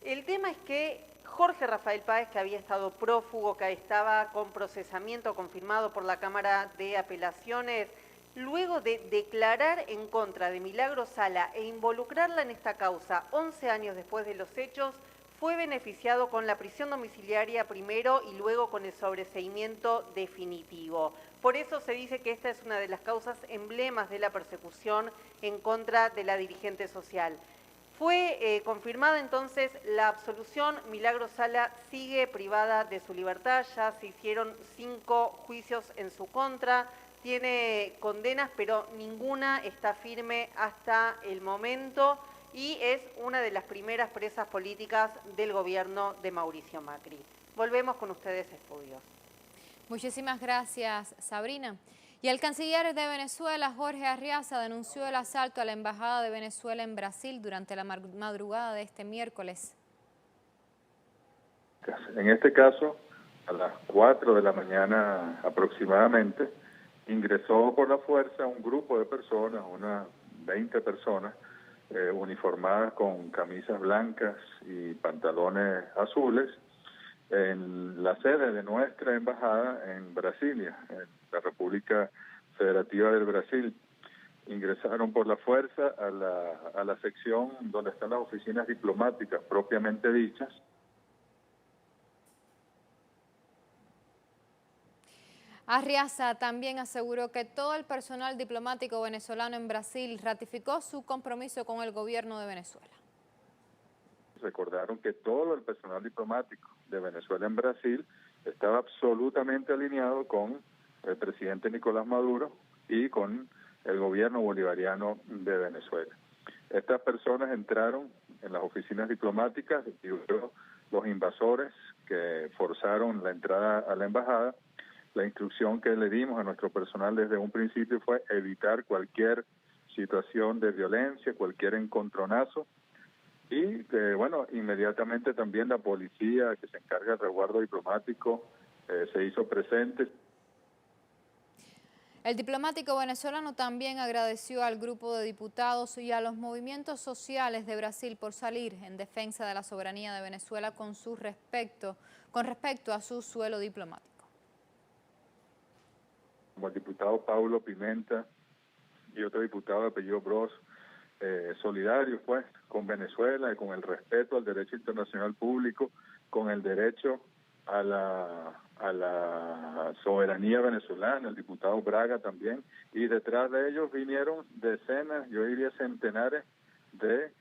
El tema es que Jorge Rafael Páez, que había estado prófugo, que estaba con procesamiento confirmado por la Cámara de Apelaciones, luego de declarar en contra de Milagro Sala e involucrarla en esta causa 11 años después de los hechos, fue beneficiado con la prisión domiciliaria primero y luego con el sobreseimiento definitivo. Por eso se dice que esta es una de las causas emblemas de la persecución en contra de la dirigente social. Fue confirmada entonces la absolución. Milagro Sala sigue privada de su libertad, ya se hicieron 5 juicios en su contra, tiene condenas, pero ninguna está firme hasta el momento y es una de las primeras presas políticas del gobierno de Mauricio Macri. Volvemos con ustedes, estudios. Muchísimas gracias, Sabrina. Y el canciller de Venezuela, Jorge Arriaza, denunció el asalto a la Embajada de Venezuela en Brasil durante la madrugada de este miércoles. En este caso, a las 4 de la mañana aproximadamente, ingresó por la fuerza un grupo de personas, unas 20 personas, uniformadas con camisas blancas y pantalones azules, en la sede de nuestra embajada en Brasilia, en la República Federativa del Brasil. Ingresaron por la fuerza a la sección donde están las oficinas diplomáticas propiamente dichas. Arriaza también aseguró que todo el personal diplomático venezolano en Brasil ratificó su compromiso con el gobierno de Venezuela. Recordaron que todo el personal diplomático de Venezuela en Brasil estaba absolutamente alineado con el presidente Nicolás Maduro y con el gobierno bolivariano de Venezuela. Estas personas entraron en las oficinas diplomáticas y luego los invasores que forzaron la entrada a la embajada. La instrucción que le dimos a nuestro personal desde un principio fue evitar cualquier situación de violencia, cualquier encontronazo. Y, bueno, inmediatamente también la policía que se encarga del resguardo diplomático se hizo presente. El diplomático venezolano también agradeció al grupo de diputados y a los movimientos sociales de Brasil por salir en defensa de la soberanía de Venezuela con respecto a su suelo diplomático. Como el diputado Paulo Pimenta y otro diputado de apellido Bros, solidarios pues con Venezuela y con el respeto al derecho internacional público, con el derecho a la soberanía venezolana, el diputado Braga también, y detrás de ellos vinieron decenas, yo diría centenares de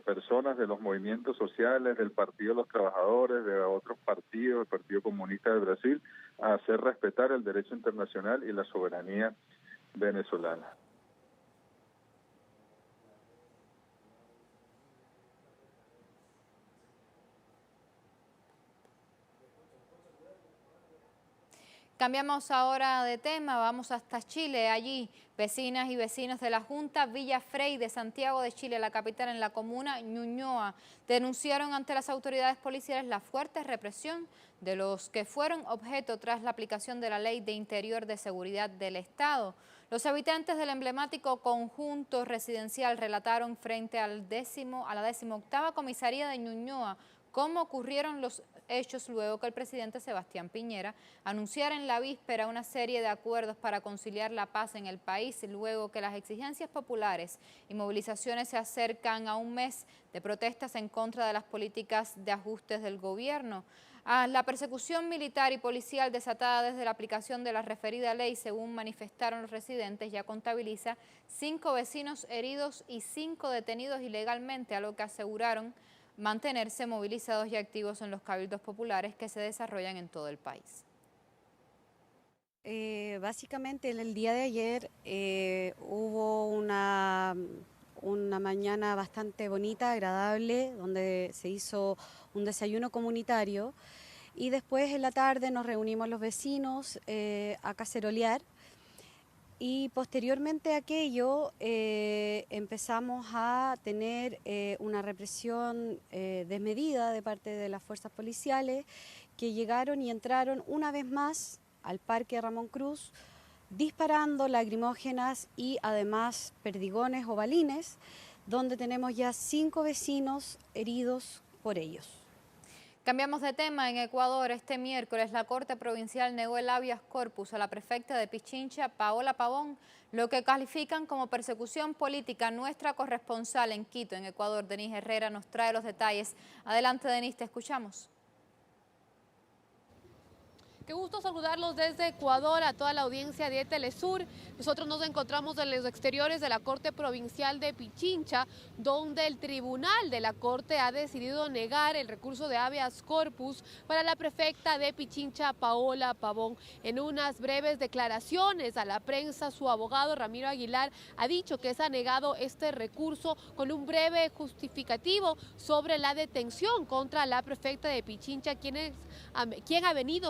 personas de los movimientos sociales, del Partido de los Trabajadores, de otros partidos, el Partido Comunista de Brasil, a hacer respetar el derecho internacional y la soberanía venezolana. Cambiamos ahora de tema, vamos hasta Chile. Allí, vecinas y vecinos de la Junta Villa Frey de Santiago de Chile, la capital, en la comuna Ñuñoa, denunciaron ante las autoridades policiales la fuerte represión de los que fueron objeto tras la aplicación de la Ley de Interior de Seguridad del Estado. Los habitantes del emblemático conjunto residencial relataron frente a la 18ª comisaría de Ñuñoa cómo ocurrieron los hechos luego que el presidente Sebastián Piñera anunciara en la víspera una serie de acuerdos para conciliar la paz en el país, luego que las exigencias populares y movilizaciones se acercan a un mes de protestas en contra de las políticas de ajustes del gobierno. La persecución militar y policial desatada desde la aplicación de la referida ley, según manifestaron los residentes, ya contabiliza 5 vecinos heridos y 5 detenidos ilegalmente, a lo que aseguraron mantenerse movilizados y activos en los cabildos populares que se desarrollan en todo el país. Básicamente en el día de ayer hubo una mañana bastante bonita, agradable, donde se hizo un desayuno comunitario y después en la tarde nos reunimos los vecinos a cacerolear. Y posteriormente a aquello empezamos a tener una represión desmedida de parte de las fuerzas policiales que llegaron y entraron una vez más al Parque Ramón Cruz disparando lacrimógenas y además perdigones o balines, donde tenemos ya 5 vecinos heridos por ellos. Cambiamos de tema. En Ecuador, este miércoles, la Corte Provincial negó el habeas corpus a la prefecta de Pichincha, Paola Pavón, lo que califican como persecución política. Nuestra corresponsal en Quito, en Ecuador, Denise Herrera, nos trae los detalles. Adelante, Denise, te escuchamos. Qué gusto saludarlos desde Ecuador a toda la audiencia de Telesur. Nosotros nos encontramos en los exteriores de la Corte Provincial de Pichincha, donde el Tribunal de la Corte ha decidido negar el recurso de habeas corpus para la prefecta de Pichincha, Paola Pavón. En unas breves declaraciones a la prensa, su abogado Ramiro Aguilar ha dicho que se ha negado este recurso con un breve justificativo sobre la detención contra la prefecta de Pichincha, quien ha venido